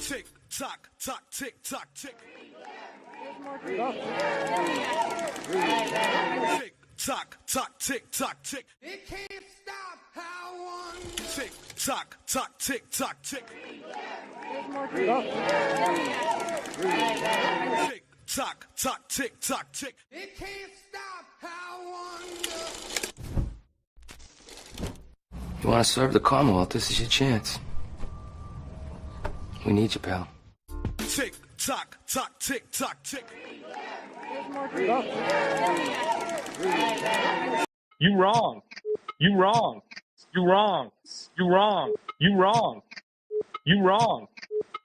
Tick tock, tock, tick tock, tick. Tick tock, tock, tick tock, tick. It can't stop how one. Tick tock, tock, tick tock, tick. Tick tock, tock, tick tock, tick. It can't stop how one. You want to serve the Commonwealth? This is your chance. We need you, pal. Tick tock, tock, tick tock, tick. You wrong. You wrong. You wrong. You wrong. You wrong. You wrong.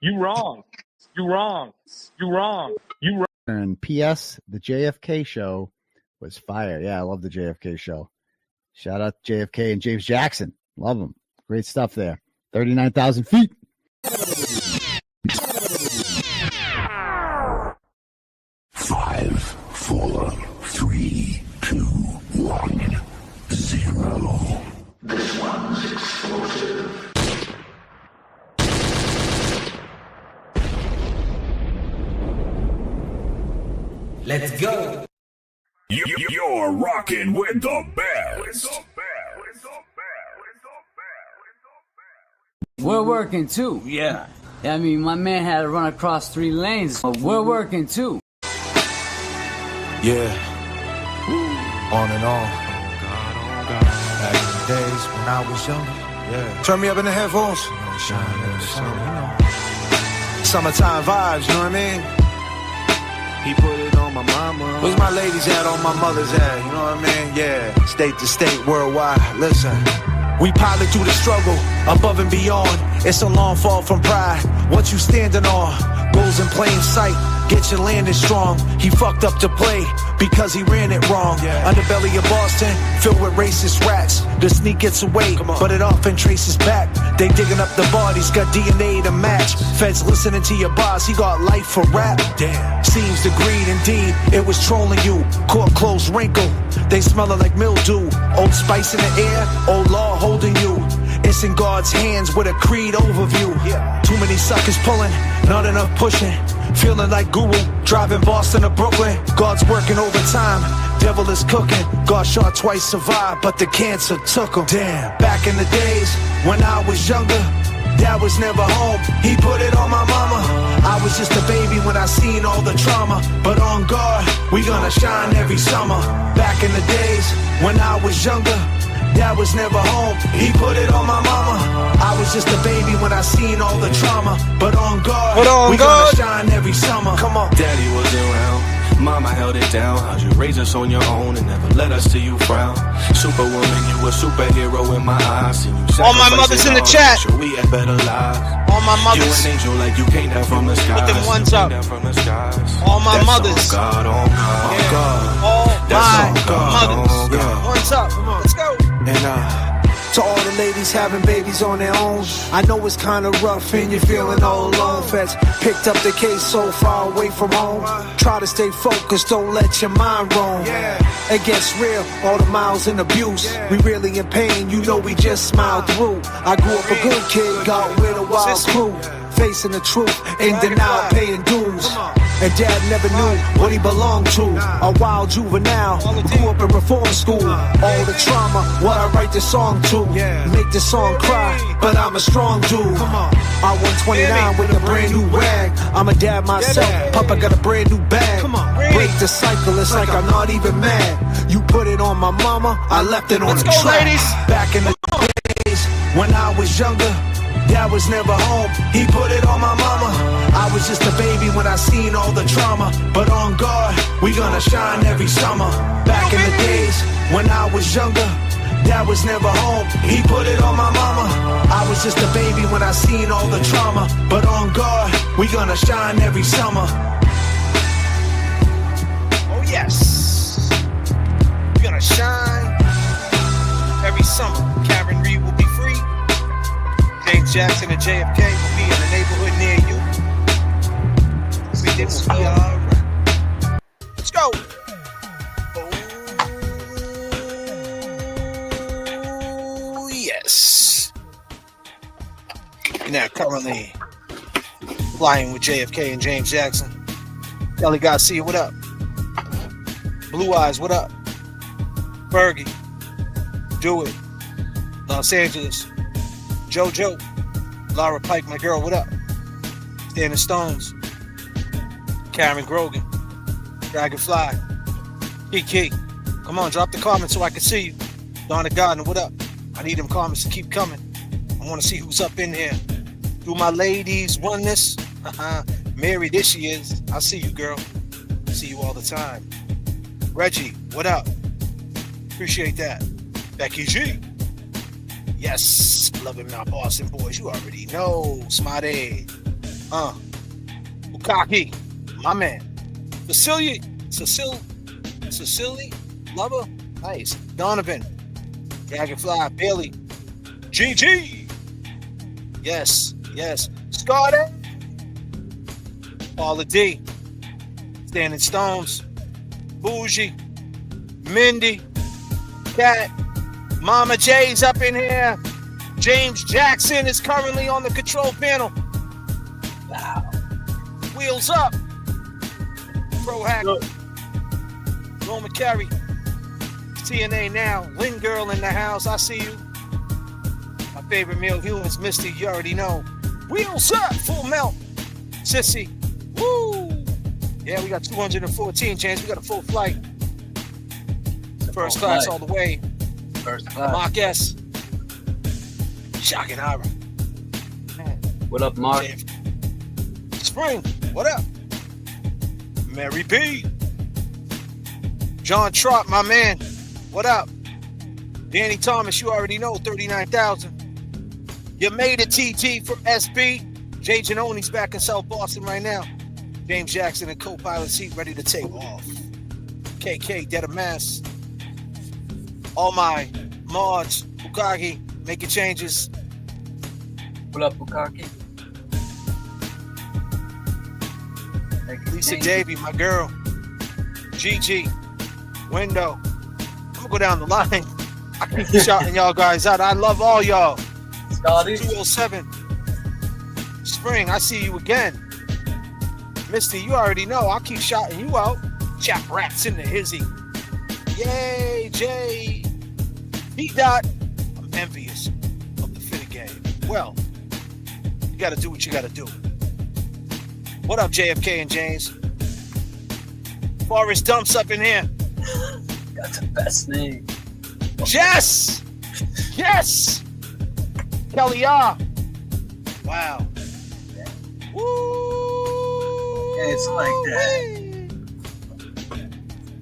You wrong. You wrong. You wrong. You wrong. And P.S. The J.F.K. show was fire. Yeah, I love the J.F.K. show. Shout out to J.F.K. and James Jackson. Love them. Great stuff there. 39,000 feet. 5, 4, 3, 2, 1, 0. This one's explosive. Let's go. You're rocking with the best. We're working too. Yeah. I mean, my man had to run across 3 lanes. We're working too. Yeah. On and on. Back in the days when I was younger. Yeah. Turn me up in the headphones. Summertime vibes, you know what I mean? He put it on my mama. Where's my ladies at, on my mother's at, you know what I mean? Yeah. State to state, worldwide. Listen. We pilot through the struggle, above and beyond. It's a long fall from pride. What you standing on? Goals in plain sight. Get your landing strong. He fucked up to play because he ran it wrong. Underbelly of Boston, filled with racist rats. The sneak gets away, but it often traces back. They digging up the bodies, got DNA to match. Feds listening to your boss, he got life for rap. Damn. Seems the greed indeed, it was trolling you. Court closed wrinkle, they smellin' like mildew. Old Spice in the air, old law holding you. It's in God's hands with a creed overview. Too many suckers pulling, not enough pushing. Feeling like Guru, driving Boston to Brooklyn. God's working overtime, devil is cooking. Got shot twice, survived, but the cancer took him. Damn, back in the days when I was younger, Dad was never home, he put it on my mama. I was just a baby when I seen all the trauma. But on guard, we gonna shine every summer. Back in the days when I was younger, Dad was never home, he put it on my mama. I was just a baby when I seen all the trauma. But on guard, we gonna shine every summer. Come on. Daddy wasn't around. Mama held it down. How'd you raise us on your own and never let us see you frown? Superwoman, you a superhero in my eyes. All my mothers in the chat. Sure we had better lives. All my mothers. You an angel like you came down from the skies. Put them ones up. All my mothers. On God, on God, yeah. God. All That's my mothers. God. Ones up. Come on, let's go. And to all the ladies having babies on their own, I know it's kinda rough and you're feeling all alone. Feds picked up the case so far away from home. Try to stay focused, don't let your mind roam. It gets real, all the miles and abuse. We really in pain, you know we just smiled through. I grew up a good kid, got with a wild crew. Facing the truth, in denial, paying dues. And Dad never knew what he belonged to. A wild juvenile, grew up in reform school. All the trauma, what I write this song to. Make the song cry, but I'm a strong dude. I 129 with a brand new rag. I'm a dad myself, Papa got a brand new bag. Break the cycle, it's like I'm not even mad. You put it on my mama, I left it on the track. Back in the days when I was younger, Dad was never home, he put it on my mama. I was just a baby when I seen all the trauma. But on guard, we gonna shine every summer. Back in the days when I was younger, Dad was never home, he put it on my mama. I was just a baby when I seen all the trauma. But on guard, we gonna shine every summer. Oh yes, we're gonna shine every summer. Karen Reed will be free. James Jackson and J.F.K. will be in the neighborhood near you. Everything will be alright. Let's go. Oh yes. Now currently Flying with JFK and James Jackson. Kelly Garcia, what up? Blue Eyes, what up? Fergie, Do It. Los Angeles. JoJo. Laura Pike, my girl, what up? Standing Stones. Karen Grogan. Dragonfly. Kiki. Come on, drop the comments so I can see you. Donna Gardner, what up? I need them comments to keep coming. I want to see who's up in here. Do my ladies oneness? Mary, there she is. I see you, girl. See you all the time. Reggie, what up? Appreciate that. Becky G. Yes. Loving my Boston boys. You already know. Smarty. Bukaki. My man. Cecilia. Lover. Nice. Donovan. Dragonfly. Bailey. GG. Yes. Scotty. Paula D. Standing Stones. Bougie. Mindy. Cat. Mama J's up in here. James Jackson is currently on the control panel. Wow. Wheels up. Pro Hack. Roma Carey. TNA now. Lynn Girl in the house. I see you. My favorite male humans, Misty. You already know. Wheels up. Full melt. Sissy. Woo. Yeah, we got 214, James. We got a full flight. First class all the way. First class. Mark S. Shocking Ira. What up, Mark? Spring. What up? Mary P. John Trott, my man. What up? Danny Thomas, you already know, 39,000. You made it, TT from SB. Jay Janoni's back in South Boston right now. James Jackson in co-pilot seat ready to take off. KK, dead of mass. All my mods, Bukaki, making changes. What up, Bukaki? Lisa Davey, my girl. GG. Window. I'm gonna go down the line. I keep shouting y'all guys out. I love all y'all. 207. Spring, I see you again. Misty, you already know. I'll keep shouting you out. Chap rats in the hizzy. Yay, Jay. D-Dot. I'm envious of the fit game. Well, you gotta do what you gotta do. What up, JFK and James? Forrest Dumps up in here. Got the best name. Jess! Yes! Kelly R. Wow. Woo! Yeah, it's like that.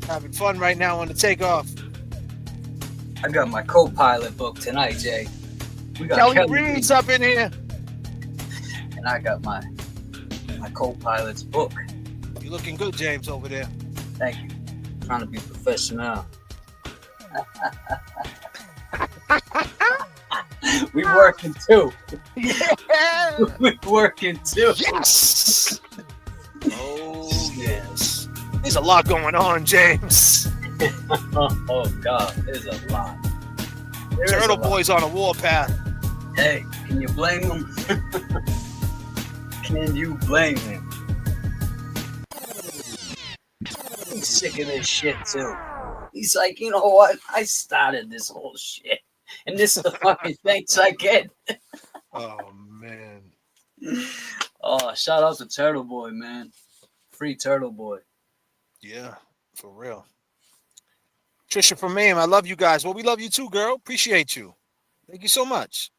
Having fun right now on the takeoff. I got my co-pilot book tonight, Jay. We got Kelly Reed's up in here. And I got my co-pilot's book. You looking good, James, over there. Thank you. Trying to be professional. We working too. Yeah. We working too. Yes. Oh yes. There's a lot going on, James. Oh God, there's a lot. Turtle Boy's on a warpath. Hey, can you blame him? Can you blame him? He's sick of this shit too. He's like, you know what? I started this whole shit. And this is the fucking thanks I get. Oh, man. Oh, shout out to Turtle Boy, man. Free Turtle Boy. Yeah, for real. Trisha from Maine, I love you guys. Well, we love you too, girl. Appreciate you. Thank you so much.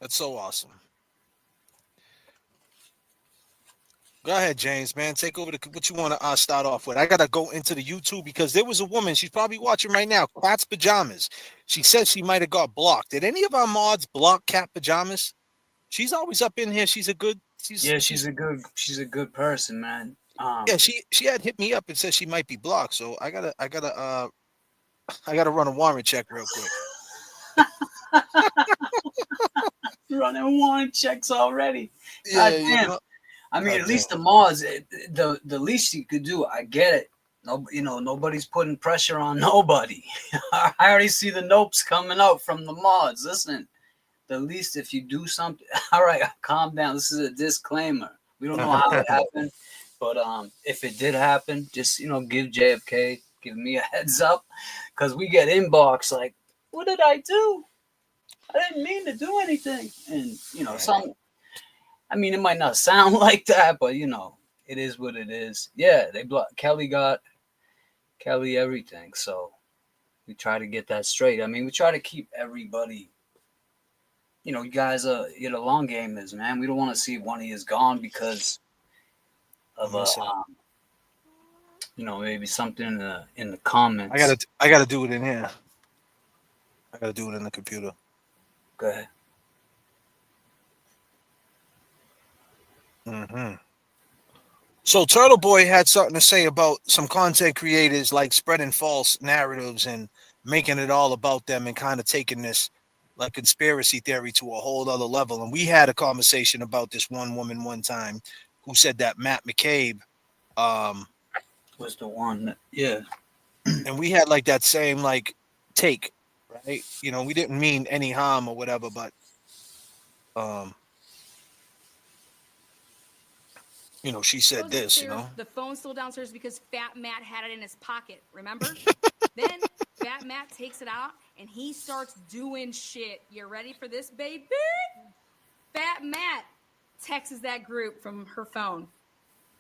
That's so awesome. Go ahead, James, man. Take over what you want to start off with. I got to go into the YouTube because there was a woman. She's probably watching right now. Cat's Pajamas. She said she might have got blocked. Did any of our mods block Cat Pajamas? She's always up in here. She's a good person, man. Yeah, she had hit me up and said she might be blocked. So I gotta run a warrant check real quick. Running warrant checks already. Yeah, God damn. you know, I mean, at least the mods, the least you could do, I get it. No, you know, nobody's putting pressure on nobody. I already see the nopes coming out from the mods. Listen, the least if you do something, all right, calm down. This is a disclaimer. We don't know how it happened, but if it did happen, just give JFK, give me a heads up, because we get inbox like, what did I do? I didn't mean to do anything, and some. I mean, it might not sound like that, but it is what it is. Yeah, they blocked Kelly, got Kelly everything, so we try to get that straight. I mean, we try to keep everybody. You guys, the long game is, man. We don't want to see one of you is gone because of maybe something in the comments. I gotta do it in here. I gotta do it in the computer. Go ahead. So Turtle Boy had something to say about some content creators like spreading false narratives and making it all about them and kind of taking this like conspiracy theory to a whole other level. And we had a conversation about this one woman one time who said that Matt McCabe was the one. Yeah. And we had like that same like take, right? We didn't mean any harm or whatever, but she said this, The phone's still downstairs because Fat Matt had it in his pocket, remember? Then Fat Matt takes it out and he starts doing shit. You ready for this, baby? Fat Matt texts that group from her phone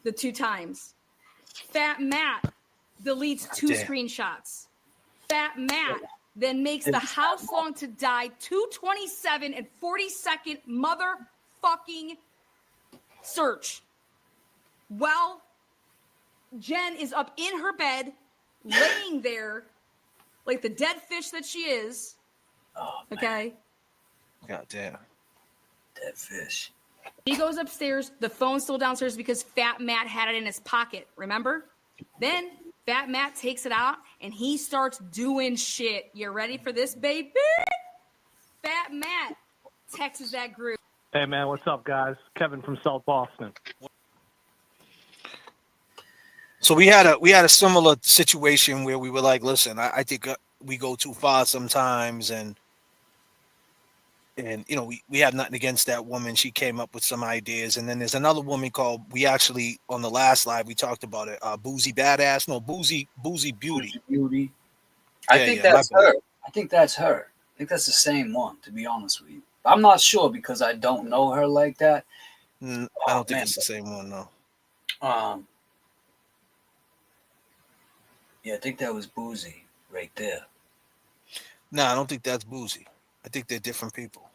the 2 times. Fat Matt deletes 2 screenshots. Fat Matt then makes the How Long to Die 2:27 and 40-second motherfucking search. Well, Jen is up in her bed, laying there like the dead fish that she is. Oh, okay. God damn. Dead fish. He goes upstairs. The phone's still downstairs because Fat Matt had it in his pocket. Remember? Then Fat Matt takes it out and he starts doing shit. You ready for this, baby? Fat Matt texts that group. Hey, man, what's up, guys? Kevin from South Boston. So we had a similar situation where we were like, listen, I think we go too far sometimes, and we have nothing against that woman. She came up with some ideas, and then there's another woman called, we actually on the last live we talked about it, Boozy Badass, no Boozy Beauty. Beauty. I think that's her. I think that's her. I think that's the same one, to be honest with you. I'm not sure because I don't know her like that. I don't think it's the same one, no. Yeah, I think that was Boozy right there. No, I don't think that's Boozy. I think they're different people.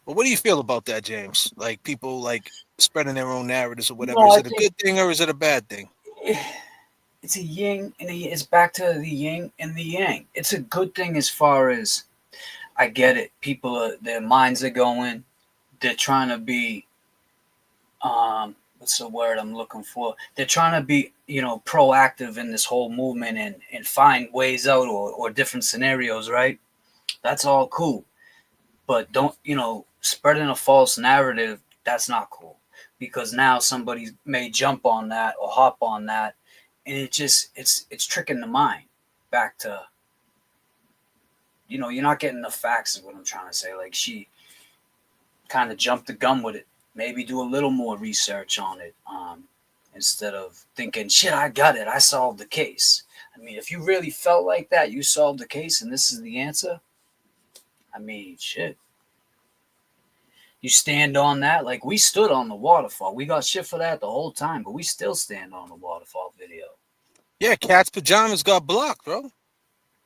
But what do you feel about that, James? Like people like spreading their own narratives or whatever. Is it a good thing or is it a bad thing? It's a yin and it's back to the yin and the yang. It's a good thing as far as I get it. People their minds are going. They're trying to be what's the word I'm looking for? They're trying to be, proactive in this whole movement and find ways out or different scenarios, right? That's all cool. But don't, spreading a false narrative, that's not cool. Because now somebody may jump on that or hop on that. And it's tricking the mind back to, you're not getting the facts is what I'm trying to say. Like she kind of jumped the gun with it. Maybe do a little more research on it instead of thinking, shit, I got it. I solved the case. I mean, if you really felt like that, you solved the case and this is the answer. I mean, shit. You stand on that. Like we stood on the waterfall. We got shit for that the whole time, but we still stand on the waterfall video. Yeah, Cat's Pajamas got blocked, bro.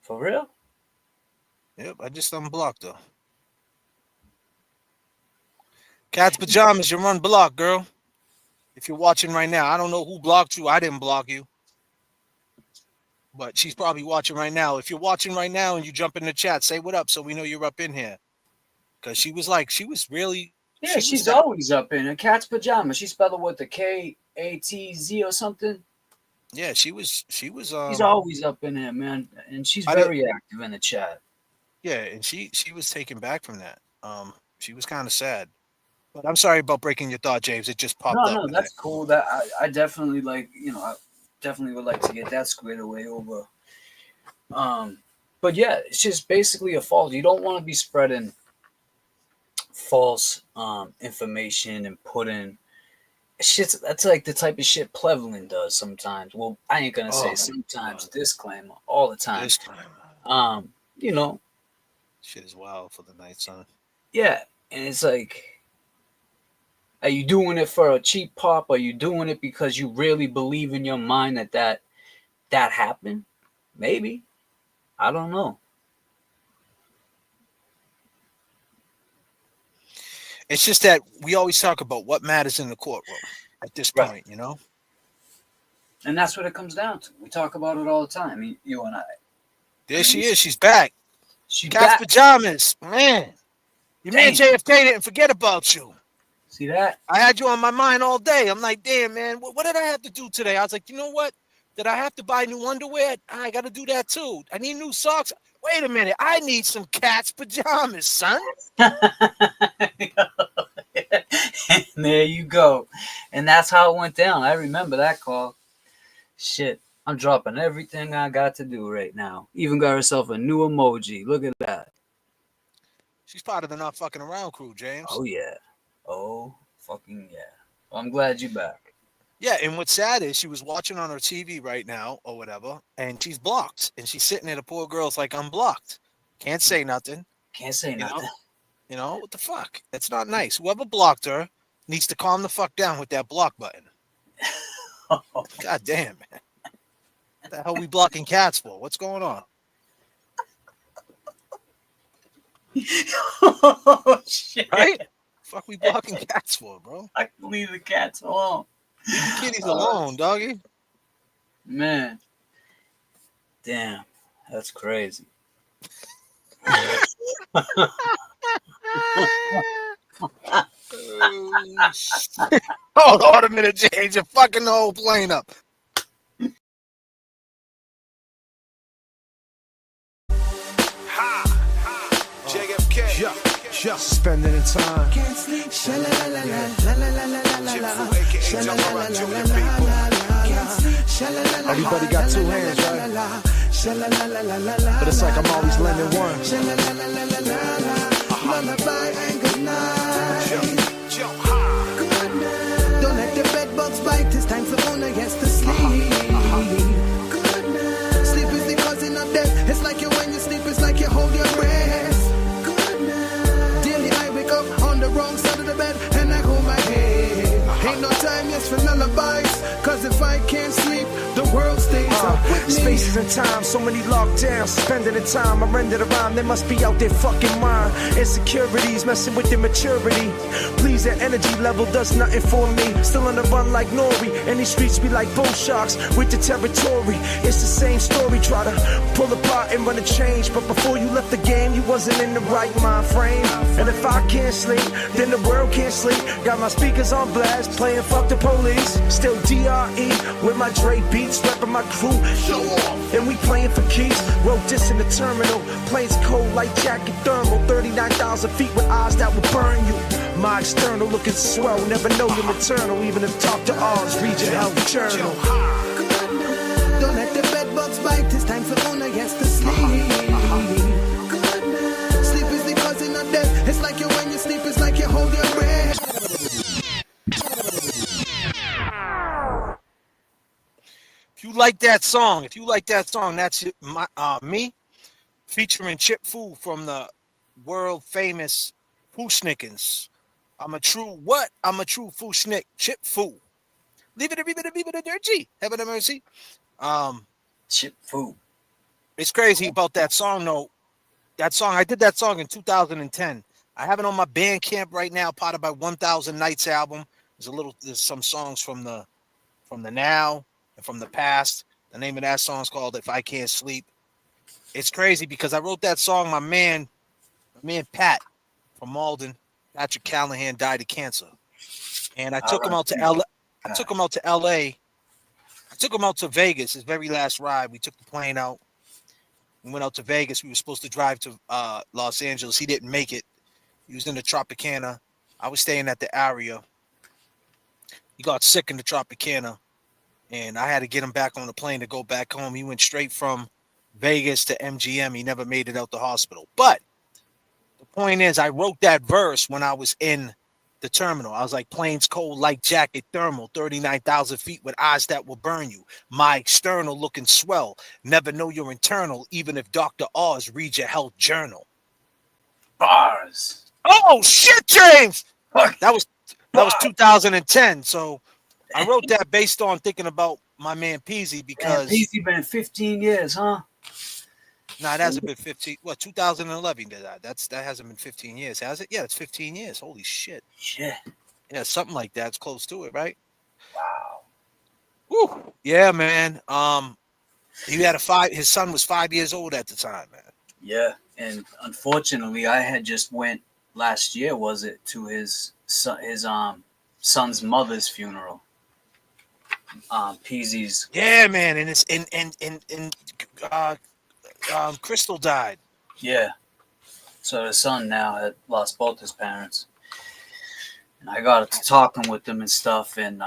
For real? Yep, I just unblocked though. Cat's Pajamas, you're unblocked, girl. If you're watching right now, I don't know who blocked you. I didn't block you. But she's probably watching right now. If you're watching right now and you jump in the chat, say what up so we know you're up in here. Because she was really... Yeah, she's always up in her. Cat's Pajamas. She spelled it with the K-A-T-Z or something. Yeah, she was... She's always up in there, man. And she's very active in the chat. Yeah, and she was taken back from that. She was kind of sad. But I'm sorry about breaking your thought, James. It just popped up. No, that's cool. That I definitely I definitely would like to get that squared away over. But yeah, it's just basically a false. You don't want to be spreading false information and putting shit. That's like the type of shit Plevin does sometimes. Well, I ain't gonna say sometimes. Disclaimer, all the time. You know, Shit is wild for the night, son. yeah, and it's like, are you doing it for a cheap pop? Are you doing it because you really believe in your mind that happened? Maybe. I don't know. It's just that we always talk about what matters in the courtroom at this point, you know? And that's what it comes down to. We talk about it all the time, you and I. There she is. She's back. She's Cat's back. pajamas. Man. Your man JFK didn't forget about you. See that? I had you on my mind all day. I'm like, damn, man, what did I have to do today? I was like, you know what? Did I have to buy new underwear? I got to do that too. I need new socks. Wait a minute. I need some cat's pajamas, son. There you go. And that's how it went down. I remember that call. Shit. I'm dropping everything I got to do right now. Even got herself a new emoji. Look at that. She's part of the Not Fucking Around crew, James. Oh, yeah. Oh, fucking yeah. Well, I'm glad you're back. Yeah, and what's sad is she was watching on her TV right now or whatever, and she's blocked. And she's sitting there, the poor girl's like, I'm blocked. Can't say nothing. Can't say nothing. You know, what the fuck? That's not nice. Whoever blocked her needs to calm the fuck down with that block button. God damn, man. What the hell we blocking cats for? What's going on? Oh, shit. Right? Fuck we blocking cats for, bro? I can leave the cats alone. Leave the kitties alone, doggy. Man. Damn. That's crazy. Hold on a minute, James. You're fucking the whole plane up. J.F.K. Spending the time. Can't sleep. Everybody got two hands, right? But it's like I'm always lending one. Lullaby and good night. Don't let the bed bugs bite. It's time for owner gets to sleep. Good night. Sleep is the cousin of death. It's like you when you sleep. It's like you hold your breath. Good night. Daily I wake up on the wrong side of the bed and I hold my head. Ain't no time yes for lullabies. Cause if I can't sleep, the world stays up with me. Spaces and time, so many lockdowns. Spending the time, I render the rhyme. They must be out there fucking mind. Insecurities messing with their maturity. Please, their energy level does nothing for me. Still on the run like Nori. And these streets be like bull sharks with the territory. It's the same story. Try to pull apart and run a change. But before you left the game, you wasn't in the right mind frame. And if I can't sleep, then the world can't sleep. Got my speakers on blast, playing fuck the police. Still DRE with my Dre beats, repping my crew. Show off. And we playing for keys. Wrote this in the terminal. Planes cold like jacket thermal. 39,000 feet with eyes that will burn you. My external looking swell. Never know you're maternal. Even if talk to ours, read your health journal. Don't let the bed bugs bite. It's time for owner gets to sleep. Good night. Sleep is the cousin of death. It's like you when you sleep. It's like you hold your breath. If you like that song, that's me featuring Chip Fu from the world famous Fooshnickens. I'm a true Fooshnick. Chip Fu. Leave it a dirty. Heaven have mercy. Chip Fu. It's crazy about that song though. That song, I did that song in 2010. I have it on my Bandcamp right now, part of my 1000 Nights album. There's some songs from the now and from the past. The name of that song is called If I Can't Sleep. It's crazy because I wrote that song. My man Pat from Malden, Patrick Callahan, died of cancer. And I took him out to LA. I took him out to LA. I took him out to Vegas, his very last ride. We took the plane out. We went out to Vegas. We were supposed to drive to Los Angeles. He didn't make it. He was in the Tropicana. I was staying at the Aria. He got sick in the Tropicana. And I had to get him back on the plane to go back home. He went straight from Vegas to MGM. He never made it out the hospital. But the point is, I wrote that verse when I was in the terminal. I was like, planes cold like jacket thermal, 39,000 feet with eyes that will burn you. My external looking swell. Never know your internal, even if Dr. Oz reads your health journal. Bars. Oh shit, James! That was 2010. So I wrote that based on thinking about my man Peasy because Peasy been 15 years, huh? Nah, it hasn't been 15. What 2011 did that? That hasn't been 15 years, has it? Yeah, it's 15 years. Holy shit. Shit. Yeah, something like that. It's close to it, right? Wow. Woo. Yeah, man. He had his son was 5 years old at the time, man. Yeah, and unfortunately, I had just went last year. Was it to his son's mother's funeral? Peasy's. Yeah, man, and it's Crystal died. Yeah. So the son now had lost both his parents, and I got to talking with them and stuff, and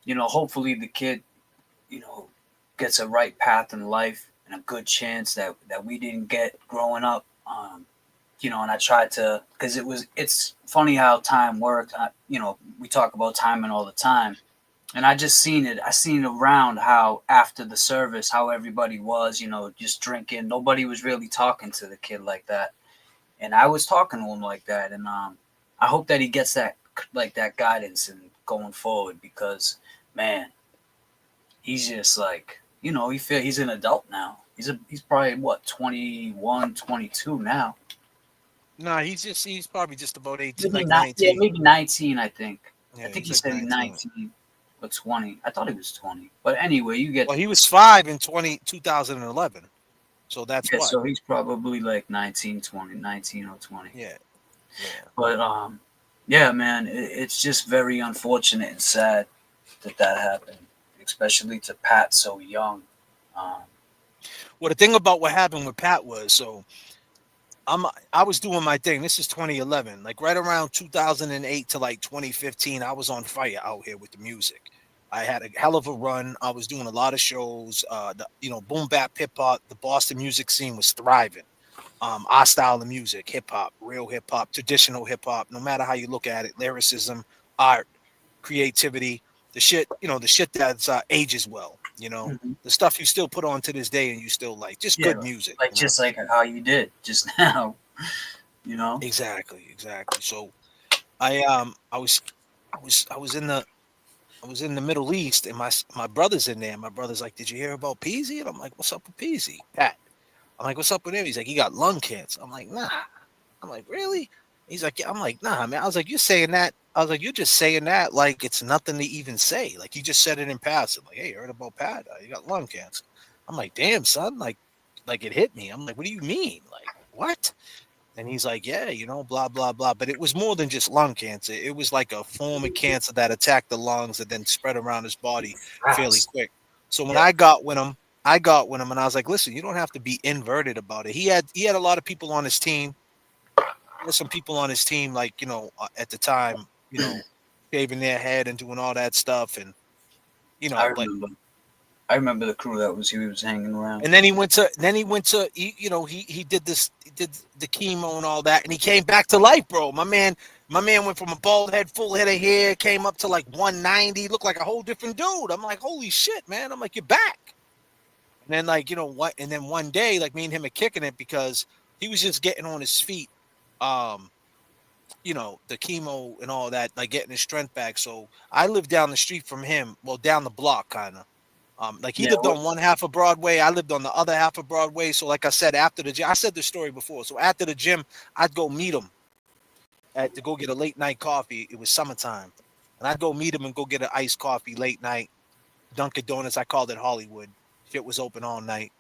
hopefully the kid, gets a right path in life and a good chance that we didn't get growing up. And I tried to, because it's funny how time works. We talk about timing all the time, and I just seen it. I seen it around how after the service, how everybody was, just drinking. Nobody was really talking to the kid like that, and I was talking to him like that. And I hope that he gets that guidance and going forward, because man, he's just like, he's an adult now. He's probably what, 21, 22 now. No, he's probably just about 18, Maybe like 19. Yeah, maybe 19, I think. Yeah, I think he like said 19 or 20. I thought he was 20. But anyway, you get... Well, he was 5 in 2011. So that's what. So he's probably like 19 or 20. Yeah. But, yeah, man, it's just very unfortunate and sad that happened, especially to Pat so young. Well, the thing about what happened with Pat was, so I was doing my thing. This is 2011, like right around 2008 to like 2015. I was on fire out here with the music. I had a hell of a run. I was doing a lot of shows. Boom bap hip hop. The Boston music scene was thriving. Our style of music, hip hop, real hip hop, traditional hip hop. No matter how you look at it, lyricism, art, creativity, the shit that's ages well. The stuff you still put on to this day and you still like, just good music, just like how you did just now. Exactly. So I was in the Middle East, and my brother's in there. My brother's like, "Did you hear about Peasy?" And I'm like, "What's up with Peasy?" Pat. I'm like, "What's up with him?" He's like, "He got lung cancer." I'm like, "Nah." I'm like, "Really?" He's like, "Yeah." I'm like, "Nah, man." I was like, "You're saying that?" I was like, "You're just saying that like it's nothing to even say. Like you just said it in passing. Like, hey, you heard about Pat? He got lung cancer." I'm like, "Damn, son." Like it hit me. I'm like, "What do you mean? Like what?" And he's like, "Yeah, blah, blah, blah." But it was more than just lung cancer. It was like a form of cancer that attacked the lungs and then spread around his body fairly quick. So when I got with him and I was like, "Listen, you don't have to be inverted about it." He had a lot of people on his team. There's some people on his team, like, at the time, shaving their head and doing all that stuff. And, I remember the crew he was hanging around. And then he went to, he did the chemo and all that, and he came back to life, bro. My man went from a bald head, full head of hair, came up to like 190, looked like a whole different dude. I'm like, holy shit, man. I'm like, you're back. And then like, and then one day, like me and him are kicking it because he was just getting on his feet. The chemo and all that, like getting his strength back. So I lived down the street from him, well, down the block, kind of. He lived on one half of Broadway. I lived on the other half of Broadway. So like I said, after the gym, I said the story before. So after the gym, I'd go meet him to go get a late night coffee. It was summertime. And I'd go meet him and go get an iced coffee late night. Dunkin' Donuts, I called it Hollywood. Shit was open all night.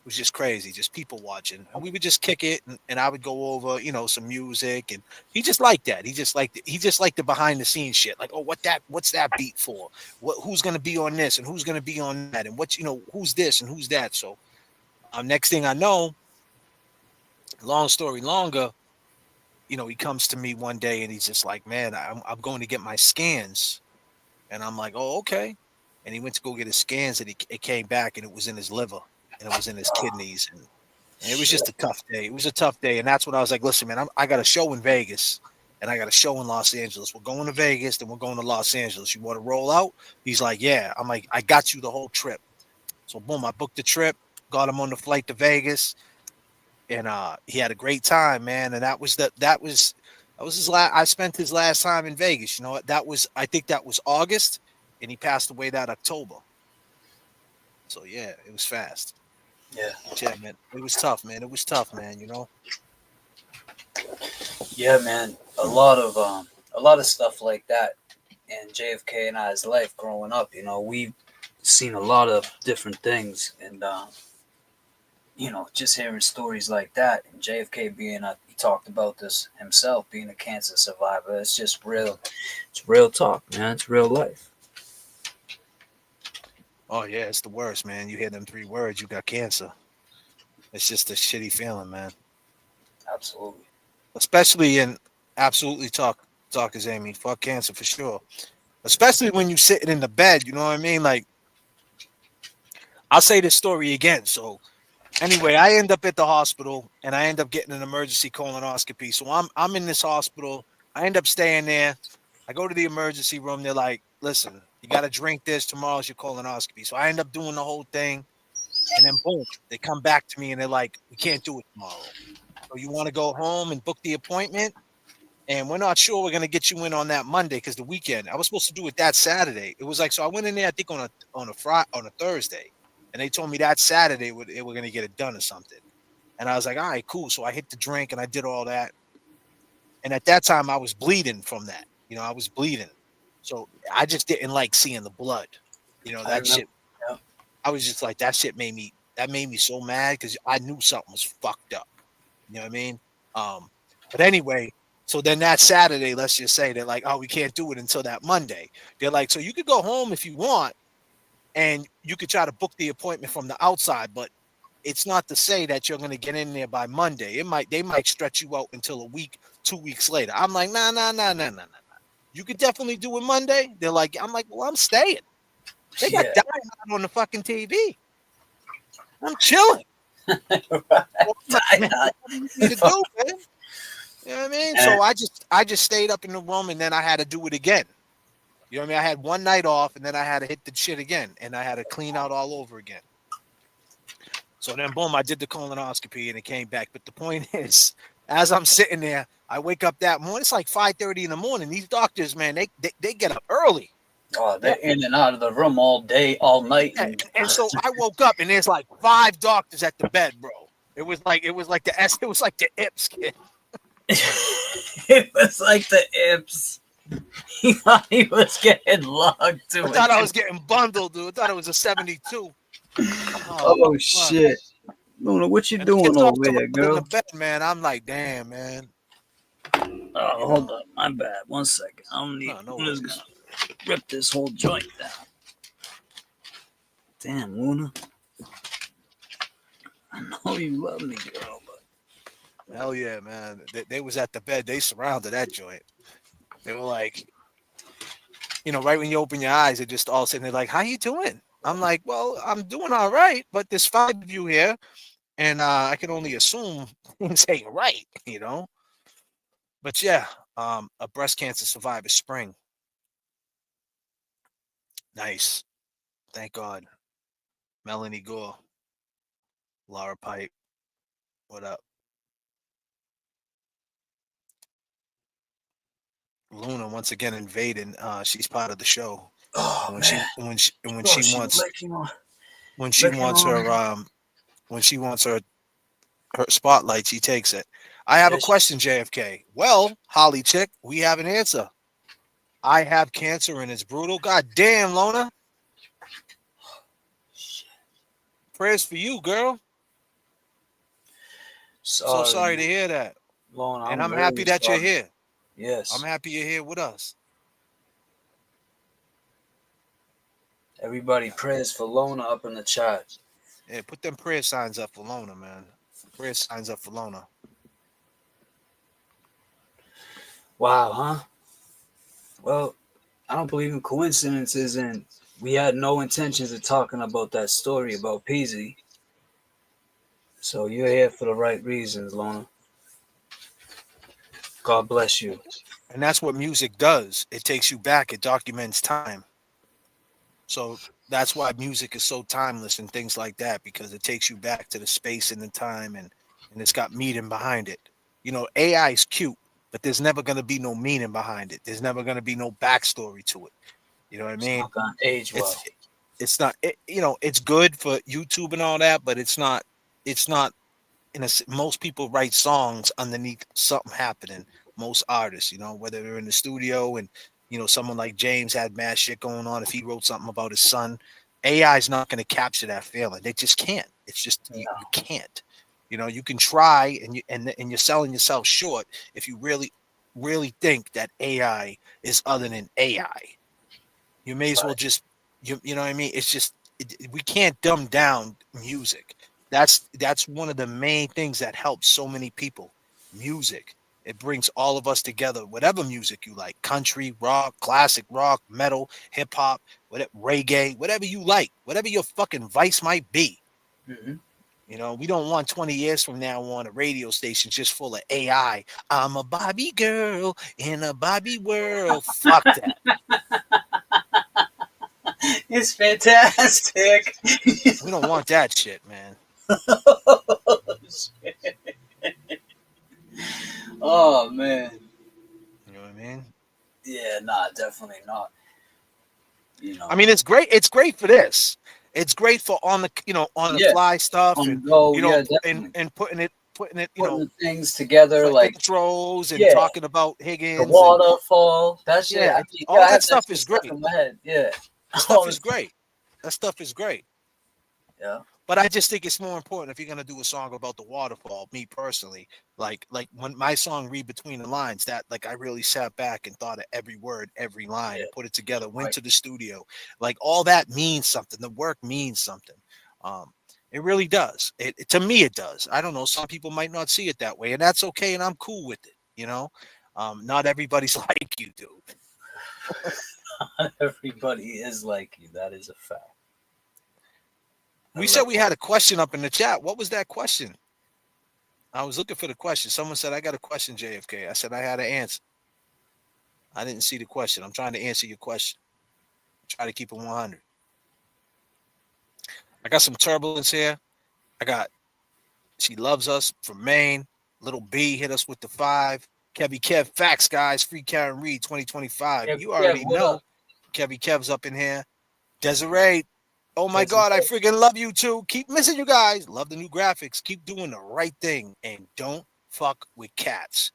It was just crazy, just people watching. And we would just kick it, and I would go over, some music, and he just liked that. He just liked the behind the scenes shit. Like, oh, what's that beat for? Who's gonna be on this and who's gonna be on that, and who's this and who's that. So next thing I know, long story longer, he comes to me one day and he's just like, "Man, I'm going to get my scans." And I'm like, "Oh, okay." And he went to go get his scans, and it came back and it was in his liver. and it was in his kidneys. And it was just a tough day. It was a tough day, and that's when I was like, "Listen, man, I got a show in Vegas, and I got a show in Los Angeles. We're going to Vegas, then we're going to Los Angeles. You want to roll out?" He's like, "Yeah." I'm like, "I got you the whole trip." So boom, I booked the trip, got him on the flight to Vegas, and he had a great time, man. And that was his last. I spent his last time in Vegas. You know, I think that was August, and he passed away that October. So yeah, it was fast. Yeah, man. It was tough, man. It was tough, man. You know. Yeah, man. A lot of stuff like that in JFK and I's life growing up. You know, we've seen a lot of different things, and you know, just hearing stories like that, and JFK being he talked about this himself, being a cancer survivor. It's just real. It's real talk, man. It's real life. Oh yeah, it's the worst, man. You hear them 3 words, you got cancer. It's just a shitty feeling, man. Absolutely. Especially in absolutely talk is Amy. Fuck cancer for sure. Especially when you're sitting in the bed, you know what I mean? Like, I'll say this story again. So anyway, I end up at the hospital and I end up getting an emergency colonoscopy. So I'm in this hospital. I end up staying there. I go to the emergency room. They're like, "Listen, you got to drink this. Tomorrow's your colonoscopy." So I end up doing the whole thing. And then boom, they come back to me and they're like, "We can't do it tomorrow. So you want to go home and book the appointment? And we're not sure we're going to get you in on that Monday because the weekend." I was supposed to do it that Saturday. It was like, so I went in there, I think on a Thursday, and they told me that Saturday we're going to get it done or something. And I was like, all right, cool. So I hit the drink and I did all that. And at that time I was bleeding from that. You know, I was bleeding. So I just didn't like seeing the blood. You know, that shit. Yeah. I was just like, that shit made me so mad because I knew something was fucked up. You know what I mean? But anyway, so then that Saturday, let's just say they're like, "Oh, we can't do it until that Monday." They're like, "So you could go home if you want, and you could try to book the appointment from the outside, but it's not to say that you're going to get in there by Monday. They might stretch you out until a week, 2 weeks later." I'm like, nah. You could definitely do it Monday. They're like, I'm like, well, I'm staying. They got dying on the fucking TV. I'm chilling. What do you need to do, man? You know what I mean? So I just stayed up in the room, and then I had to do it again. You know what I mean? I had one night off, and then I had to hit the shit again, and I had to clean out all over again. So then, boom, I did the colonoscopy, and it came back. But the point is, as I'm sitting there, I wake up that morning. It's like 5:30 in the morning. These doctors, man, they get up early. Oh, they're in and out of the room all day, all night. And so I woke up, and there's like 5 doctors at the bed, bro. It was like the Ips kid. It was like the Ips. He thought he was getting logged to. I thought I was getting bundled, dude. I thought it was a 72. Oh shit, Luna, what you doing over there, girl? In the bed, man. I'm like, damn, man. Oh, hold up, my bad. 1 second. I'm just gonna rip this whole joint down. Damn, Luna. I know you love me, girl, but hell yeah, man. They was at the bed. They surrounded that joint. They were like, you know, right when you open your eyes, they just all sitting there like, "How you doing?" I'm like, "Well, I'm doing all right, but there's 5 of you here, and I can only assume things ain't right, you know." But yeah, a breast cancer survivor, Spring. Nice. Thank God. Melanie Gore. Laura Pipe. What up? Luna once again invading. She's part of the show. Oh, when man. she wants her spotlight, she takes it. I have a question, JFK. Well, Holly Chick, we have an answer. I have cancer and it's brutal. God damn, Lona. Prayers for you, girl. So sorry to hear that. Lona, and I'm happy that you're here. Yes. I'm happy you're here with us. Everybody prayers for Lona up in the chat. Yeah, put them prayer signs up for Lona, man. Prayer signs up for Lona. Wow, huh? Well, I don't believe in coincidences, and we had no intentions of talking about that story about Peasy. So you're here for the right reasons, Lona. God bless you. And that's what music does. It takes you back. It documents time. So that's why music is so timeless and things like that, because it takes you back to the space and the time, and it's got meaning behind it. You know, AI is cute, but there's never going to be no meaning behind it. There's never going to be no backstory to it. You know what I mean? It's not gonna age well. It's not. You know, it's good for YouTube and all that, but it's not. Most people write songs underneath something happening. Most artists, you know, whether they're in the studio and, you know, someone like James had mad shit going on. If he wrote something about his son, AI is not going to capture that feeling. They just can't. It's just you can't. You know, you can try, and you're selling yourself short if you really think that AI is other than AI. You may as well just you know what I mean. It's just we can't dumb down music. That's one of the main things that helps so many people. Music. It brings all of us together. Whatever music you like, country, rock, classic rock, metal, hip hop, whatever, reggae, whatever you like, whatever your fucking vice might be. Mm-hmm. You know, we don't want 20 years from now on a radio station just full of AI. I'm a Barbie girl in a Barbie world. Fuck that. It's fantastic. We don't want that shit, man. Oh man. You know what I mean? Yeah, nah, definitely not. You know, I mean, it's great. It's great for this. It's great for on the fly stuff, and go, you know, and putting it, you putting know, things together like intros and talking about Higgins, the waterfall. That shit, yeah, I mean, all that stuff shit is stuck great. in my head. Yeah, That stuff is great. That stuff is great. Yeah. But I just think it's more important if you're gonna do a song about the waterfall. Me personally, like when my song "Read Between the Lines," that like I really sat back and thought of every word, every line, and put it together. Went to the studio, like all that means something. The work means something. It really does. It to me, it does. I don't know. Some people might not see it that way, and that's okay, and I'm cool with it. You know, not everybody's like you, dude. Not everybody is like you. That is a fact. We said we had a question up in the chat. What was that question? I was looking for the question. Someone said, I got a question, JFK. I said I had an answer. I didn't see the question. I'm trying to answer your question. Try to keep it 100. I got some turbulence here. I got She Loves Us from Maine. Little B hit us with the 5. Kevy Kev, facts, guys. Free Karen Reed 2025. You already know. Kevy Kev's up in here. Desiree. Oh my God, I freaking love you too. Keep missing you guys. Love the new graphics. Keep doing the right thing and don't fuck with cats.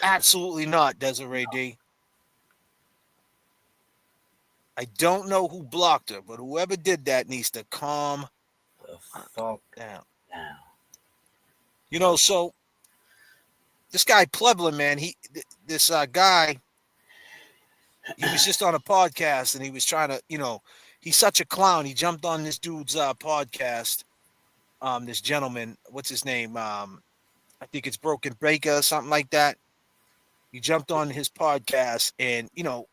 Absolutely not, Desiree D. I don't know who blocked her, but whoever did that needs to calm the fuck down. Now. You know, so this guy Plevin, man, this guy, he was just on a podcast and he was trying to, you know, he's such a clown. He jumped on this dude's podcast. This gentleman, what's his name? I think it's Broken Baker, something like that. He jumped on his podcast and, you know,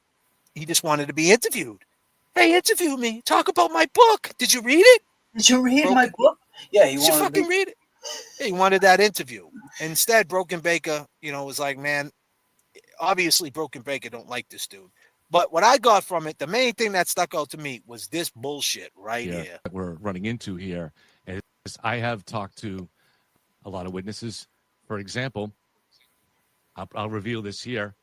he just wanted to be interviewed. Hey, interview me. Talk about my book. Did you read it? Did you read my book? Yeah, he wanted to fucking read it. Yeah, he wanted that interview. Instead, Broken Baker, you know, was like, man, obviously Broken Baker don't like this dude. But what I got from it, the main thing that stuck out to me was this bullshit right here. That we're running into here is I have talked to a lot of witnesses. For example, I'll reveal this here.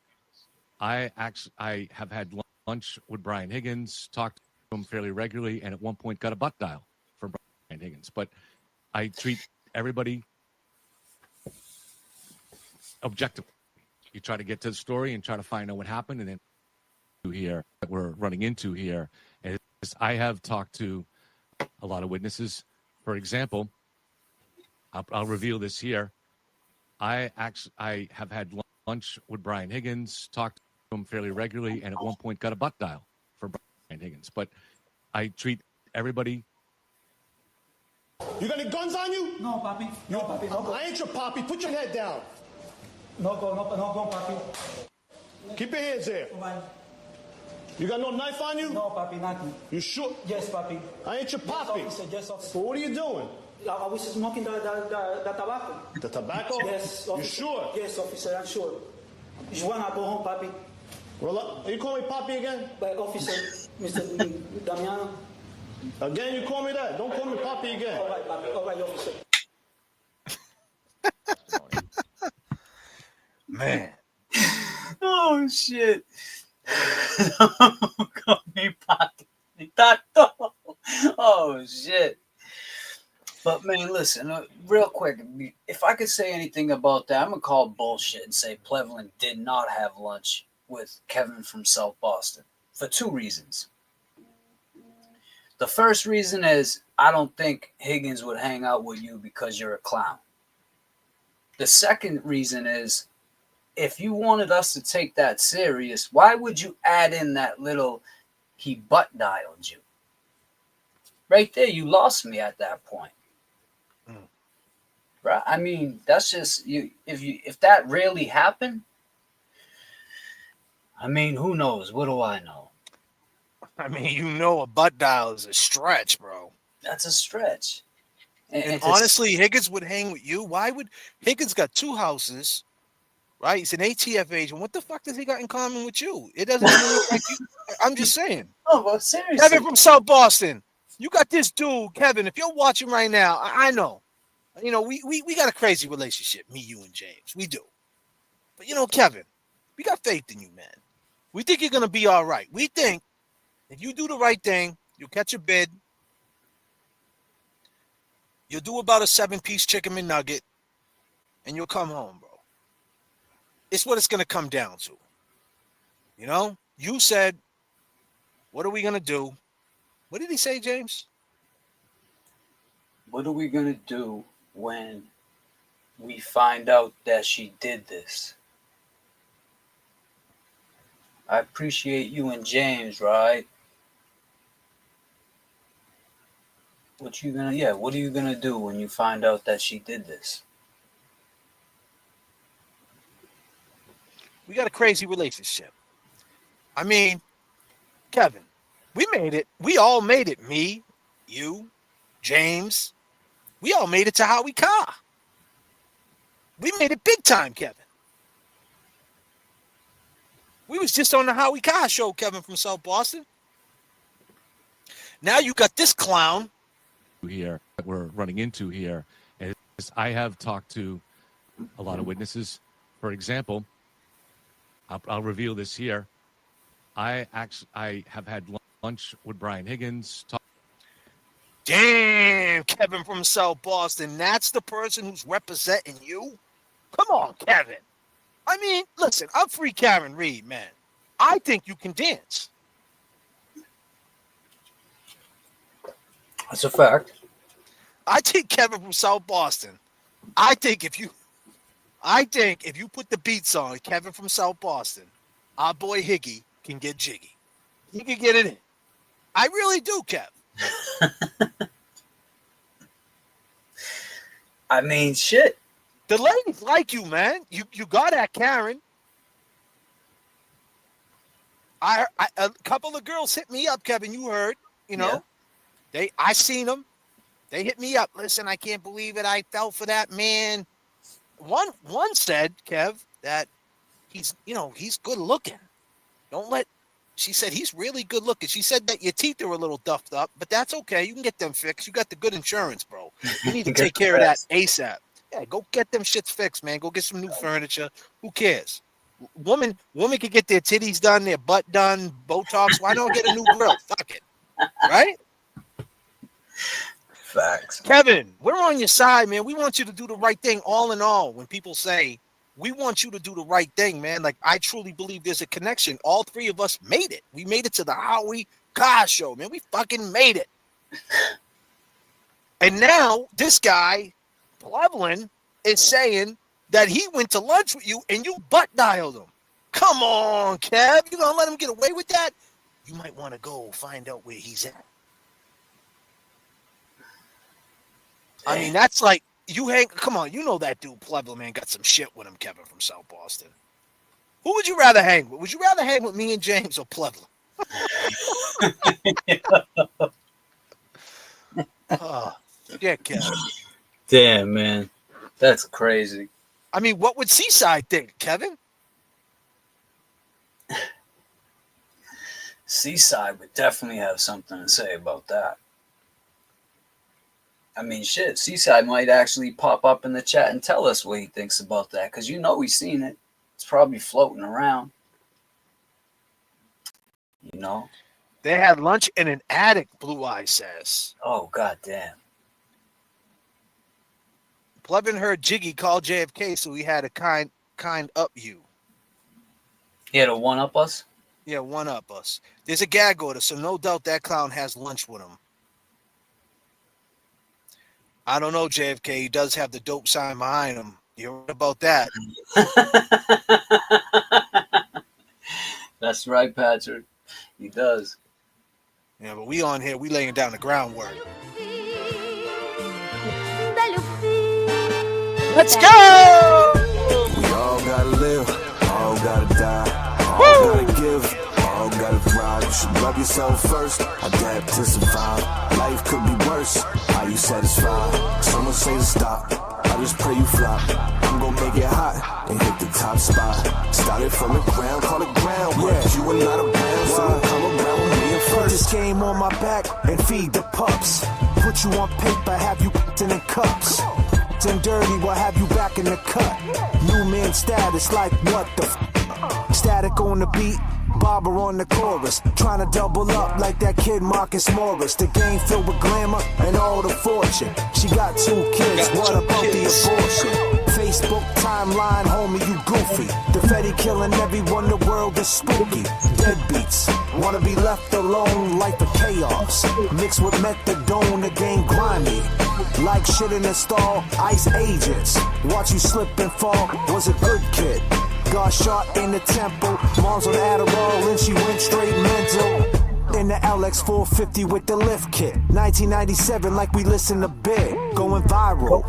I have had lunch with Brian Higgins, talked to him fairly regularly, and at one point got a butt dial for Brian Higgins. But I treat everybody objectively. You try to get to the story and try to find out what happened, and then here that we're running into here is I have talked to a lot of witnesses. For example, I'll reveal this here. I have had lunch with Brian Higgins, talked to him fairly regularly, and at one point got a butt dial for Brian Higgins. But I treat everybody. You got any guns on you? No, papi. No, papi. No, I ain't your papi. Put your head down. No, papi. Keep your hands there. You got no knife on you? No, papi, nothing. You sure? Yes, papi. I ain't your papi. Yes, officer. Yes, officer. So what are you doing? Are we smoking the tobacco? The tobacco? Yes, You officer. sure? Yes, officer, I'm sure. You wanna go home, Papi? Well, you call me Papi again? But officer, Mr. Damiano. Again, you call me that. Don't call me Papi again. All right, Papi. All right, officer. Man. Oh shit. Call me Papi. Tato. Oh shit. But man, listen, real quick, if I could say anything about that, I'm gonna call bullshit and say Plevin did not have lunch with Kevin from South Boston for two reasons. The first reason is I don't think Higgins would hang out with you because you're a clown. The second reason is if you wanted us to take that serious, why would you add in that little he butt dialed you? Right there, you lost me at that point. Right? I mean, that's just you. If that really happened, I mean, who knows? What do I know? I mean, you know, a butt dial is a stretch, bro. That's a stretch. And honestly, Higgins would hang with you. Why would Higgins got two houses, right? He's an ATF agent. What the fuck does he got in common with you? It doesn't even look like you. I'm just saying. Oh, well, seriously. Kevin from South Boston. You got this dude, Kevin. If you're watching right now, I know. You know, we got a crazy relationship, me, you, and James. We do. But, you know, Kevin, we got faith in you, man. We think you're going to be all right. We think if you do the right thing, you'll catch a bid. You'll do about a 7-piece chicken McNugget, and you'll come home, bro. It's what it's going to come down to. You know? You said, what are we going to do? What did he say, James? What are we going to do when we find out that she did this? I appreciate you and James, right? What are you gonna do when you find out that she did this? We got a crazy relationship. I mean, Kevin, we made it. We all made it. Me, you, James. We all made it to Howie Carr. We made it big time, Kevin. We was just on the Howie Carr show, Kevin from South Boston. Now you got this clown here that we're running into here. Is I have talked to a lot of witnesses. For example, I'll reveal this here. I have had lunch with Brian Higgins. Damn, Kevin from South Boston. That's the person who's representing you? Come on, Kevin. I mean, listen, I'm free Karen Reed, man. I think you can dance. That's a fact. I think Kevin from South Boston. I think if you put the beats on Kevin from South Boston, our boy Higgy can get jiggy. He can get it in. I really do, Kev. I mean, shit. The ladies like you, man. You got that, Karen. A couple of girls hit me up, Kevin. You heard, you know. Yeah. I seen them. They hit me up. Listen, I can't believe it. I fell for that man. One said, Kev, that he's good looking. She said he's really good looking. She said that your teeth are a little duffed up, but that's okay. You can get them fixed. You got the good insurance, bro. You need to take care of that ASAP. Yeah, go get them shits fixed, man. Go get some new furniture. Who cares? Woman can get their titties done, their butt done, Botox. Why don't get a new grill? Fuck it. Right? Facts. Kevin, we're on your side, man. We want you to do the right thing all in all. When people say, we want you to do the right thing, man. Like, I truly believe there's a connection. All three of us made it. We made it to the Howie Carr show, man. We fucking made it. And now this guy, Plevin, is saying that he went to lunch with you and you butt dialed him. Come on, Kev. You gonna let him get away with that? You might want to go find out where he's at. I mean, that's like come on, you know that dude Plevin, man, got some shit with him, Kevin from South Boston. Who would you rather hang with? Would you rather hang with me and James or Plevin? Yeah, Kevin. Damn, man. That's crazy. I mean, what would Seaside think, Kevin? Seaside would definitely have something to say about that. I mean, shit, Seaside might actually pop up in the chat and tell us what he thinks about that, because you know he's seen it. It's probably floating around. You know? They had lunch in an attic, Blue Eye says. Oh, goddamn. Plevin heard Jiggy call JFK, so he had to kind up you. He had to one-up us? Yeah, one-up us. There's a gag order, so no doubt that clown has lunch with him. I don't know, JFK. He does have the dope sign behind him. You heard about that? That's right, Patrick. He does. Yeah, but we on here, we laying down the groundwork. Let's go! We all gotta live, all gotta die, all gotta give, all gotta thrive. You should love yourself first, adapt to survive. Life could be worse, are you satisfied? Someone say to stop, I just pray you flop. I'm gonna make it hot and hit the top spot. Started from the ground, call it groundwork. Yeah, you are not around, so come around with me first. Put this game on my back and feed the pups. Put you on paper, have you in cups. And dirty, will have you back in the cut. New man status, like what the Static on the beat, Bobber on the chorus. Trying to double up like that kid Marcus Morris. The game filled with glamour and all the fortune. She got 2 kids, what about the abortion? Facebook timeline, homie, you goofy. The Fetty killing everyone, the world is spooky. Deadbeats, wanna be left alone, life of chaos. Mixed with methadone, the game grimy. Like shit in a stall, ice agents. Watch you slip and fall, was a good kid. Got shot in the temple, mom's on Adderall and she went straight mental. In the LX 450 with the lift kit. 1997 like we listen to Big. Going viral,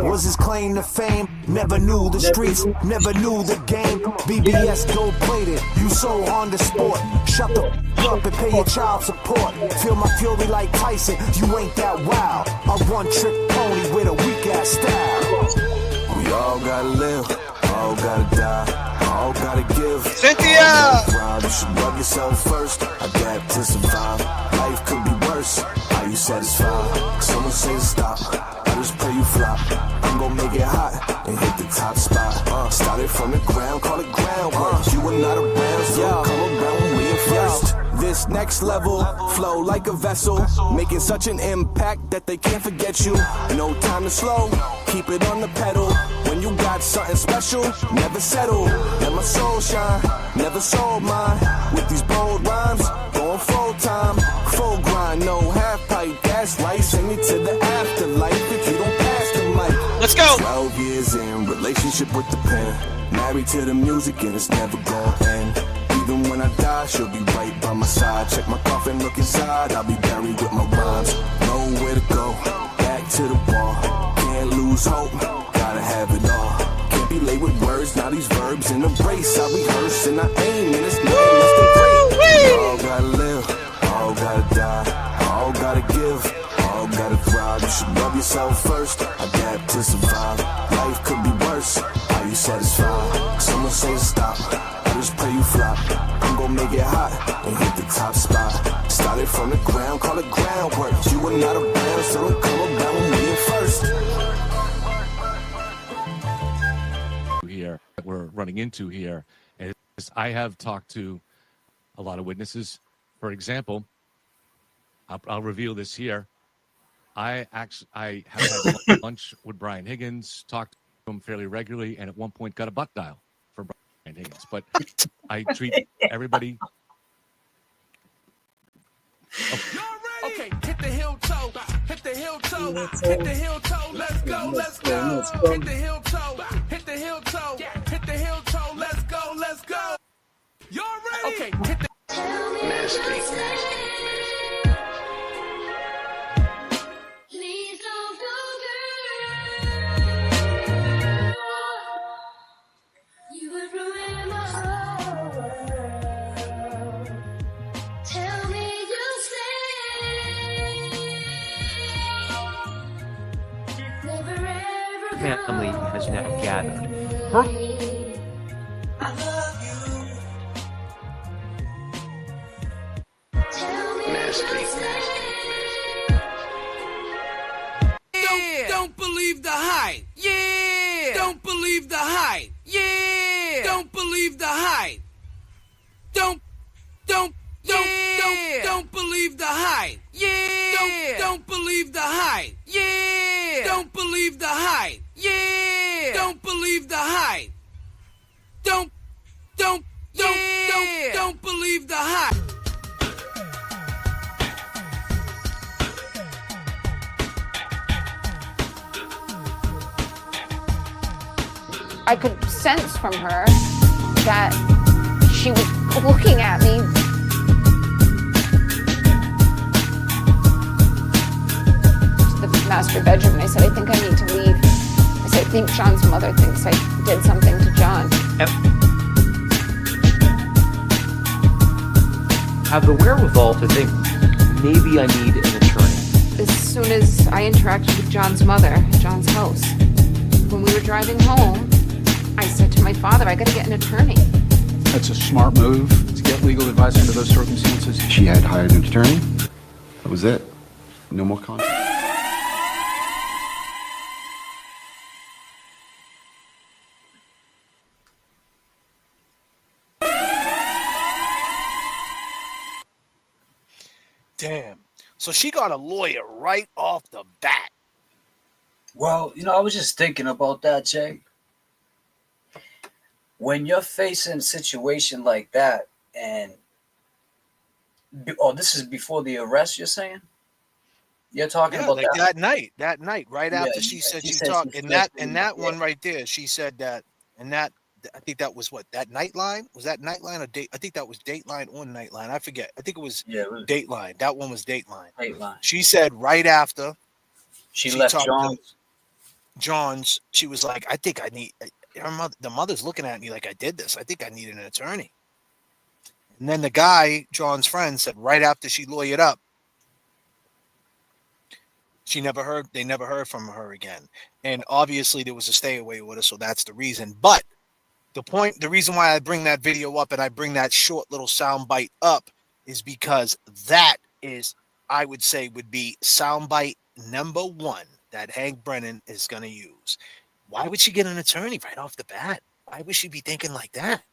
was his claim to fame. Never knew the streets, never knew the game. BBS gold plated, you so on the sport. Shut the up and pay your child support. Feel my fury like Tyson, you ain't that wild. A one-trick pony with a weak-ass style. We all gotta live, all gotta die, all gotta give. Cynthia! You should love yourself first, adapt to survive. Life could be worse, are you satisfied? Someone say to stop, I just pray you flop. I'm gonna make it hot and hit the top spot. Started from the ground, call it groundwork. You are not around, so come around when we in first. This next level, flow like a vessel, making such an impact that they can't forget you. No time to slow, keep it on the pedal. When you got something special, never settle. Let my soul shine, never sold mine. With these bold rhymes, going full time, full grind, no half pipe. That's right, send me to the afterlife if you don't pass the mic. Let's go. 12 years in, relationship with the pen. Married to the music and it's never gonna end. Even when I die, she'll be right by my side. Check my coffin, look inside, I'll be buried with my rhymes. Nowhere to go, back to the wall. Can't lose hope, gotta have it all. Can't be late with words, now these verbs in a race. I rehearse and I aim, and it's nothing less than great. All gotta live, all gotta die, all gotta give, all gotta thrive. You should love yourself first, adapt to survive. Life could be worse, are you satisfied? Someone say stop, I just pray you flop. I'm gonna make it hot and hit the top spot. Started from the ground, call it groundwork. You are not around, so don't come around when we in first. Here that we're running into here is I have talked to a lot of witnesses. For example, I'll reveal this here. I have had lunch with Brian Higgins, talked to him fairly regularly, and at one point got a butt dial for Brian Higgins. But I treat everybody. Okay, hit the heel toe, hit the heel toe, hit the heel toe, let's go, let's go. Hit the heel toe, hit the heel toe, hit the heel toe, let's go, let's go. Y'all ready? Okay, hit the Please don't go, girl. You would ruin my whole world. Tell me you'll stay. family has now gathered. Her Don't believe the hype. Yeah. Don't believe the hype. Yeah. Don't believe the hype. Don't believe the hype. Yeah. Don't believe the hype. Yeah. Don't believe the hype. Yeah. Don't believe the hype. Don't believe the hype. I could sense from her that she was looking at me. To the master bedroom, and I said, I think I need to leave. I said, I think John's mother thinks I did something to John. have the wherewithal to think maybe I need an attorney. As soon as I interacted with John's mother at John's house, when we were driving home, I said to my father, I gotta get an attorney. That's a smart move to get legal advice under those circumstances. She had hired an attorney. That was it. No more contact. Damn. So she got a lawyer right off the bat. Well, you know, I was just thinking about that, Jay. When you're facing a situation like that, and this is before the arrest, you're saying? You're talking about like that? that night, right after she said she talked, and that one right there, she said that, and that, I think that was what, that Nightline? Was that Nightline or Date? I think that was Dateline or Nightline. I forget. I think it was Dateline. That one was Dateline. She said right after she left talked to John's, she was like, I think I need, the mother's looking at me like I did this. I think I need an attorney. And then the guy, John's friend, said right after she lawyered up, they never heard from her again. And obviously there was a stay away order, so that's the reason. But the reason why I bring that video up and I bring that short little soundbite up is because that is, I would say, would be soundbite number one that Hank Brennan is going to use. Why would she get an attorney right off the bat? Why would she be thinking like that?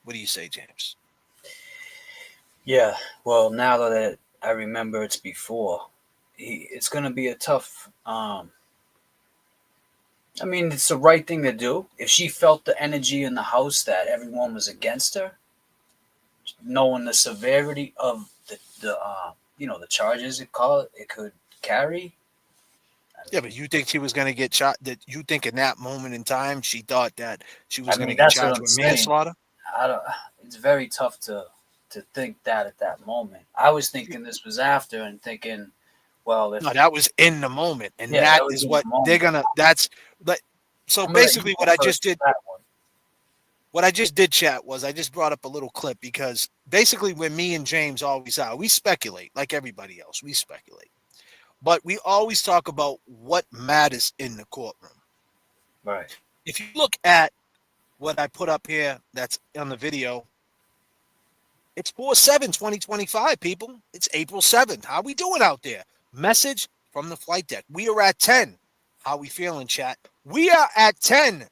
What do you say, James? Yeah, well, now that I remember it's before, it's going to be a tough... I mean, it's the right thing to do. If she felt the energy in the house that everyone was against her, knowing the severity of the charges it could carry. Yeah, but you think she was going to get shot? That you think in that moment in time she thought that she was going to get charged with manslaughter? It's very tough to think that at that moment. I was thinking this was after and thinking, well, no, that was in the moment, and that is what they're gonna. That's but. So basically, what I just did, chat, was I just brought up a little clip because basically, where me and James always are, we speculate like everybody else. We speculate, but we always talk about what matters in the courtroom. Right. If you look at what I put up here, that's on the video. It's 4/7/2025, people. It's April 7th. How we doing out there? Message from the flight deck. We are at 10. How we feeling, chat? We are at 10.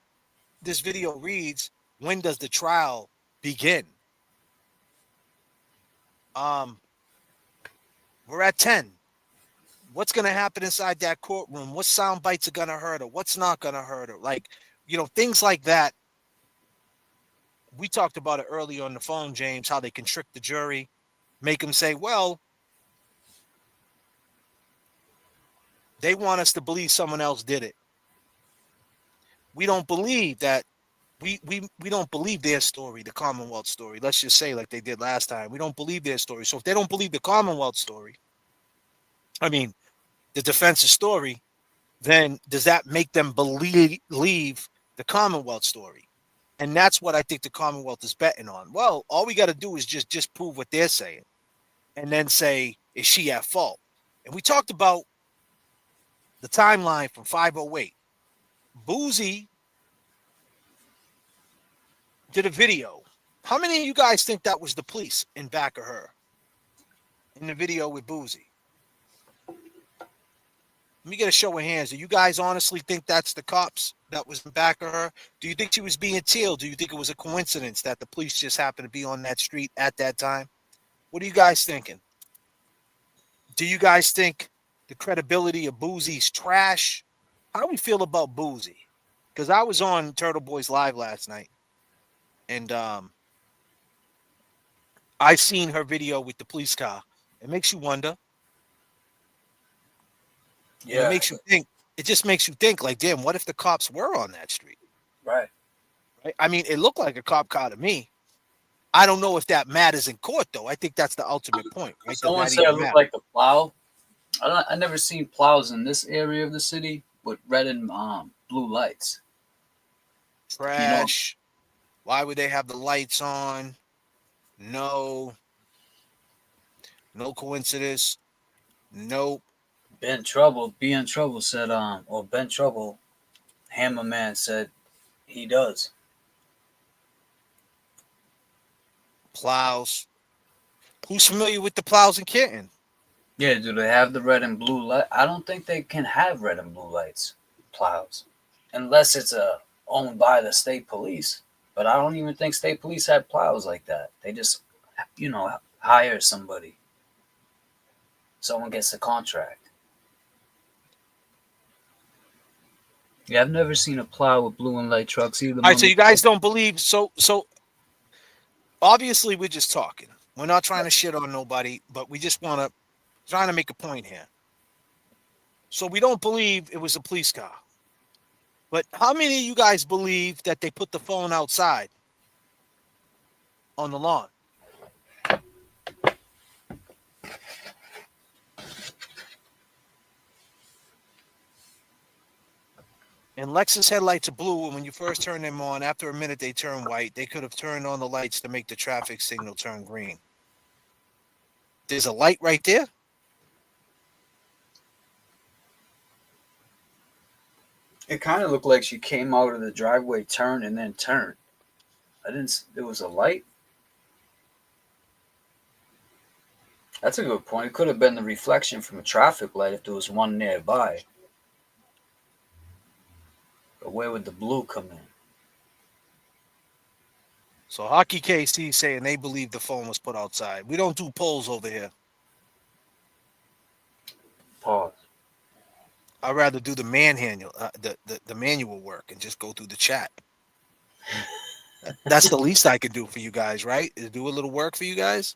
This video reads, when does the trial begin? We're at 10. What's going to happen inside that courtroom? What sound bites are going to hurt her? What's not going to hurt her? Like, things like that. We talked about it earlier on the phone, James, how they can trick the jury, make them say, well, they want us to believe someone else did it. We don't believe that. We don't believe their story, the Commonwealth story. Let's just say like they did last time. We don't believe their story. So if they don't believe the Commonwealth story, I mean, the defense's story, then does that make them believe the Commonwealth story? And that's what I think the Commonwealth is betting on. Well, all we got to do is just prove what they're saying and then say, is she at fault? And we talked about the timeline from 508. Boozy did a video. How many of you guys think that was the police in back of her? In the video with Boozy? Let me get a show of hands. Do you guys honestly think that's the cops that was in back of her? Do you think she was being tailed? Do you think it was a coincidence that the police just happened to be on that street at that time? What are you guys thinking? Do you guys think the credibility of Boozy's trash? How do we feel about Boozy? Because I was on Turtle Boys Live last night, and I seen her video with the police car. It makes you wonder. Yeah. It makes you think. It just makes you think, like, damn, what if the cops were on that street? Right. Right? I mean, it looked like a cop car to me. I don't know if that matters in court, though. I think that's the ultimate point. Right? Someone said it looked like a plow. I never seen plows in this area of the city with red and blue lights. Trash. Why would they have the lights on? No. No coincidence. Nope. Ben Trouble, Be in Trouble said, or Ben Trouble, Hammerman said he does. Plows. Who's familiar with the plows in Canton? Yeah, do they have the red and blue light? I don't think they can have red and blue lights, plows, unless it's owned by the state police. But I don't even think state police have plows like that. They just, hire somebody. Someone gets a contract. Yeah, I've never seen a plow with blue and light trucks either. All right, so you guys don't believe. So obviously we're just talking. We're not trying to shit on nobody, but we just trying to make a point here. So we don't believe it was a police car. But how many of you guys believe that they put the phone outside on the lawn? And Lexus headlights are blue, and when you first turn them on, after a minute they turn white. They could have turned on the lights to make the traffic signal turn green. There's a light right there. It kind of looked like she came out of the driveway, turned, and then turned. There was a light. That's a good point. It could have been the reflection from a traffic light if there was one nearby. But where would the blue come in? So Hockey KC saying they believe the phone was put outside. We don't do polls over here. Pause. I'd rather do the manual, the manual work, and just go through the chat. That's the least I can do for you guys, right? Is do a little work for you guys.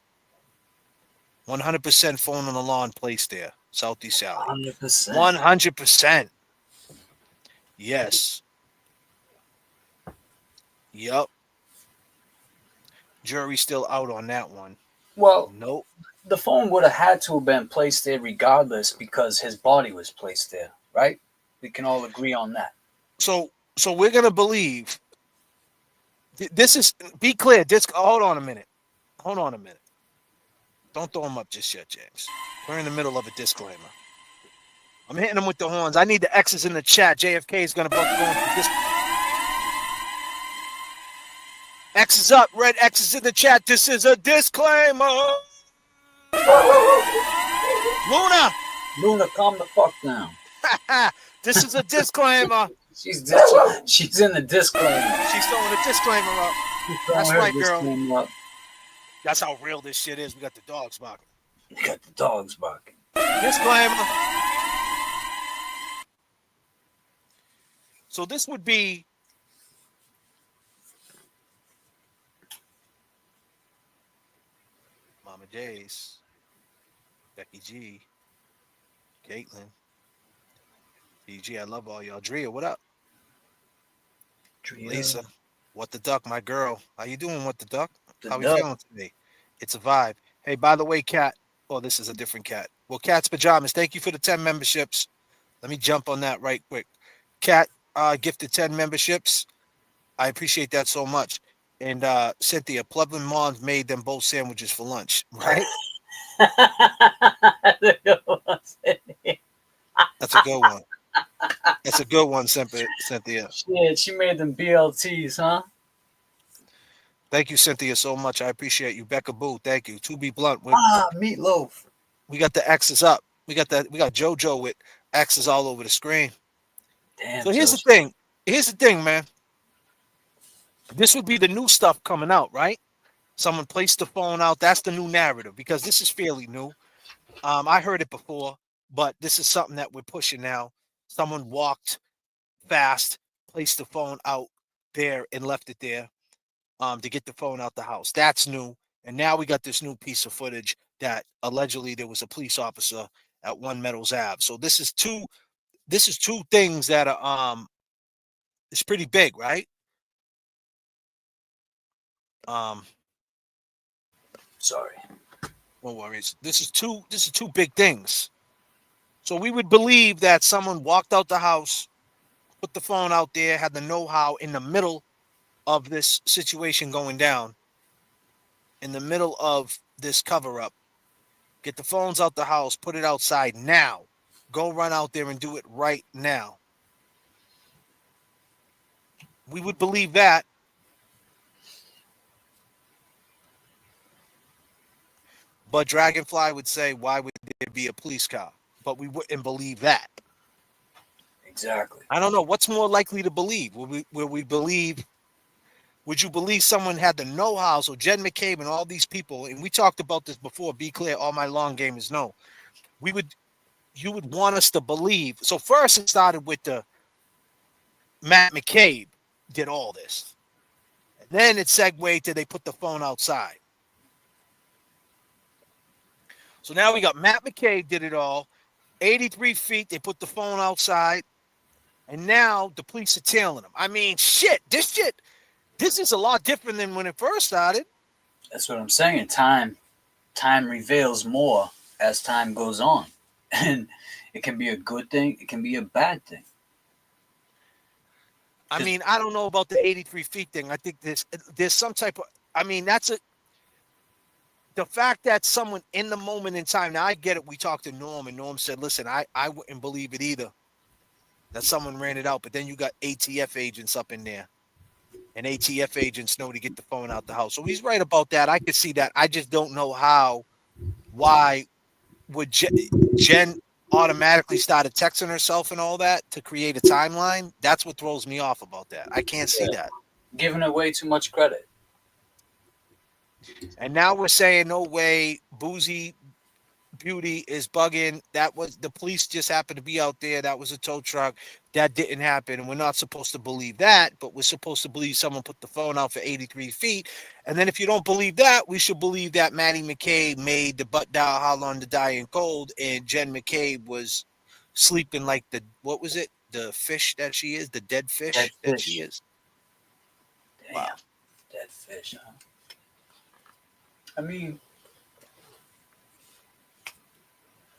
100% phone on the lawn placed there. Southeast Sally. 100%. 100%. Yes. Yup. Jury's still out on that one. Well, nope. The phone would have had to have been placed there regardless because his body was placed there, right? We can all agree on that. So we're gonna believe. This is be clear. Hold on a minute. Don't throw him up just yet, James. We're in the middle of a disclaimer. I'm hitting him with the horns. I need the X's in the chat. J.F.K. is going to both go into this. X is up. Red X is in the chat. This is a disclaimer. Luna, calm the fuck down. This is a disclaimer. She's in the disclaimer. She's throwing a disclaimer up. That's right, girl. That's how real this shit is. We got the dogs barking. Disclaimer. So this would be Mama Days, Becky G, Caitlin, DG. I love all y'all. Drea, what up? Drea. Lisa, what the duck, my girl? How you doing, what the duck? How we duck. feeling today? It's a vibe. Hey, by the way, Cat. Oh, this is a different Cat. Well, Cat's Pajamas, thank you for the 10 memberships. Let me jump on that right quick. Cat gifted 10 memberships. I appreciate that so much. And Cynthia, Plevin Mons made them both sandwiches for lunch, right? That's a good one. That's a good one, Cynthia. Shit, she made them BLTs, huh? Thank you, Cynthia, so much. I appreciate you. Becca Boo, thank you. To be blunt, Meatloaf. we got the X's up. We got JoJo with X's all over the screen. Damn. So here's the thing. Here's the thing, man. This would be the new stuff coming out, right? Someone placed the phone out. That's the new narrative because this is fairly new. I heard it before, but this is something that we're pushing now. Someone walked fast, placed the phone out there and left it there to get the phone out the house. That's new. And now we got this new piece of footage that allegedly there was a police officer at 1 Meadows Ave. So this is two things that are it's pretty big, right? Sorry. No worries. This is two big things. So we would believe that someone walked out the house, put the phone out there, had the know-how in the middle of this situation going down, in the middle of this cover-up. Get the phones out the house, put it outside now. Go run out there and do it right now. We would believe that. But Dragonfly would say, why would there be a police car? But we wouldn't believe that. Exactly. I don't know. What's more likely to believe? Would you believe someone had the know-how? So Jen McCabe and all these people, and we talked about this before, be clear, all my long gamers know. You would want us to believe. So first it started with the Matt McCabe did all this. And then it segued to they put the phone outside. So now we got Matt McCabe did it all. 83 feet, they put the phone outside. And now the police are tailing him. I mean, this is a lot different than when it first started. That's what I'm saying. Time reveals more as time goes on. And it can be a good thing. It can be a bad thing. I mean, I don't know about the 83 feet thing. I think there's some type of, I mean, the fact that someone in the moment in time, now I get it. We talked to Norm and Norm said, listen, I wouldn't believe it either that someone ran it out. But then you got ATF agents up in there and ATF agents know to get the phone out the house. So he's right about that. I could see that. I just don't know why would Jen automatically started texting herself and all that to create a timeline. That's what throws me off about that. I can't see that. Giving away too much credit. And now we're saying, no way, Boozy Beauty is bugging. That was the police just happened to be out there. That was a tow truck. That didn't happen. And we're not supposed to believe that, but we're supposed to believe someone put the phone out for 83 feet. And then if you don't believe that, we should believe that Maddie McCabe made the butt dial how long to die in cold. And Jen McCabe was sleeping like what was it? The fish that she is, the dead fish that she is. Damn. Wow. Dead fish, huh? I mean,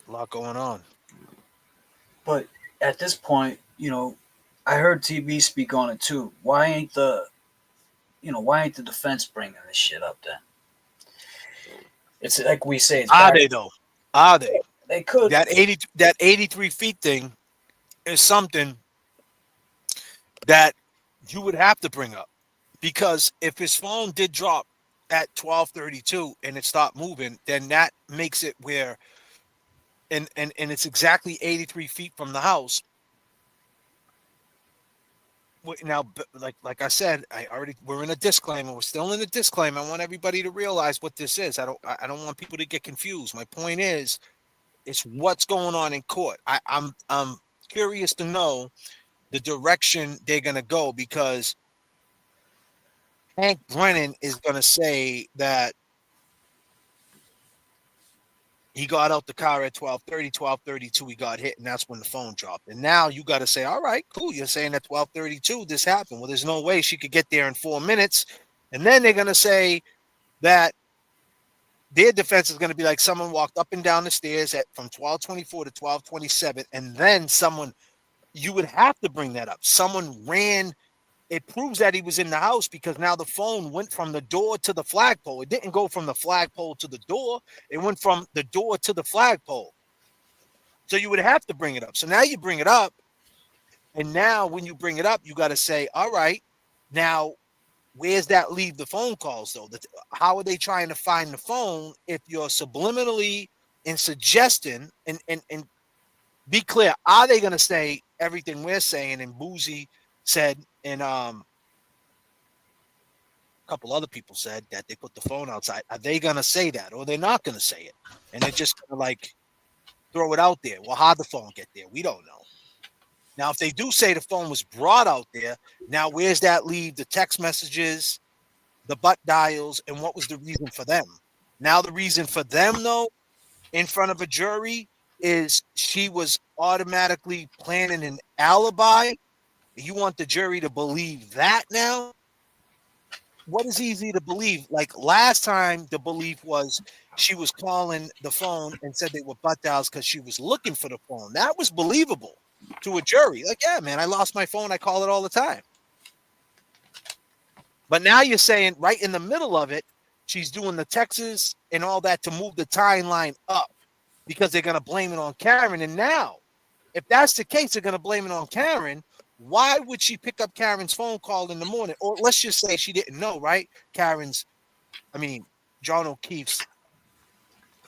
a lot going on. But at this point, I heard TB speak on it too. Why ain't the defense bringing this shit up then? It's like we say. Are they though? Are they? They could. That 83 feet thing is something that you would have to bring up, because if his phone did drop at 12:32 and it stopped moving, then that makes it where, and it's exactly 83 feet from the house. Now, like I said, we're in a disclaimer. We're still in a disclaimer. I want everybody to realize what this is. I don't want people to get confused. My point is, it's what's going on in court. I'm curious to know the direction they're gonna go, because Hank Brennan is going to say that he got out the car at 12:32, he got hit, and that's when the phone dropped. And now you got to say, all right, cool, you're saying at 12:32 this happened. Well, there's no way she could get there in 4 minutes. And then they're going to say that their defense is going to be like someone walked up and down the stairs from 12:24 to 12:27, and then you would have to bring that up. Someone ran. It proves that he was in the house, because now the phone went from the door to the flagpole. It didn't go from the flagpole to the door. It went from the door to the flagpole. So you would have to bring it up. So now you bring it up, And now when you bring it up, you got to say, all right, now where's that leave the phone calls though? How are they trying to find the phone if you're subliminally and suggesting and be clear, are they going to say everything we're saying? And Boozy said, and a couple other people said that they put the phone outside. Are they going to say that, or they're not going to say it? And they're just going to like throw it out there. Well, how'd the phone get there? We don't know. Now, if they do say the phone was brought out there, now where's that leave the text messages, the butt dials, and what was the reason for them? Now, the reason for them, though, in front of a jury is she was automatically planning an alibi. You want the jury to believe that now? What is easy to believe? Like last time, the belief was she was calling the phone and said they were butt dials because she was looking for the phone. That was believable to a jury. Like, yeah, man, I lost my phone. I call it all the time. But now you're saying right in the middle of it, she's doing the texts and all that to move the timeline up because they're going to blame it on Karen. And now, if that's the case, they're going to blame it on Karen. Why would she pick up Karen's phone call in the morning? Or let's just say she didn't know, right? John O'Keefe's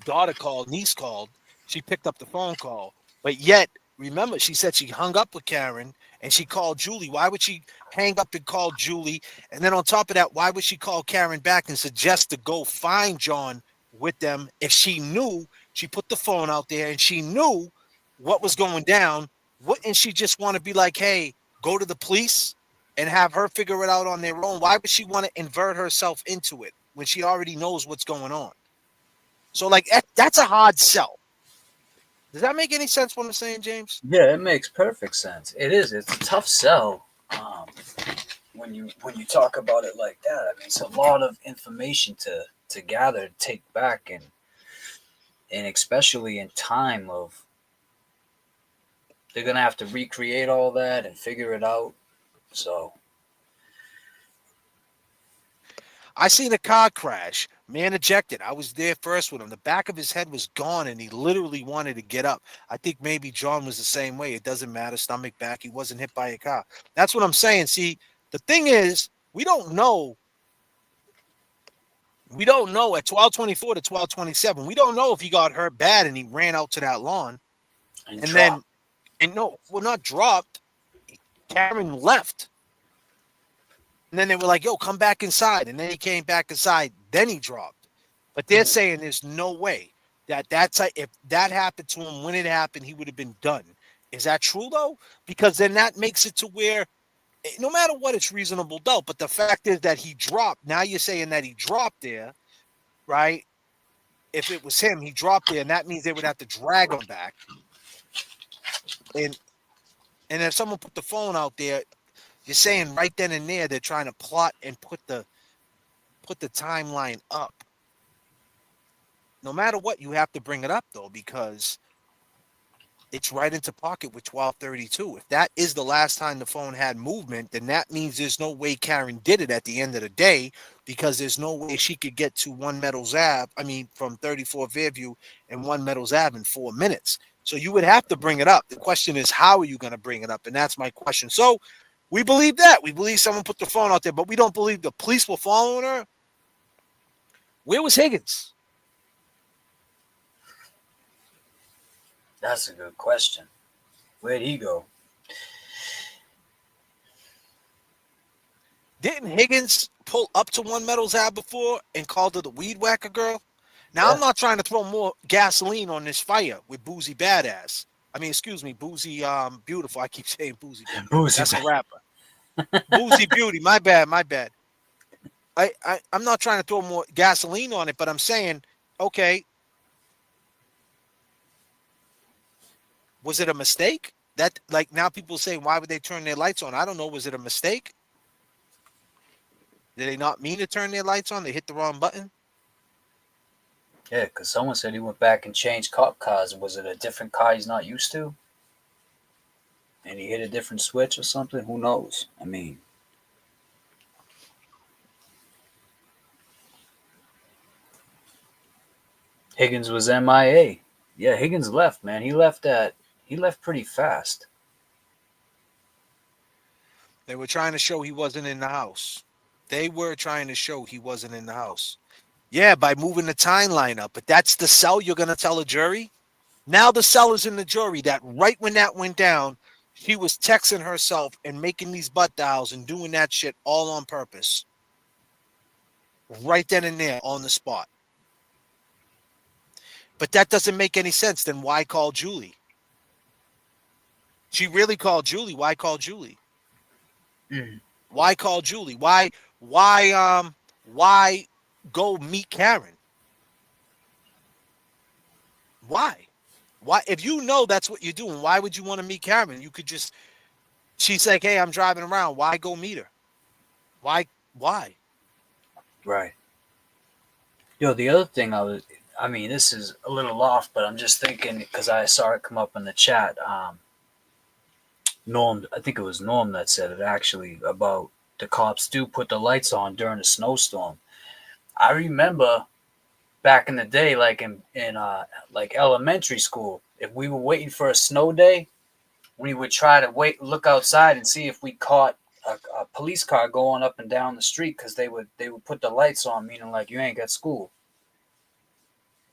daughter called, niece called. She picked up the phone call. But yet, remember, she said she hung up with Karen and she called Julie. Why would she hang up and call Julie? And then on top of that, why would she call Karen back and suggest to go find John with them if she knew she put the phone out there and she knew what was going down? Wouldn't she just want to be like, hey, go to the police and have her figure it out on their own? Why would she want to invert herself into it when she already knows what's going on? So, like, that's a hard sell. Does that make any sense what I'm saying, James? Yeah, it makes perfect sense. It is. It's a tough sell when you talk about it like that. I mean, it's a lot of information to gather, take back, and especially in time of they're gonna have to recreate all that and figure it out. So I seen a car crash. Man ejected. I was there first with him. The back of his head was gone, and he literally wanted to get up. I think maybe John was the same way. It doesn't matter. Stomach back. He wasn't hit by a car. That's what I'm saying. See, the thing is, we don't know. We don't know at 12:24 to 12:27. We don't know if he got hurt bad and he ran out to that lawn. Not dropped. Karen left. And then they were like, yo, come back inside. And then he came back inside. Then he dropped. But they're saying there's no way if that happened to him when it happened, he would have been done. Is that true, though? Because then that makes it to where no matter what, it's reasonable doubt. But the fact is that he dropped. Now you're saying that he dropped there, right? If it was him, he dropped there. And that means they would have to drag him back. And if someone put the phone out there, you're saying right then and there they're trying to plot and put the timeline up. No matter what, you have to bring it up though, because it's right into pocket with 12:32. If that is the last time the phone had movement, then that means there's no way Karen did it at the end of the day, because there's no way she could get to from 34 Fairview and 1 Meadows Ave in 4 minutes. So you would have to bring it up. The question is, how are you going to bring it up? And that's my question. So we believe that. We believe someone put the phone out there, but we don't believe the police were following her. Where was Higgins? that's a good question. Where'd he go? Didn't Higgins pull up to 1 Meadows Ave before and called her the weed whacker girl? Now, I'm not trying to throw more gasoline on this fire with Boozy Badass. Boozy Beautiful. I keep saying Boozy. That's a rapper. Boozy Beauty. My bad. I'm not trying to throw more gasoline on it, but I'm saying, okay, was it a mistake? That, like, now people say, why would they turn their lights on? I don't know. Was it a mistake? Did they not mean to turn their lights on? They hit the wrong button? Yeah, because someone said he went back and changed cop cars. Was it a different car he's not used to? And he hit a different switch or something? Who knows? I mean, Higgins was MIA. Yeah, Higgins left, man. He left pretty fast. They were trying to show he wasn't in the house. They were trying to show he wasn't in the house. Yeah, by moving the timeline up. But that's the cell you're going to tell a jury? Now the cell is in the jury that right when that went down, she was texting herself and making these butt dials and doing that shit all on purpose. Right then and there on the spot. But that doesn't make any sense. Then why call Julie? She really called Julie. Why call Julie? Why call Julie? Why go meet Karen? Why? Why? If you know that's what you're doing, why would you want to meet Karen? You could just, she's like, hey, I'm driving around. Why go meet her? Why? Right. Yo, the other thing this is a little off, but I'm just thinking because I saw it come up in the chat. Norm, I think it was Norm that said it actually about the cops do put the lights on during a snowstorm. I remember back in the day, like in like elementary school, if we were waiting for a snow day, we would try to look outside and see if we caught a police car going up and down the street because they would put the lights on, meaning like you ain't got school.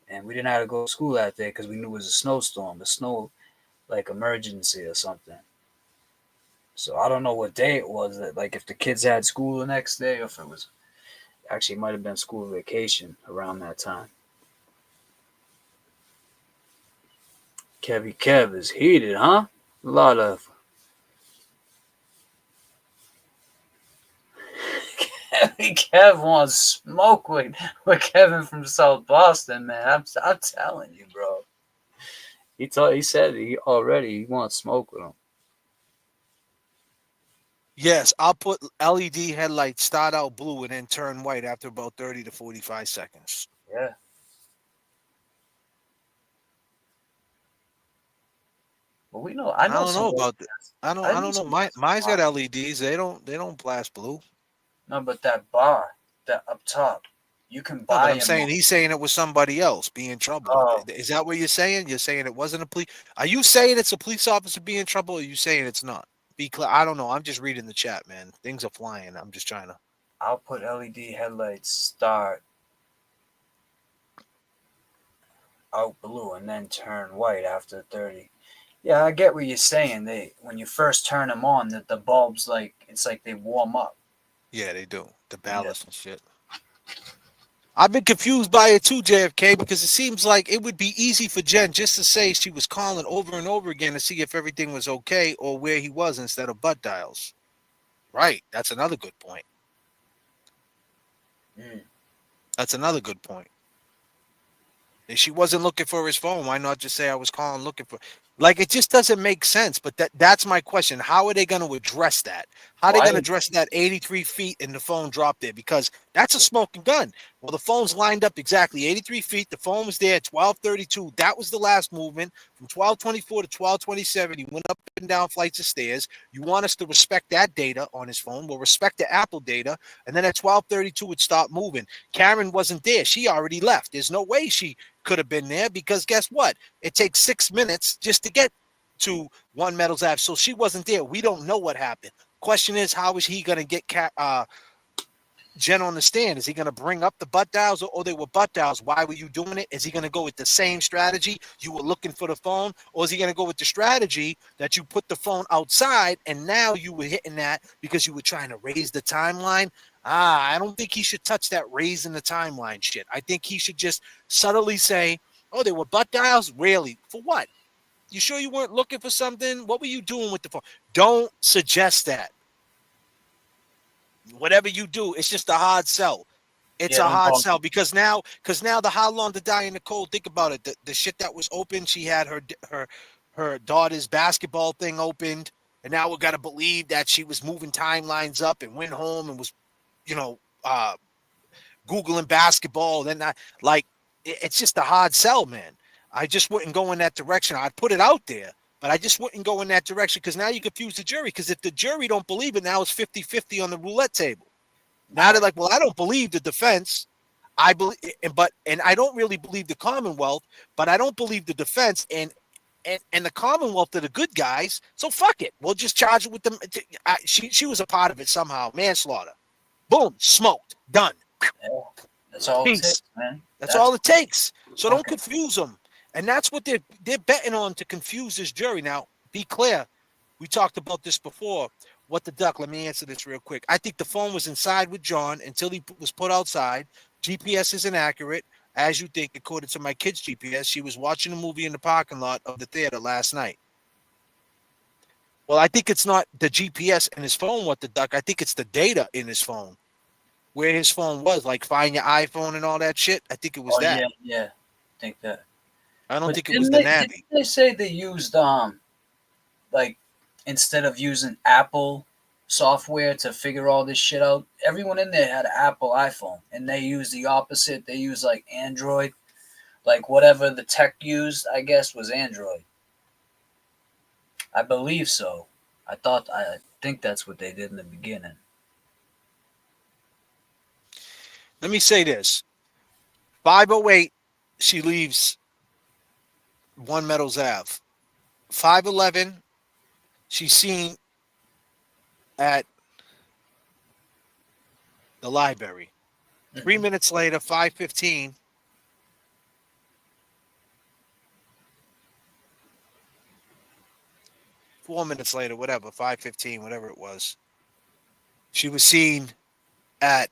And we didn't have to go to school that day because we knew it was a snowstorm, a snow like emergency or something. So I don't know what day it was that, like, if the kids had school the next day or if it was actually, it might have been school vacation around that time. Kevy Kev is heated, huh? A lot of Kevy Kev wants smoke with Kevin from South Boston, man. I'm telling you, bro. He said he wants smoke with him. Yes, I'll put LED headlights start out blue and then turn white after about 30 to 45 seconds. Yeah. Well, we know. I don't know about that. I don't know. Mine's got LEDs. They don't blast blue. No, but that bar, that up top, you can buy. No, but I'm saying he's saying it was somebody else being in trouble. Oh. Is that what you're saying? You're saying it wasn't a police? Are you saying it's a police officer being in trouble? Or are you saying it's not? Be clear. I don't know. I'm just reading the chat, man. Things are flying. I'm just trying to. I'll put LED headlights start out blue and then turn white after 30. Yeah, I get what you're saying. When you first turn them on, that the bulbs it's like they warm up. Yeah, they do. The ballast and shit. I've been confused by it too, JFK, because it seems like it would be easy for Jen just to say she was calling over and over again to see if everything was okay or where he was instead of butt dials. Right. That's another good point. That's another good point. If she wasn't looking for his phone, why not just say I was calling looking for? Like, it just doesn't make sense. But that's my question. How are they going to address that? How are they going to address that 83 feet and the phone dropped there? Because that's a smoking gun. Well, the phone's lined up exactly 83 feet. The phone was there at 1232. That was the last movement. From 1224 to 1227, he went up and down flights of stairs. You want us to respect that data on his phone. We'll respect the Apple data. And then at 1232, it stopped moving. Karen wasn't there. She already left. There's no way she could have been there because guess what? It takes 6 minutes just to get to One Metals Ave. So she wasn't there. We don't know what happened. Question is, how is he going to get Jen on the stand? Is he going to bring up the butt dials or they were butt dials? Why were you doing it? Is he going to go with the same strategy? You were looking for the phone, or is he going to go with the strategy that you put the phone outside and now you were hitting that because you were trying to raise the timeline? I don't think he should touch that raising the timeline shit. I think he should just subtly say, oh, they were butt dials? Really? For what? You sure you weren't looking for something? What were you doing with the phone? Don't suggest that. Whatever you do, it's just a hard sell. It's a hard sell because now the How Long to Die in the Cold, think about it. The shit that was open, she had her daughter's basketball thing opened, and now we got to believe that she was moving timelines up and went home and was, Googling basketball. Then it's just a hard sell, man. I just wouldn't go in that direction. I'd put it out there, but I just wouldn't go in that direction because now you confuse the jury. Because if the jury don't believe it, now it's 50-50 on the roulette table. Now they're like, well, I don't believe the defense. I believe, and I don't really believe the Commonwealth, but I don't believe the defense. And and the Commonwealth are the good guys. So fuck it. We'll just charge it with them. She was a part of it somehow. Manslaughter. Boom. Smoked. Done. Yeah, that's all Peace. it takes, man. That's all it takes. So don't confuse them. And that's what they're betting on, to confuse this jury. Now, be clear. We talked about this before. What the duck? Let me answer this real quick. I think the phone was inside with John until he was put outside. GPS is inaccurate, as you think, according to my kid's GPS. She was watching a movie in the parking lot of the theater last night. Well, I think it's not the GPS in his phone, what the duck. I think it's the data in his phone, where his phone was, like find your iPhone and all that shit. I think it was that. Yeah. I think that. I don't But think it was the Navi. Didn't they say they used like, instead of using Apple software to figure all this shit out, everyone in there had an Apple iPhone, and they used the opposite. They used like Android, like whatever the tech used, I guess, was Android. I believe so. I think that's what they did in the beginning. Let me say this. 508, she leaves 1 Meadows Ave. 511, she's seen at the library. 3 minutes later, 5:15, four minutes later, whatever, 5:15, whatever it was, she was seen at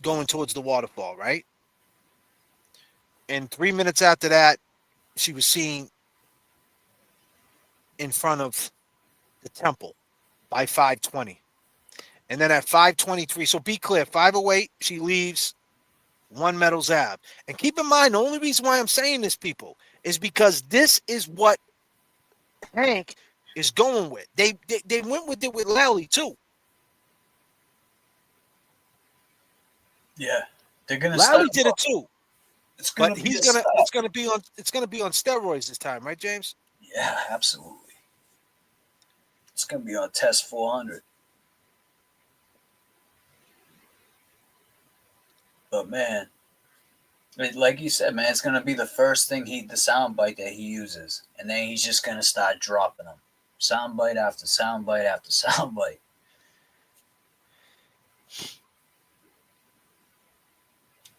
going towards the waterfall, right? And 3 minutes after that, she was seen in front of the temple by 5:20. And then at 5:23, so be clear, 508, she leaves 1 Meadows Ave. And keep in mind, the only reason why I'm saying this, people, is because this is what Hank is going with. They went with it with Lally too. Yeah, they're gonna. Lally did it too. It's gonna. But be it's gonna be on steroids this time, right, James? Yeah, absolutely. It's gonna be on test 400. But man, like you said, man, it's gonna be the first thing the soundbite that he uses, and then he's just gonna start dropping them, soundbite after soundbite after soundbite.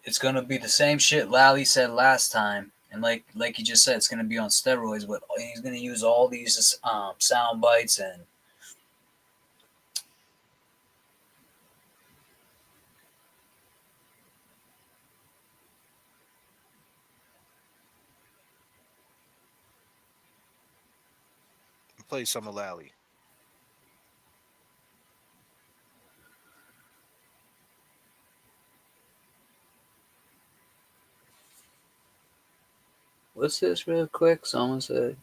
It's gonna be the same shit Lally said last time, and like you just said, it's gonna be on steroids. But he's gonna use all these sound bites and play some of Lally. what's this real quick? Someone said.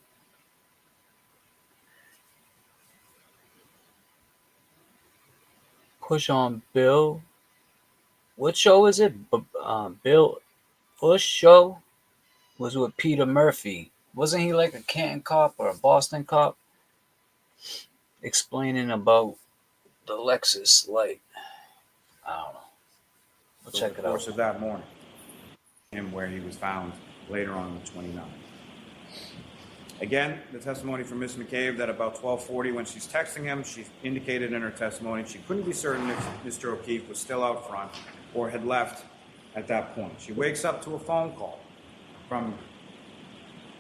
Push on Bill. What show is it? Bill Bush show was with Peter Murphy. Wasn't he like a Canton cop or a Boston cop? Explaining about the Lexus light. I don't know. We'll check it out. Over the course of that morning, him where he was found later on the 29th. Again, the testimony from Ms. McCabe that about 12:40 when she's texting him, she indicated in her testimony she couldn't be certain if Mr. O'Keefe was still out front or had left at that point. She wakes up to a phone call from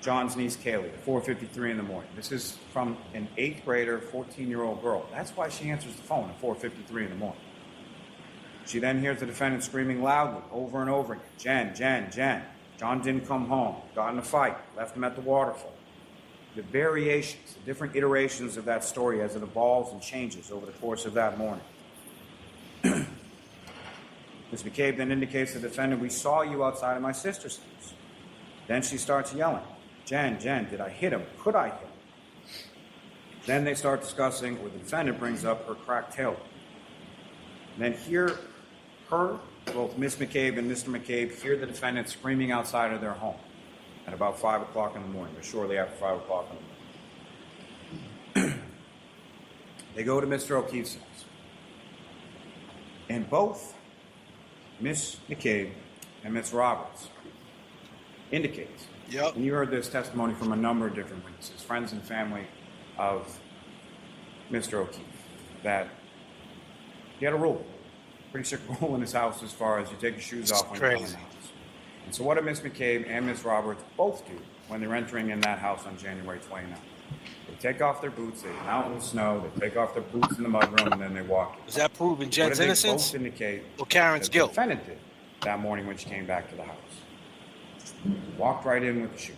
John's niece Kaylee at 4:53 in the morning. This is from an 8th grader, 14-year-old girl. That's why she answers the phone at 4:53 in the morning. She then hears the defendant screaming loudly over and over again, "Jen, Jen, Jen. John didn't come home, got in a fight, left him at the waterfall." The variations, the different iterations of that story as it evolves and changes over the course of that morning. Ms. McCabe then indicates to the defendant, "We saw you outside of my sister's house." Then she starts yelling, "Jen, Jen, did I hit him? Could I hit him?" Then they start discussing, or the defendant brings up her cracked tailbone. Then both Ms. McCabe and Mr. McCabe hear the defendant screaming outside of their home at about 5 o'clock in the morning, or shortly after 5 o'clock in the morning. They go to Mr. O'Keefe's house. And both Ms. McCabe and Ms. Roberts indicates. Yep. And you heard this testimony from a number of different witnesses, friends and family of Mr. O'Keefe, that he had a rule, pretty strict rule in his house as far as you take your shoes off when you come in the house. And so what did Miss McCabe and Miss Roberts both do when they're entering in that house on January 29th? They take off their boots, they come out in the snow, they take off their boots in the mudroom, and then they walk in. Is that proving What Jen's did they innocence? both indicate Or Karen's that guilt? the defendant did that morning when she came back to the house? Walked right in with the shoes.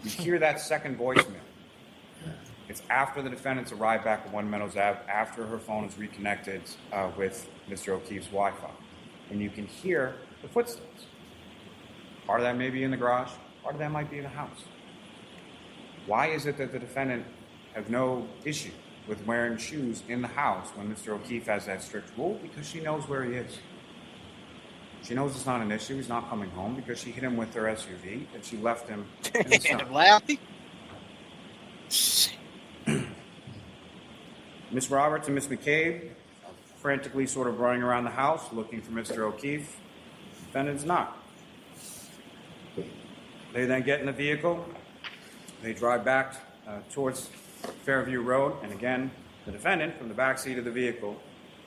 You hear that second voicemail. It's after the defendants arrived back at One Meadows Ave, after her phone is reconnected with Mr. O'Keefe's Wi-Fi. And you can hear the footsteps. Part of that may be in the garage, part of that might be in the house. Why is it that the defendant has no issue with wearing shoes in the house when Mr. O'Keefe has that strict rule? Because she knows where he is. She knows it's not an issue. He's not coming home because she hit him with her SUV and she left him in the snow. Miss Roberts and Miss McCabe are frantically sort of running around the house looking for Mr. O'Keefe. The defendant's not. They then get in the vehicle. They drive back towards Fairview Road, and again, the defendant from the back seat of the vehicle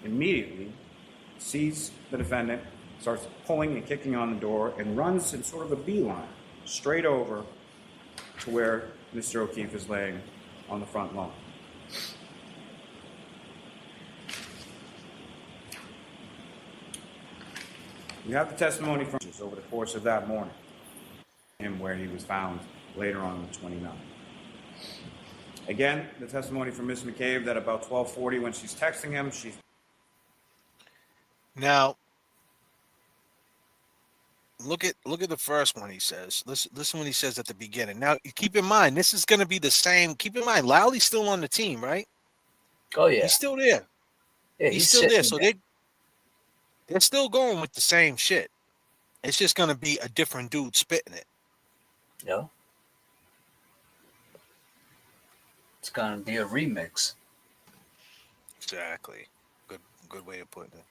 immediately sees the defendant, starts pulling and kicking on the door, and runs in sort of a beeline straight over to where Mr. O'Keefe is laying on the front lawn. We have the testimony from over the course of that morning, him where he was found later on the 29th. Again, the testimony from Ms. McCabe that about 12:40 when she's texting him, she's... Now, look at the first one he says. Listen when he says at the beginning. Now, keep in mind, this is going to be the same. Keep in mind, Lowley's still on the team, right? Oh, yeah. He's still there. Yeah, he's still there. So they're still going with the same shit. It's just going to be a different dude spitting it. Yeah. It's going to be a remix. Exactly. Good way of putting it.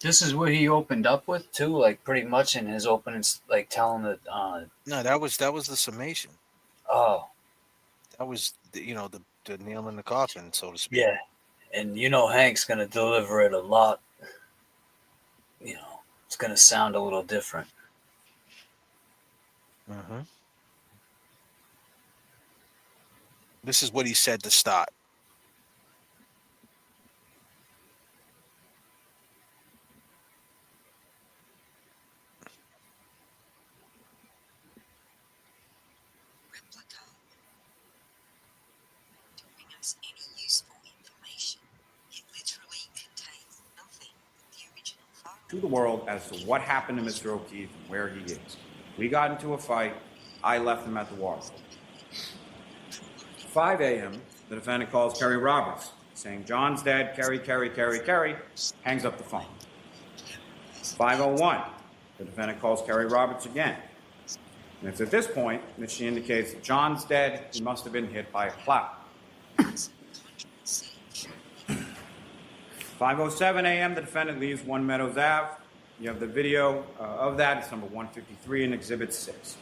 This is what he opened up with too, like pretty much in his openings, like telling the. No, that was the summation. Oh, that was the nail in the coffin, so to speak. Yeah, and Hank's gonna deliver it a lot. It's gonna sound a little different. Mm-hmm. This is what he said to start. to the world as to what happened to Mr. O'Keefe and where he is. We got into a fight. I left him at the waterfall. 5 a.m., the defendant calls Kerry Roberts, saying, John's dead, Kerry, hangs up the phone. 5:01, the defendant calls Kerry Roberts again. And it's at this point that she indicates that John's dead, he must have been hit by a plow. 5:07 a.m., the defendant leaves One Meadows Ave. You have the video of that. It's number 153 in Exhibit 6.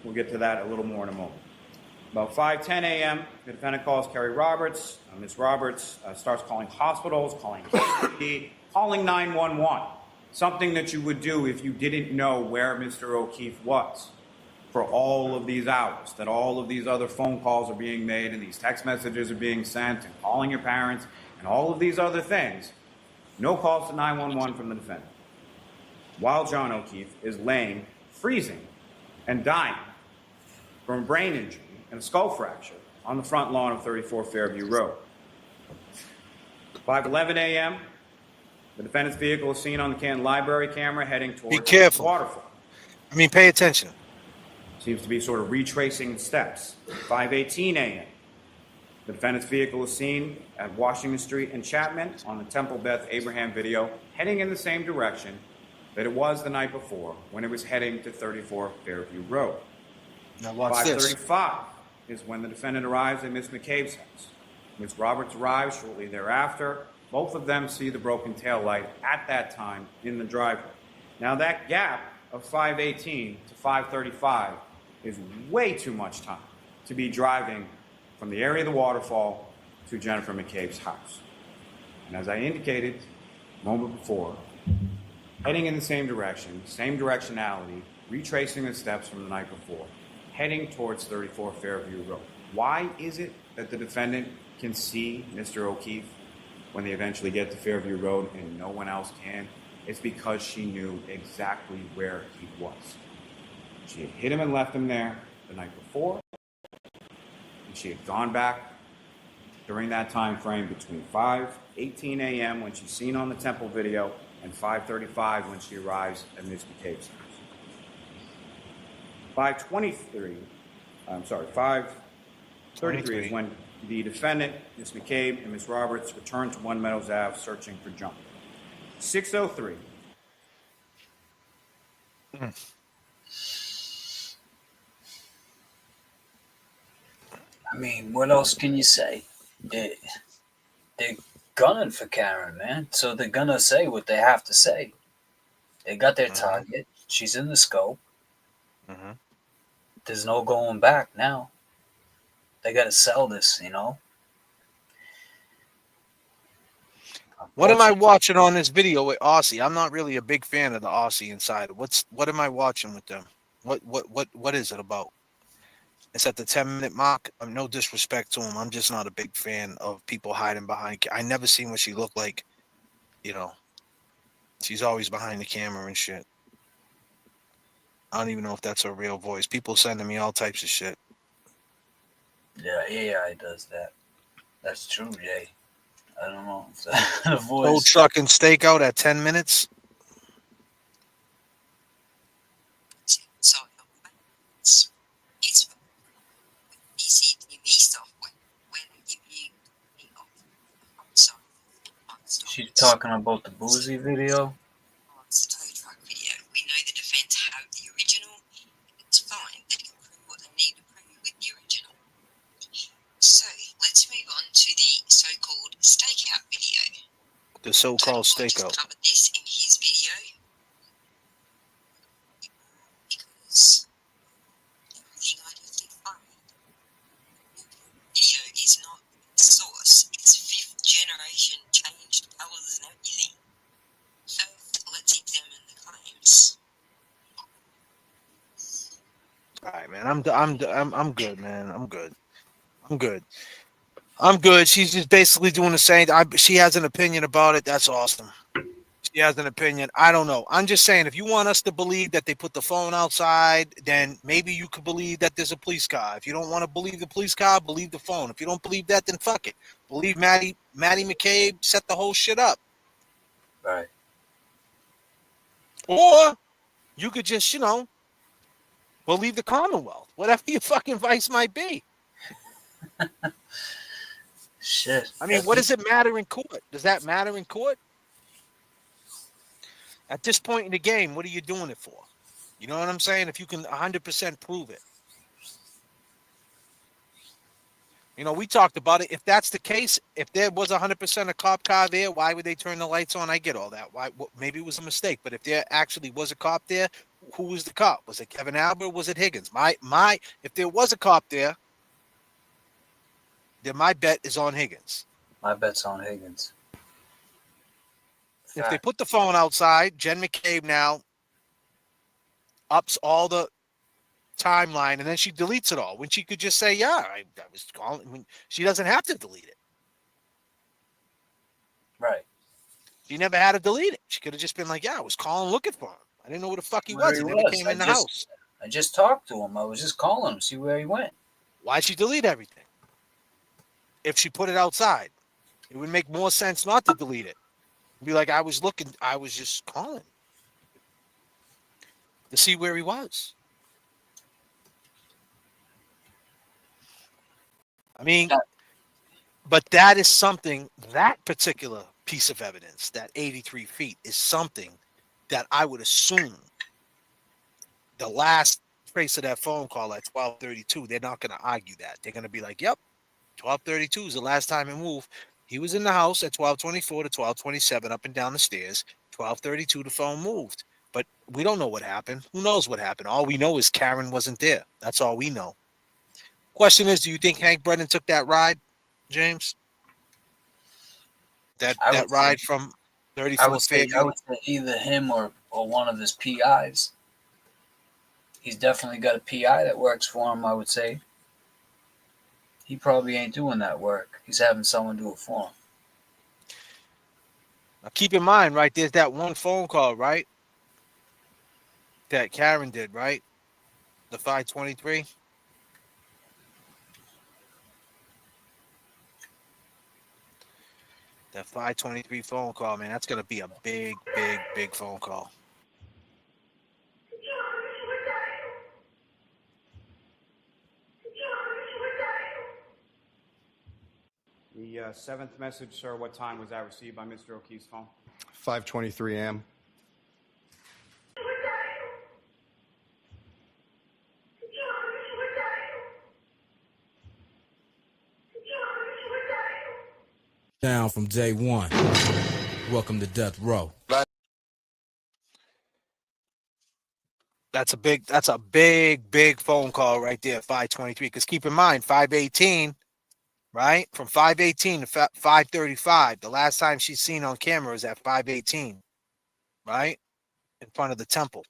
We'll get to that a little more in a moment. About 5:10 a.m., the defendant calls Kerry Roberts. Ms. Roberts starts calling hospitals, calling KPD, calling 911. Something that you would do if you didn't know where Mr. O'Keefe was for all of these hours, that all of these other phone calls are being made and these text messages are being sent and calling your parents and all of these other things. No calls to 911 from the defendant. While John O'Keefe is laying, freezing, and dying from a brain injury and a skull fracture on the front lawn of 34 Fairview Road. 5:11 a.m., the defendant's vehicle is seen on the Canton Library camera heading towards the waterfall. Pay attention. Seems to be sort of retracing the steps. 5:18 a.m., the defendant's vehicle is seen at Washington Street and Chapman on the Temple Beth Abraham video, heading in the same direction that it was the night before when it was heading to 34 Fairview Road. Now watch this. 5:35 is when the defendant arrives at Ms. McCabe's house. Ms. Roberts arrives shortly thereafter. Both of them see the broken taillight at that time in the driveway. Now that gap of 5:18 to 5:35 is way too much time to be driving from the area of the waterfall to Jennifer McCabe's house. And as I indicated a moment before, heading in the same direction, same directionality, retracing the steps from the night before, heading towards 34 Fairview Road. Why is it that the defendant can see Mr. O'Keefe when they eventually get to Fairview Road and no one else can? It's because she knew exactly where he was. She had hit him and left him there the night before, and she had gone back during that time frame between 5:18 a.m. when she's seen on the Temple video and 5:35 when she arrives at Ms. McCabe's house. 5:33 is when the defendant, Ms. McCabe, and Ms. Roberts returned to One Meadows Ave searching for junk. 6:03. I mean, what else can you say? They're gunning for Karen, man. So they're gonna say what they have to say. They got their target. She's in the scope. There's no going back now. They got to sell this, you know. What am I watching on this video with Aussie? I'm not really a big fan of the Aussie Insider. What am I watching with them? What is it about? It's at the 10-minute mark. No disrespect to him. I'm just not a big fan of people hiding behind. I never seen what she looked like. You know, she's always behind the camera and shit. I don't even know if that's her real voice. People sending me all types of shit. Yeah, AI does that. That's true, Jay. I don't know if that's a voice. Old truck and stakeout at 10 minutes. So it's easy TV stuff when you know. So She's talking about the Boozy video. it's the tow truck video. We know the defense have the original. It's fine. They can prove what they need to prove with the original. So let's move on to the so-called stakeout video. The so-called stakeout. Covered this in his video because everything I just did fine. Video is not source. It's fifth generation changed colors and everything. First, let's examine the claims. All right, man. I'm good, man. I'm good. She's just basically doing the same. She has an opinion about it. That's awesome. She has an opinion. I don't know. I'm just saying, if you want us to believe that they put the phone outside, then maybe you could believe that there's a police car. If you don't want to believe the police car, believe the phone. If you don't believe that, then fuck it. Believe Maddie McCabe set the whole shit up. Right. Or you could just, believe the Commonwealth. Whatever your fucking vice might be. Shit. I mean, what does it matter in court? Does that matter in court? At this point in the game, what are you doing it for? You know what I'm saying? If you can 100% prove it. We talked about it. If that's the case, if there was 100% a cop car there, why would they turn the lights on? I get all that. Why? Maybe it was a mistake. But if there actually was a cop there, who was the cop? Was it Kevin Albert or was it Higgins? If there was a cop there, then my bet is on Higgins. My bet's on Higgins. If they put the phone outside, Jen McCabe now ups all the timeline, and then she deletes it all when she could just say, yeah, I was calling. She doesn't have to delete it. Right. She never had to delete it. She could have just been like, yeah, I was calling looking for him. I didn't know where the fuck he was. He never came in the house. I just talked to him. I was just calling him, see where he went. Why'd she delete everything? If she put it outside, it would make more sense not to delete it. Be like, I was just calling to see where he was. I mean, but that is something, that particular piece of evidence, that 83 feet, is something that I would assume the last trace of that phone call at 12:32, they're not going to argue that. They're going to be like, yep, 12:32 is the last time he moved. He was in the house at 12:24 to 12:27 up and down the stairs. 12:32, the phone moved. But We don't know what happened. Who knows what happened? All we know is Karen wasn't there. That's all we know. Question is, do you think Hank Brennan took that ride, James? That ride from 34 Fairview? I would say either him or one of his PIs. He's definitely got a PI that works for him, I would say. He probably ain't doing that work. He's having someone do it for him. Now keep in mind, right, there's that one phone call, right, that Karen did, right? The 523. That 523 phone call, man, that's going to be a big, big, big phone call. The seventh message, sir, what time was that received by Mr. O'Keefe's phone? 5:23 a.m. Down from day one. Welcome to Death Row. That's a big, big phone call right there, 523. Because keep in mind, 518, right? From 518 to 535. The last time she's seen on camera is at 518, right? In front of the temple.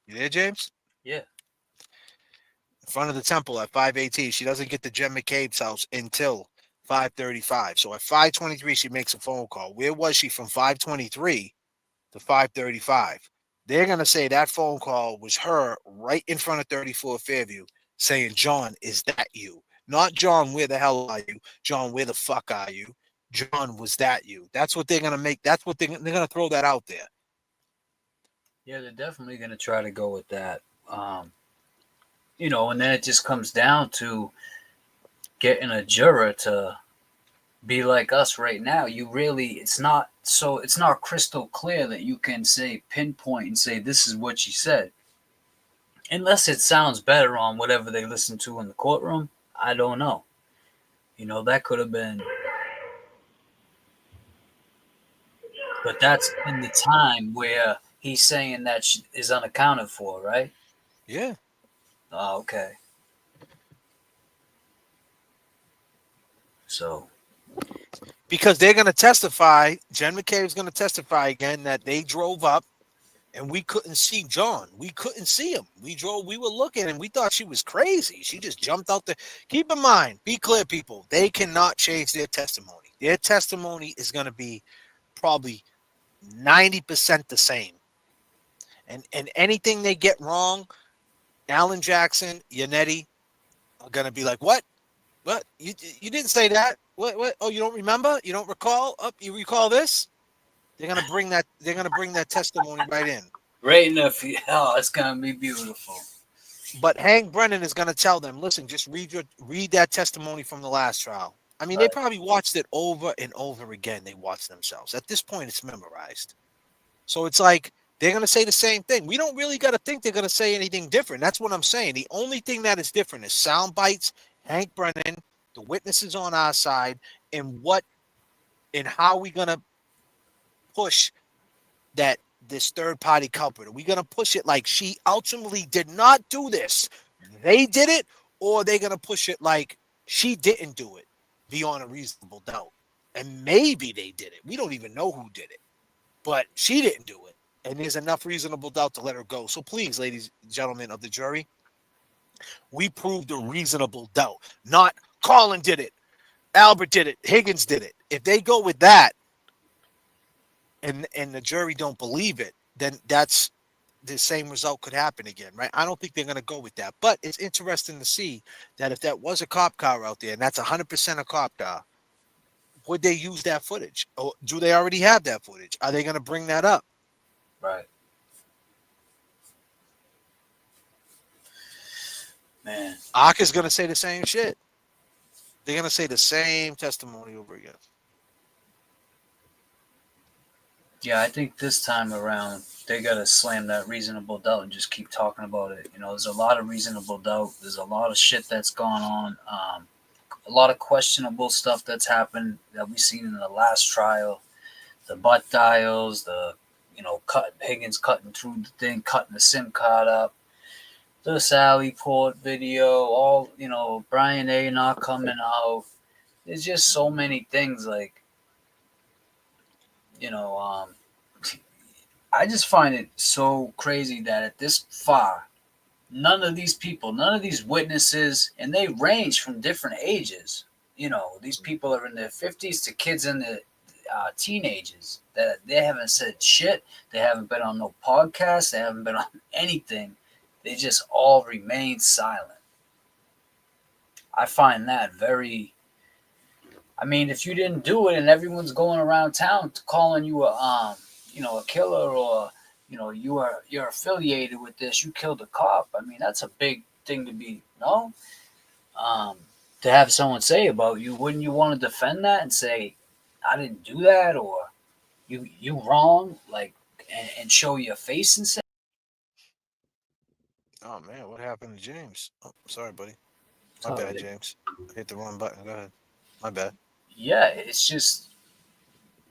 You there, James? Yeah. In front of the temple at 518. She doesn't get to Jen McCabe's house until 535. So at 523, she makes a phone call. Where was she from 523 to 535? They're going to say that phone call was her right in front of 34 Fairview saying, John, is that you? Not John, where the hell are you? John, where the fuck are you? John, was that you? That's what they're going to make. That's what they're going to throw that out there. Yeah, they're definitely going to try to go with that. You know, and then it just comes down to getting a juror to be like us right now. It's not crystal clear that you can say pinpoint and say this is what she said. Unless it sounds better on whatever they listen to in the courtroom, I don't know. You know, that could have been. But that's in the time where he's saying that is unaccounted for, right? Yeah. Oh, okay. So. Because they're going to testify, Jen McCabe is going to testify again that they drove up and we couldn't see John. We couldn't see him. We were looking and we thought she was crazy. She just jumped out there. Keep in mind, be clear, people, they cannot change their testimony. Their testimony is going to be probably 90% the same. And anything they get wrong, Alan Jackson, Yannetti are going to be like, what? What? You didn't say that? What? Oh, you don't remember? You don't recall? You recall this? They're gonna bring that testimony right in. Right enough. Oh, it's gonna be beautiful. But Hank Brennan is gonna tell them, listen, just read that testimony from the last trial. I mean, They probably watched it over and over again. They watched themselves. At this point, it's memorized. So it's like they're gonna say the same thing. We don't really gotta think they're gonna say anything different. That's what I'm saying. The only thing that is different is sound bites, Hank Brennan, the witnesses on our side, and how we gonna push this third party culprit. Are we gonna push it like she ultimately did not do this? They did it, or are they gonna push it like she didn't do it beyond a reasonable doubt? And maybe they did it. We don't even know who did it, but she didn't do it. And there's enough reasonable doubt to let her go. So please, ladies and gentlemen of the jury, we proved a reasonable doubt. Not Colin did it, Albert did it, Higgins did it. If they go with that and the jury don't believe it, then that's the same result could happen again, right? I don't think they're going to go with that. But it's interesting to see that if that was a cop car out there, and that's 100% a cop car, would they use that footage? Or do they already have that footage? Are they going to bring that up? Right. Man. Aka's going to say the same shit. They're going to say the same testimony over again. Yeah, I think this time around, they got to slam that reasonable doubt and just keep talking about it. You know, there's a lot of reasonable doubt. There's a lot of shit that's gone on. A lot of questionable stuff that's happened that we've seen in the last trial. The butt dials, Higgins cutting through the thing, cutting the SIM card up, the Sally Port video, all, Brian A. not coming out. There's just so many things, like, I just find it so crazy that at this far, none of these people, none of these witnesses, and they range from different ages. These people are in their 50s to kids in their teenagers, that they haven't said shit. They haven't been on no podcast. They haven't been on anything. They just all remain silent. I find that very. I mean, if you didn't do it and everyone's going around town calling you a killer, or you're affiliated with this, you killed a cop. I mean, that's a big thing to be to have someone say about you. Wouldn't you want to defend that and say, I didn't do that, or you wrong, like, and show your face and say? Oh man, what happened to James? Oh, sorry, buddy. My Sorry. bad, James. I hit the wrong button. Go ahead. My bad. Yeah, it's just,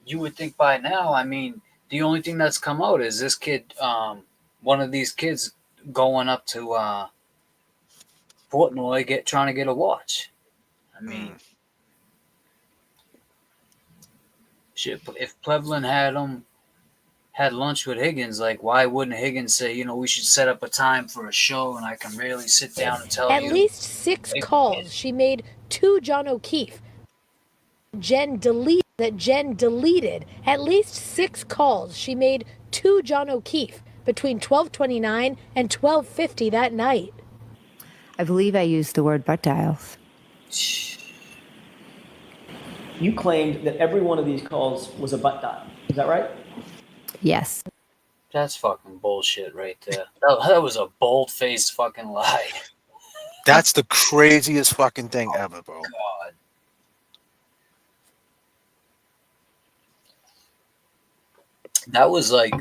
you would think by now. I mean, the only thing that's come out is this kid, one of these kids going up to Portnoy trying to get a watch. I mean, shit. If Plevin had lunch with Higgins, like, why wouldn't Higgins say, we should set up a time for a show and I can really sit down and tell At you? least 6 calls she made to John O'Keefe. Jen deleted at least 6 calls she made to John O'Keefe between 12:29 and 12:50 that night. I believe I used the word butt dials. You claimed that every one of these calls was a butt dial. Is that right? Yes. That's fucking bullshit right there. That was a bold-faced fucking lie. That's the craziest fucking thing ever, bro. God. That was like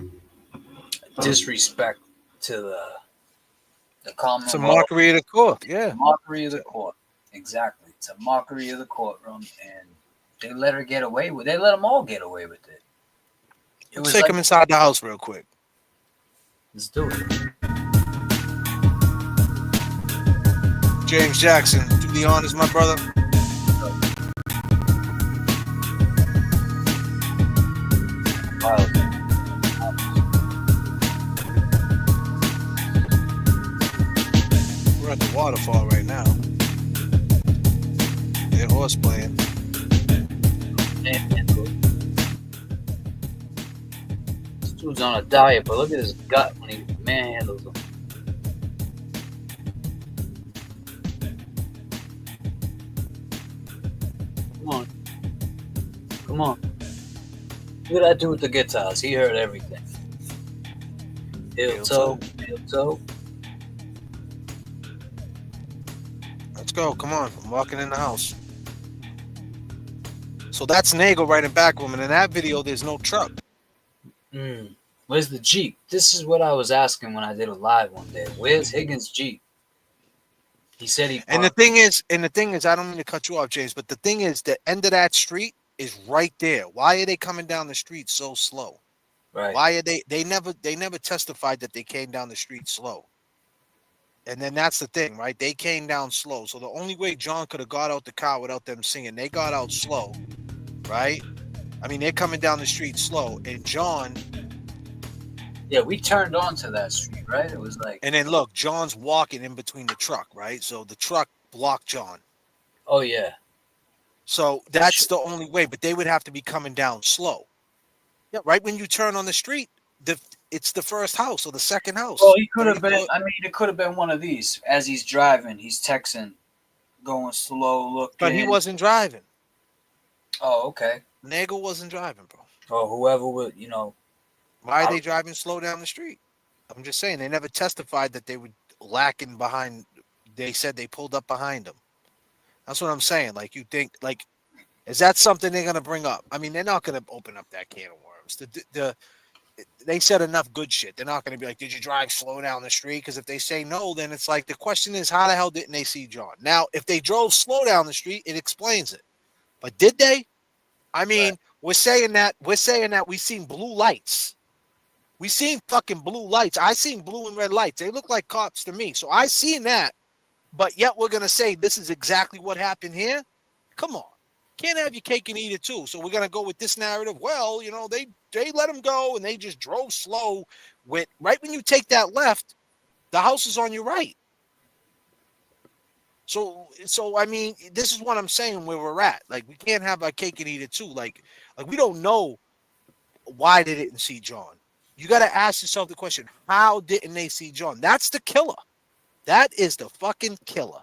disrespect to the common. It's a mockery of the court. Yeah. Mockery of the court. Exactly. It's a mockery of the courtroom, and they let her get away with it. They let them all get away with it. Let's take him inside the house real quick. Let's do it. James Jackson, do the honors, my brother. We're at the waterfall right now. They're horse playing. This dude's on a diet, but look at his gut when he manhandles him. Come on. Look at that dude with the guitars. He heard everything. Heel toe. Let's go. Come on. I'm walking in the house. So that's Nagel riding back with him. And in that video, there's no truck. Where's the Jeep? This is what I was asking when I did a live one day. Where's Higgins' Jeep? He said he. And the thing is, I don't mean to cut you off, James, but the thing is, the end of that street is right there. Why are they coming down the street so slow? Right. Why are they never testified that they came down the street slow. And then that's the thing, right? They came down slow. So the only way John could have got out the car without them singing, they got out slow, right? I mean, they're coming down the street slow, and John. Yeah, we turned onto that street, right? It was like. And then look, John's walking in between the truck, right? So the truck blocked John. Oh yeah. So that's the only way, but they would have to be coming down slow. Yeah, right when you turn on the street, it's the first house or the second house. Well, he could have been. I mean, it could have been one of these. As he's driving, he's texting, going slow, looking. But he wasn't driving. Oh, okay. Nagel wasn't driving, bro. Or whoever would, Why are they driving slow down the street? I'm just saying, they never testified that they were lacking behind. They said they pulled up behind them. That's what I'm saying. Like, you think, like, is that something they're going to bring up? I mean, they're not going to open up that can of worms. They said enough good shit. They're not going to be like, did you drive slow down the street? Because if they say no, then it's like, the question is, how the hell didn't they see John? Now, if they drove slow down the street, it explains it. But did they? I mean, we're saying that we've seen blue lights. We seen fucking blue lights. I seen blue and red lights. They look like cops to me. So I seen that. But yet we're gonna say this is exactly what happened here. Come on, can't have your cake and eat it too. So we're gonna go with this narrative. Well, you know, they let him go and they just drove slow. With right when you take that left, the house is on your right. So I mean, this is what I'm saying where we're at. Like we can't have our cake and eat it too. Like we don't know why they didn't see John. You got to ask yourself the question: how didn't they see John? That's the killer. That is the fucking killer.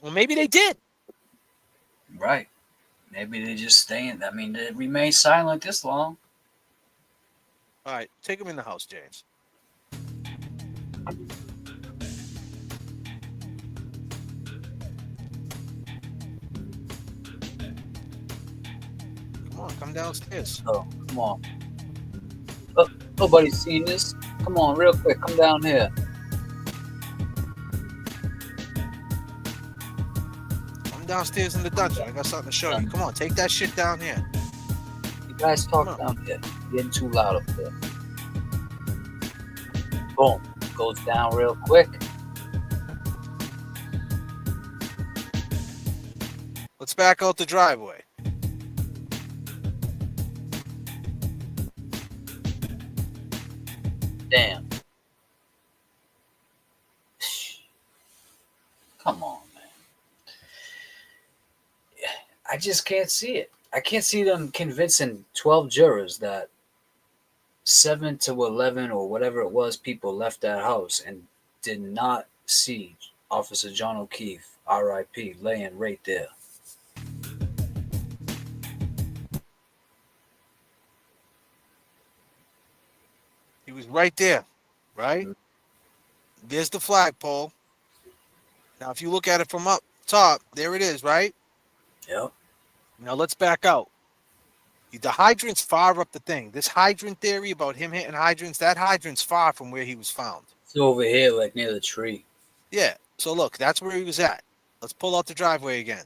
Well, maybe they did. Right. Maybe they just staying. I mean, they remain silent this long. All right, take him in the house, James. Come on, come downstairs. Oh, come on. Oh, nobody's seen this. Come on, real quick. Come down here. Come downstairs in the dungeon. I got something to show you. Come on, take that shit down here. You guys talk down here. You're getting too loud up there. Boom. Goes down real quick. Let's back out the driveway. Damn. Come on, man. I just can't see it. I can't see them convincing 12 jurors that 7 to 11 or whatever it was people left that house and did not see Officer John O'Keefe, R.I.P., laying right there. He was right there, right? There's the flagpole. Now, if you look at it from up top, there it is, right? Yep. Now, let's back out. The hydrant's far up the thing. This hydrant theory about him hitting hydrants, that hydrant's far from where he was found. It's over here, like near the tree. Yeah. So, look, that's where he was at. Let's pull out the driveway again.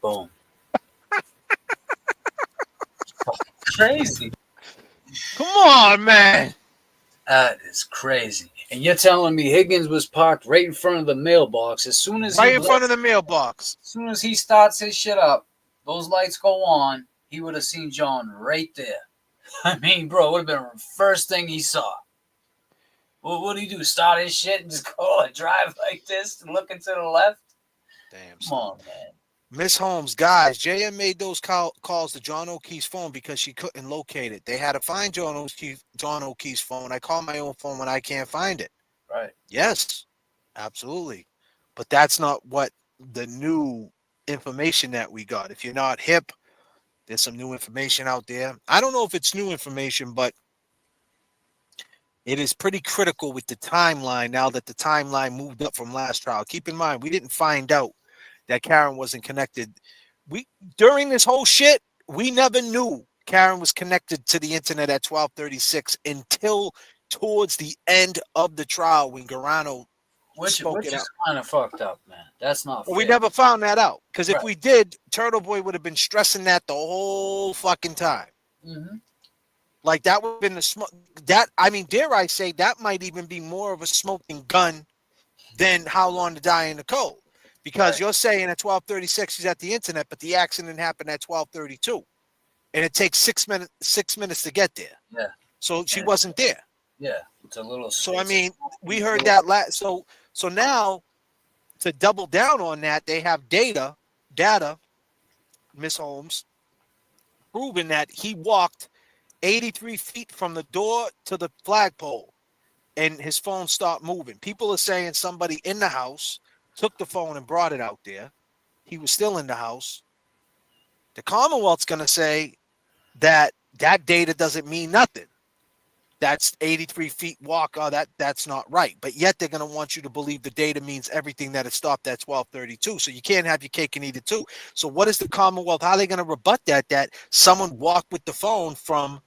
Boom. Crazy. Come on, man. That is crazy. And you're telling me Higgins was parked right in front of the mailbox as soon as right in front of the mailbox. As soon as he starts his shit up, those lights go on, he would have seen John right there. I mean, bro, it would have been the first thing he saw. Well, what do you do? Start his shit and just go and drive like this and looking to the left? Damn. Come on, man. Miss Holmes, guys, JM made those calls to John O'Keefe's phone because she couldn't locate it. They had to find John O'Keefe's phone. I call my own phone when I can't find it. Right. Yes, absolutely. But that's not what the new information that we got. If you're not hip, there's some new information out there. I don't know if it's new information, but it is pretty critical with the timeline now that the timeline moved up from last trial. Keep in mind, we didn't find out that Karen wasn't connected. During this whole shit, we never knew Karen was connected to the internet at 12:36 until towards the end of the trial when Garano spoke it out. Which is kind of fucked up, man. That's not fair. We never found that out because if we did, Turtle Boy would have been stressing that the whole fucking time. Mm-hmm. Like that would have been the smoke. That I mean, dare I say that might even be more of a smoking gun than How Long to Die in the Cold. Because you're saying at 12:36 she's at the internet, but the accident happened at 12:32, and it takes 6 minutes to get there. Yeah. So she wasn't there. Yeah, it's a little. So I mean, we heard that last. So now to double down on that, they have data, Miss Holmes, proving that he walked 83 feet from the door to the flagpole, and his phone stopped moving. People are saying somebody in the house took the phone and brought it out there. He was still in the house. The Commonwealth's going to say that data doesn't mean nothing. That's 83 feet walk. Oh, that's not right. But yet they're going to want you to believe the data means everything, that it stopped at 12:32. So you can't have your cake and eat it too. So what is the Commonwealth? How are they going to rebut that someone walked with the phone from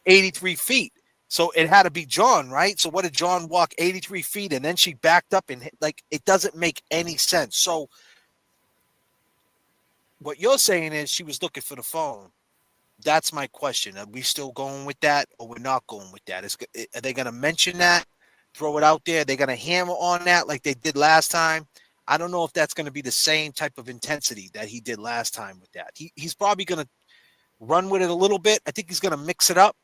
83 feet? So it had to be John, right? So what did John walk 83 feet and then she backed up and hit? Like, it doesn't make any sense. So what you're saying is she was looking for the phone. That's my question. Are we still going with that, or we're not going with that? Are they going to mention that, throw it out there? They're going to hammer on that like they did last time? I don't know if that's going to be the same type of intensity that he did last time with that. He's probably going to run with it a little bit. I think he's going to mix it up,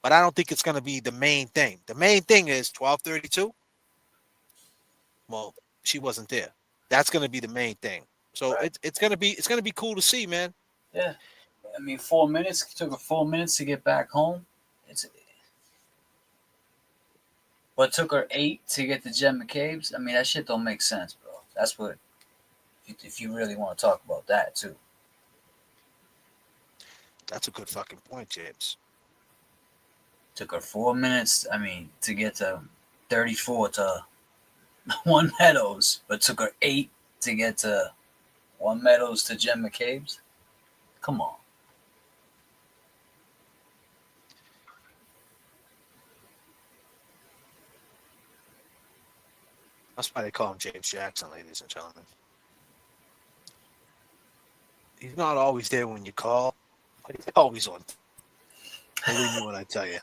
but I don't think it's going to be the main thing. The main thing is 12:32. Well, she wasn't there. That's going to be the main thing. So it's going to be cool to see, man. Yeah. I mean, 4 minutes. It took her 4 minutes to get back home. But it took her 8 to get to Jen McCabe's. I mean, that shit don't make sense, bro. That's what, if you really want to talk about that, too. That's a good fucking point, James. Took her 4 minutes, I mean, to get to 34 to One Meadows, but took her 8 to get to One Meadows to Jen McCabe's. Come on. That's why they call him James Jackson, ladies and gentlemen. He's not always there when you call, but he's always on. Believe me when I tell you.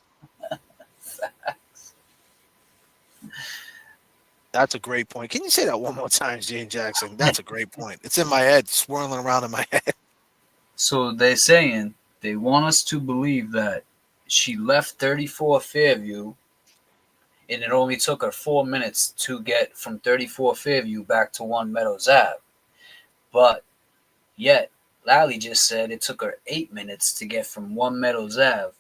That's a great point. Can you say that one more time, James Jackson? That's a great point. It's in my head, swirling around in my head. So they're saying they want us to believe that she left 34 Fairview, and it only took her 4 minutes to get from 34 Fairview back to One Meadows Ave. But yet, Lally just said it took her 8 minutes to get from One Meadows Ave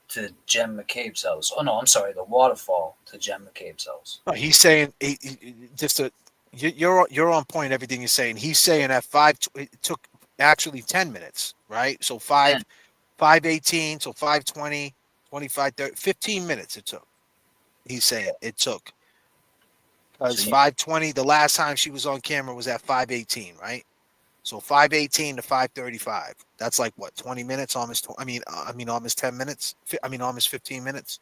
to Jen McCabe's house. Oh, no, I'm sorry, the waterfall to Jen McCabe's house. No, he's saying, you're on point, everything you're saying. He's saying at it took actually 10 minutes, right? So 5:18, so 5:20, 25, 30, 15 minutes it took. He's saying it took. Because 5:20, the last time she was on camera was at 5:18, right? So 5:18 to 5:35. That's like what, 20 minutes? Almost 10 minutes. Almost 15 minutes.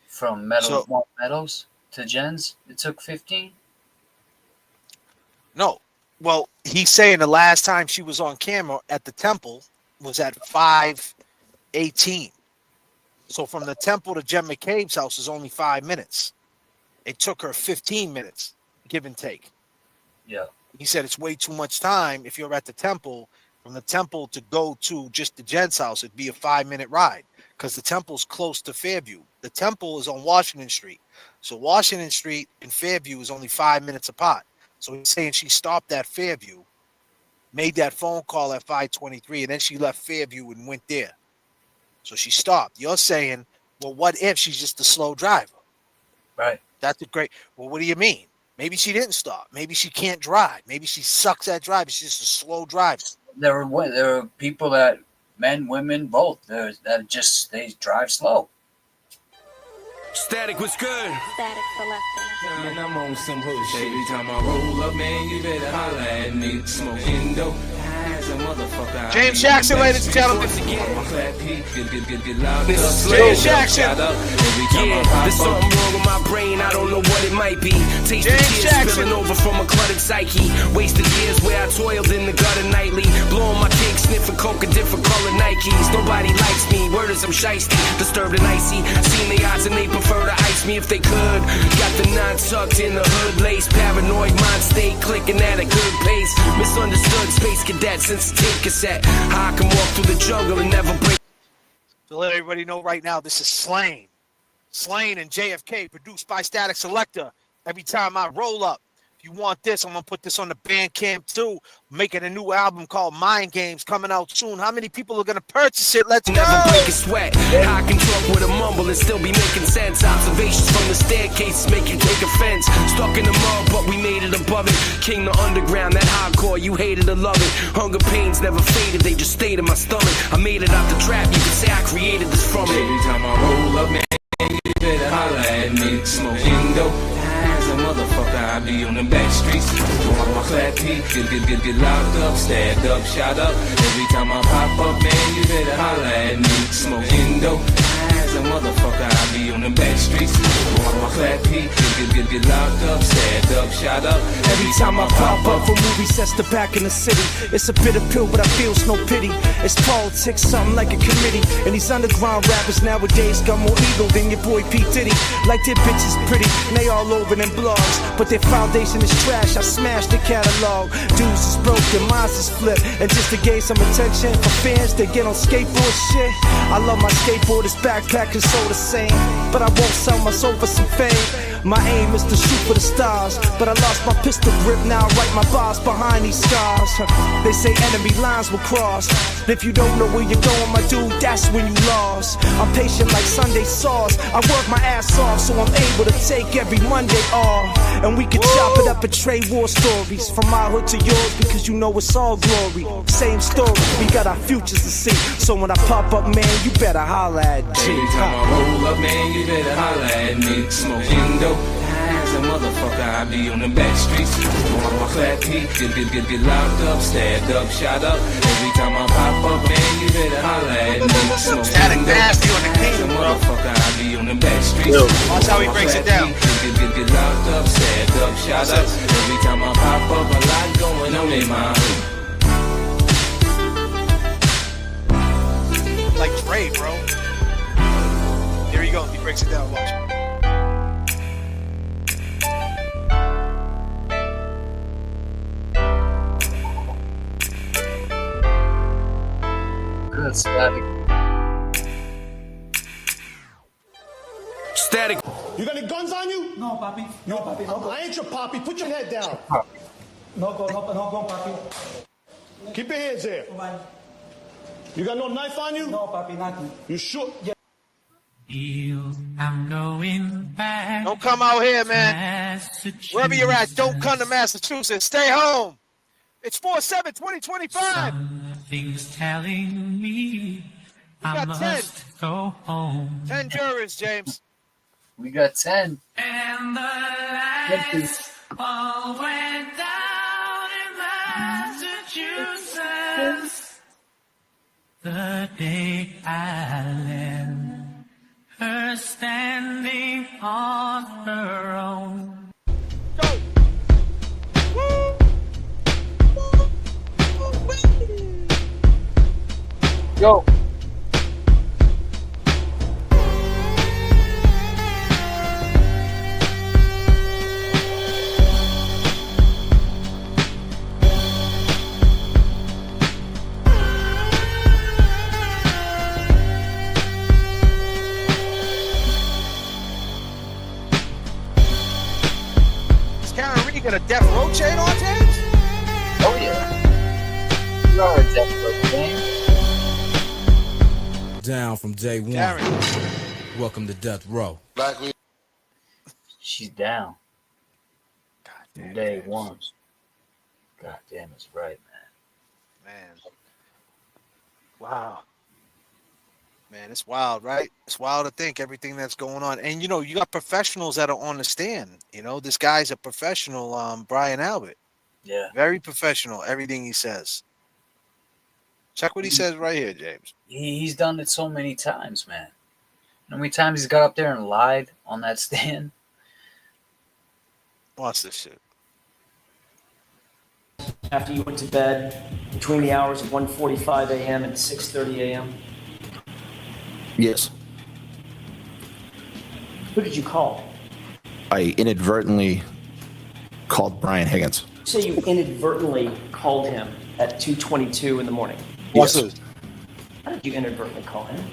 From One Meadows to Jen's, it took 15? No. Well, he's saying the last time she was on camera at the temple was at 5:18. So from the temple to Jen McCabe's house is only 5 minutes. It took her 15 minutes, give and take. Yeah. He said it's way too much time if you're at the temple. From the temple to go to just the Jen's house, it'd be a 5-minute ride because the temple's close to Fairview. The temple is on Washington Street. So Washington Street and Fairview is only 5 minutes apart. So he's saying she stopped at Fairview, made that phone call at 5:23, and then she left Fairview and went there. So she stopped. You're saying, well, what if she's just a slow driver? Right. That's a great. Well, what do you mean? Maybe she didn't stop. Maybe she can't drive. Maybe she sucks at driving. She's just a slow driver. There are people that, men, women, both, they drive slow. Static was good. Static selector. Man, I'm on some hood shit. Every time I roll up, man, you better holla at me. Smoking dope. James Jackson, ladies and gentlemen. James Jackson. Yeah, there's something wrong with my brain. I don't know what it might be. Taste the tears spilling over from a cluttered psyche. Wasted years where I toiled in the gutter nightly. Blowing my cake, sniffing coke in different color Nikes. Nobody likes me. Word is I'm shiesty. Disturbed and icy. Seen the odds and they prefer to ice me if they could. Got the 9 tucked in the hood lace. Paranoid mind state clicking at a good pace. Misunderstood space cadet sensitive cassette. How I can walk through the jungle and never break. To let everybody know right now, this is Slain. Slain and J.F.K. produced by Static Selector. Every time I roll up, if you want this, I'm going to put this on the Bandcamp too. Making a new album called Mind Games coming out soon. How many people are going to purchase it? Let's go. Never break a sweat. How I can talk with a mumble and still be making sense. Observations from the staircase make you take offense. Stuck in the mud, but we made it above it. King the underground, that hardcore, you hated or love it. Hunger pains never faded, they just stayed in my stomach. I made it out the trap, you can say I created this from it. Every time I roll up, man, you better holla at me. Smoking dope. Motherfucker, I be on the back streets. On my flat peak, get locked up, stabbed up, shot up. Every time I pop up, man, you better holla at me. Smoking dope, as a a motherfucker, I be on them back streets. On my flat peak, get locked up, stabbed up, shot up. Every time I pop up for movie sets to back in the city, it's a bitter pill, but I feel no pity. It's politics, something like a committee. And these underground rappers nowadays got more ego than your boy P. Diddy. Like their bitches pretty, and they all over them blogs, but their foundation is trash. I smashed the catalog. Dudes is broke, their minds is flipped. And just to gain some attention for fans, they get on skateboard shit. I love my skateboard, his backpack is so the same, but I won't sell my soul for some fame. My aim is to shoot for the stars, but I lost my pistol grip, now I write my bars behind these scars. They say enemy lines will cross. If you don't know where you're going, my dude, that's when you lost. I'm patient like Sunday sauce. I work my ass off, so I'm able to take every Monday off. And we can chop it up and trade war stories from my hood to yours, because you know it's all glory. Same story, we got our futures to see. So when I pop up, man, you better holla at me. Every time I roll up, man, you better holla at me. Smoking dope, as a motherfucker, I be on the back streets. On my flat peak, get locked up, stabbed up, shot up. Every time I pop up, man, you better holla at me. Smoking dope, as a motherfucker, I be on the back streets. Watch how he breaks it down. Get locked up, stabbed up, shot up. Every time I pop up, a lot going on in my hood. Like Dre, bro. Here he goes. He breaks it down. Watch. Good static. Static. You got any guns on you? No, papi. No, papi. No, I ain't your papi. Put your head down. No, papi. Keep your hands there. You got no knife on you? No, papi, nothing. You sure? Yeah. I'm going back. Don't come out here, man. Wherever you're at, don't come to Massachusetts. Stay home. It's 4/7/2025. Something's telling me I must go home. 10 jurors, James. We got 10. And the lights all went down in Massachusetts the day I left her standing on her own. Go. Is Karen Reed got a death row chain on, James? Oh, yeah. You are a death row chain. Down from day one. Karen. Welcome to Death Row. She's down. From day one. God damn, it's right, man. Wow. Man, it's wild, right? It's wild to think everything that's going on. And, you know, you got professionals that are on the stand. You know, this guy's a professional, Brian Albert. Yeah. Very professional, everything he says. Check what he says right here, James. He's done it so many times, man. How many times he's got up there and lied on that stand? Watch this shit. After you went to bed between the hours of 1:45 a.m. and 6:30 a.m.? Yes. Who did you call? I inadvertently called Brian Higgins. Say you inadvertently called him at 2:22 in the morning. Yes. How did you inadvertently call him?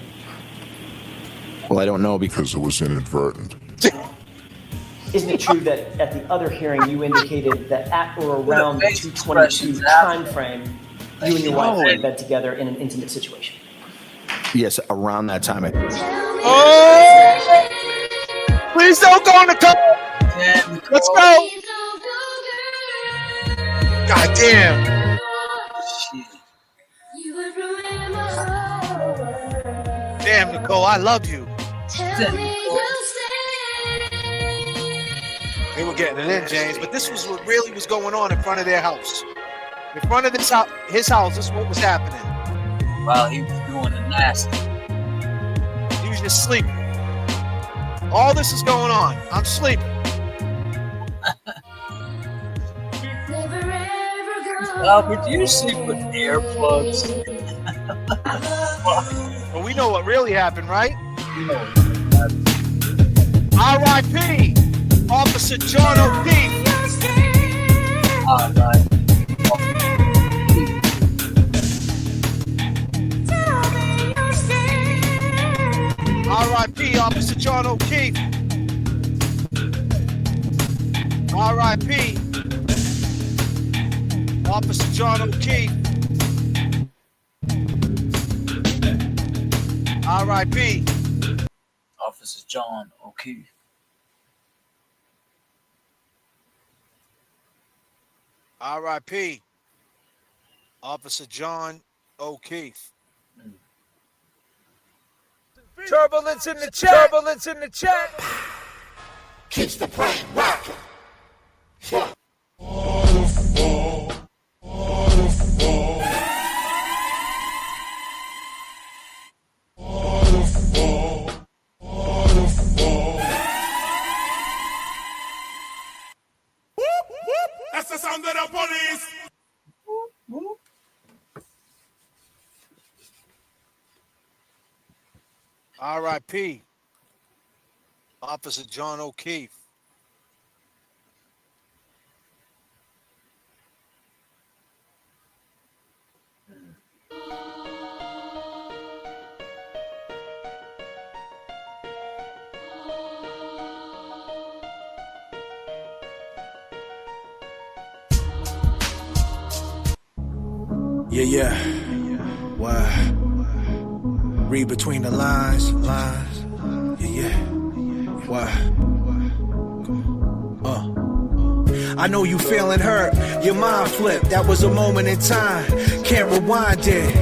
Well, I don't know because it was inadvertent. Isn't it true that at the other hearing you indicated that at or around the 2:22 time frame, you and your wife were in bed together in an intimate situation? Yes, around that time. Oh! Please don't go on the car. Let's go. God damn. Damn, Nicole, I love you. They were getting it in, James, but this was what really was going on in front of their house. In front of his house, this is what was happening. Wow, he was doing the nasty. He was just sleeping. All this is going on. I'm sleeping. Albert, do you sleep with earplugs? Well, we know what really happened, right? R.I.P. Officer John O'Keefe. R.I.P. Officer John O'Keefe. R.I.P. Officer John O'Keefe. R.I.P. Officer John O'Keefe. R.I.P. Officer John O'Keefe. Turbulence in the chat. Turbulence in the chat. Keeps the brain rocking. That's the sound of the police. R.I.P. Officer John O'Keefe. Yeah. Why? Read between the lines. Yeah. Why? I know you feeling hurt, your mind flipped, that was a moment in time, can't rewind it.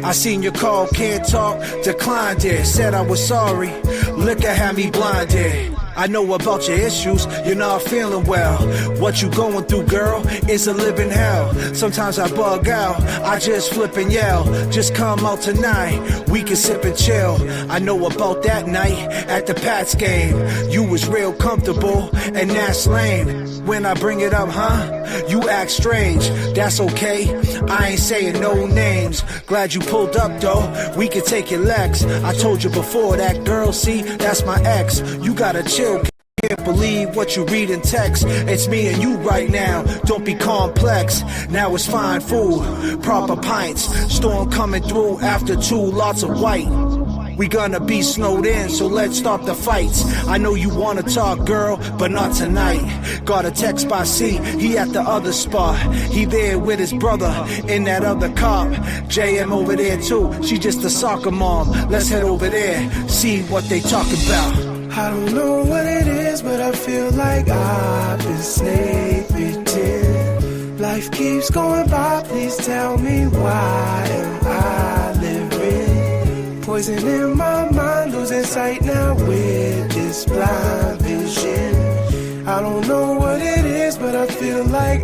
I seen your call, can't talk, declined it, said I was sorry, liquor had me blinded. I know about your issues, you're not feeling well. What you going through, girl, it's a living hell. Sometimes I bug out, I just flip and yell. Just come out tonight, we can sip and chill. I know about that night at the Pats game. You was real comfortable, and that's lame. When I bring it up, you act strange. That's okay, I ain't saying no names. Glad you pulled up though, we can take your legs. I told you before, that girl, see, that's my ex. You gotta chill. Can't believe what you read in text. It's me and you right now, don't be complex. Now it's fine food, proper pints. Storm coming through after 2 lots of white. We gonna be snowed in, so let's start the fights. I know you wanna talk, girl, but not tonight. Got a text by C, he at the other spot. He there with his brother in that other cop. JM over there too, she just a soccer mom. Let's head over there, see what they talk about. I don't know what it is, but I feel like I've been snake bitten. Life keeps going by, please tell me why am I living? Poison in my mind, losing sight now with this blind vision. I don't know what it is, but I feel like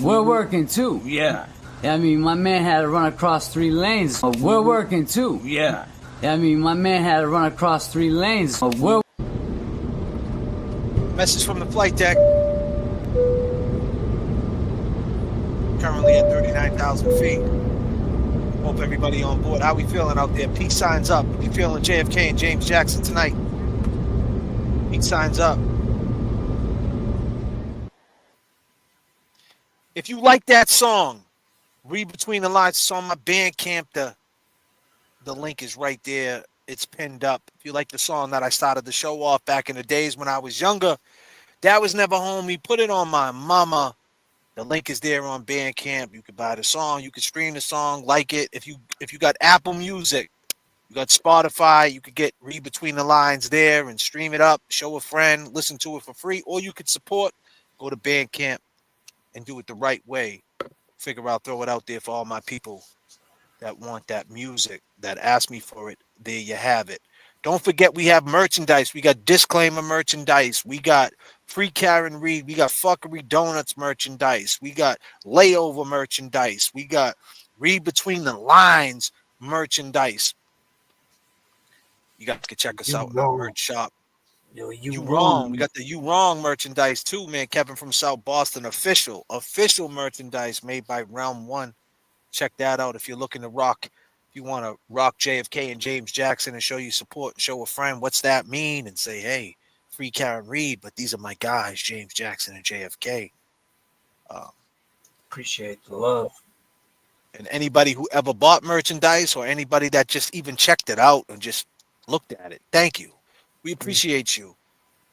We're working too, yeah. I mean, my man had to run across 3 lanes. We're working too, yeah. I mean, my man had to run across 3 lanes. Message from the flight deck. Currently at 39,000 feet. Hope everybody on board. How we feeling out there? Peace signs up. You feeling JFK and James Jackson tonight? Peace signs up. If you like that song, read between the lines. It's on my Bandcamp. The link is right there. It's pinned up. If you like the song that I started the show off back in the days when I was younger, Dad Was Never Home. He put it on my mama. The link is there on Bandcamp. You can buy the song. You can stream the song, like it. If you got Apple Music, you got Spotify, you could get Read Between the Lines there and stream it up, show a friend, listen to it for free, or you could support, go to Bandcamp and do it the right way. Figure out, throw it out there for all my people that want that music, that ask me for it. There you have it. Don't forget, we have merchandise. We got disclaimer merchandise. We got Free Karen Reed. We got Fuckery Donuts merchandise. We got Layover merchandise. We got Read Between the Lines merchandise. You guys can check us out in our merch shop. Yo, You wrong. We got the You Wrong merchandise too, man. Kevin from South Boston, official merchandise made by Realm One. Check that out if you're looking to rock. If you want to rock JFK and James Jackson and show you support and show a friend, what's that mean? And say, hey, free Karen Reed, but these are my guys, James Jackson and JFK. Appreciate the love. And anybody who ever bought merchandise or anybody that just even checked it out and just looked at it, thank you. We appreciate you.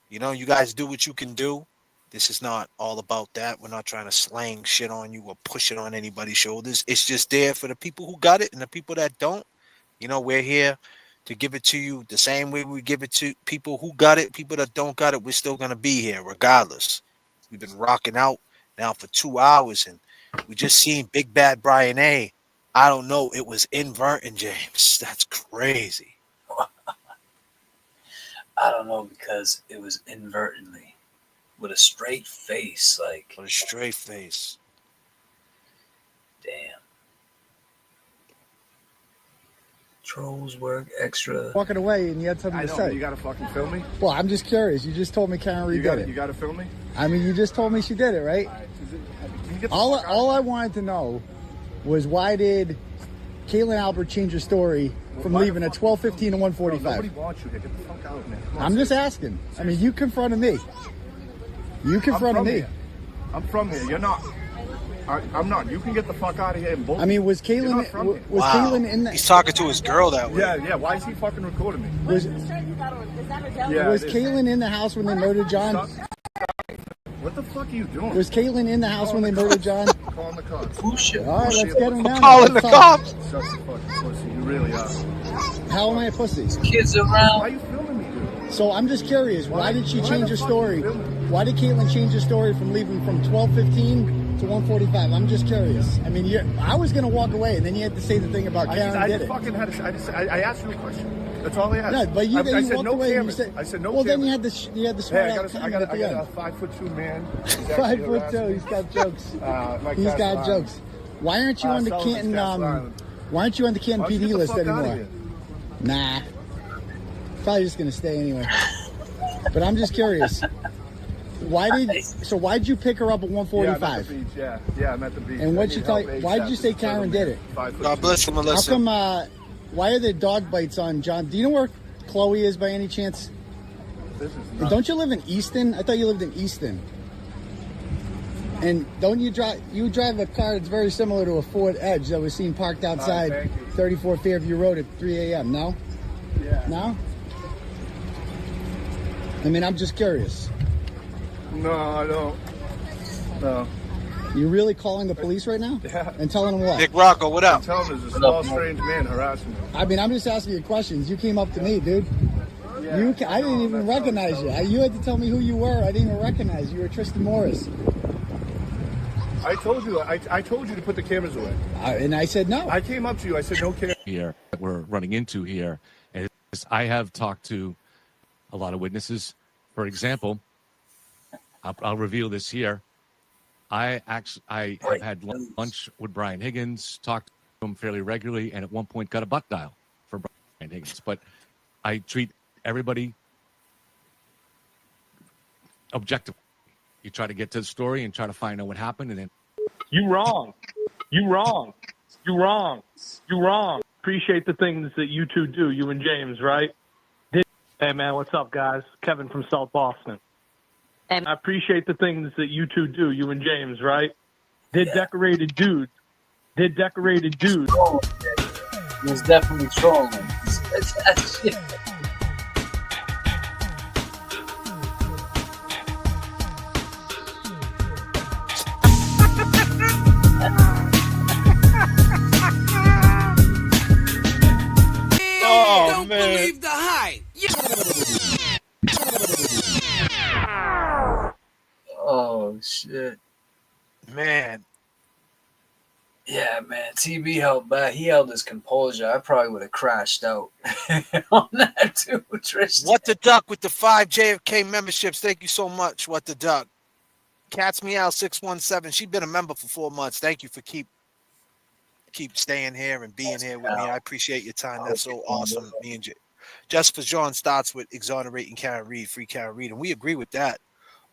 You know, you guys do what you can do. This is not all about that. We're not trying to slang shit on you or push it on anybody's shoulders. It's just there for the people who got it and the people that don't. You know, we're here to give it to you the same way we give it to people who got it. People that don't got it, we're still going to be here regardless. We've been rocking out now for 2 hours, and we just seen Big Bad Brian A. I don't know. It was inverting, James. That's crazy. I don't know, because it was inadvertently with a straight face, like with a straight face. Damn. Trolls work extra. Walking away and you had something to say. You gotta fucking film me. Well, I'm just curious. You just told me Karen Reed did it. You gotta film me. I mean, you just told me she did it, right? All I wanted to know was, why did Caitlin Albert change her story from leaving at 12:15 to 1:45? Nobody wants you here. Get the fuck out, man. I'm just asking. I mean, you confronted me. You confronted me. Here. I'm from here. You're not. I'm not. You can get the fuck out of here. And I mean, was Caitlin Caitlin in the? He's talking to his girl that way. Yeah. Why is he fucking recording me? Was Caitlin in the house when they murdered John? What the fuck are you doing? Was Caitlin in the house when they murdered John? Calling the cops. All right, let's get him down. Calling the cops. Such a fucking pussy. You really are. How am I a pussy? Kids around. Why are you filming me, dude? So I'm just curious. Why did she change her story? Why did Caitlin change her story from leaving from 12:15 to 1:45? I'm just curious. I mean, I was gonna walk away, and then you had to say the thing about Karen did it. I asked you a question. That's all I asked. No, but you said walked no away. cameras. And you said, I said no well, cameras. then you had the smart I aleck comment at the got end. a 5'2" man. 5'2". He's got jokes. He's got jokes. Why aren't you on the Canton? Why aren't you on the Canton PD list anymore? Nah. Probably just gonna stay anyway. But I'm just curious. Why'd you pick her up at 1:45? Yeah, I'm at the beach. And what'd you tell? Why did you say Karen did it? God bless you, Melissa. How come? Why are there dog bites on John? Do you know where Chloe is by any chance? Don't you live in Easton? I thought you lived in Easton. And don't you drive? You drive a car that's very similar to a Ford Edge that was seen parked outside 34 Fairview Road at 3 a.m. No? Yeah. No? I mean, I'm just curious. No, I don't. No. You really calling the police right now? Yeah. And telling them what? Nick Rocco, what up? I'm telling him there's a small, strange man harassing me. I mean, I'm just asking you questions. You came up to me, dude. Yeah. I didn't even recognize you. You had to tell me who you were. I didn't even recognize you. You were Tristan Morris. I told you. I told you to put the cameras away. And I said no. I came up to you. I said no camera. Here that we're running into here, and I have talked to a lot of witnesses. For example, I'll reveal this here. I have had lunch with Brian Higgins, talked to him fairly regularly, and at one point got a butt dial for Brian Higgins. But I treat everybody objectively. You try to get to the story and try to find out what happened, and then you wrong. Appreciate the things that you two do, you and James, right? Hey man, what's up, guys? Kevin from South Boston. And I appreciate the things that you two do, you and James, right? They're decorated dudes. He was definitely trolling. That's shit. Oh, man. Believe the hype. Oh shit, man. Yeah, man. TB held back. He held his composure. I probably would have crashed out on that too, Tristan. What the Duck with the 5 JFK memberships. Thank you so much. What the Duck. Cat's Meow 617. She's been a member for 4 months. Thank you for keep staying here and being here with me. I appreciate your time. That's so awesome. Me and Just for John starts with exonerating Karen Reed, free Karen Reed, and we agree with that.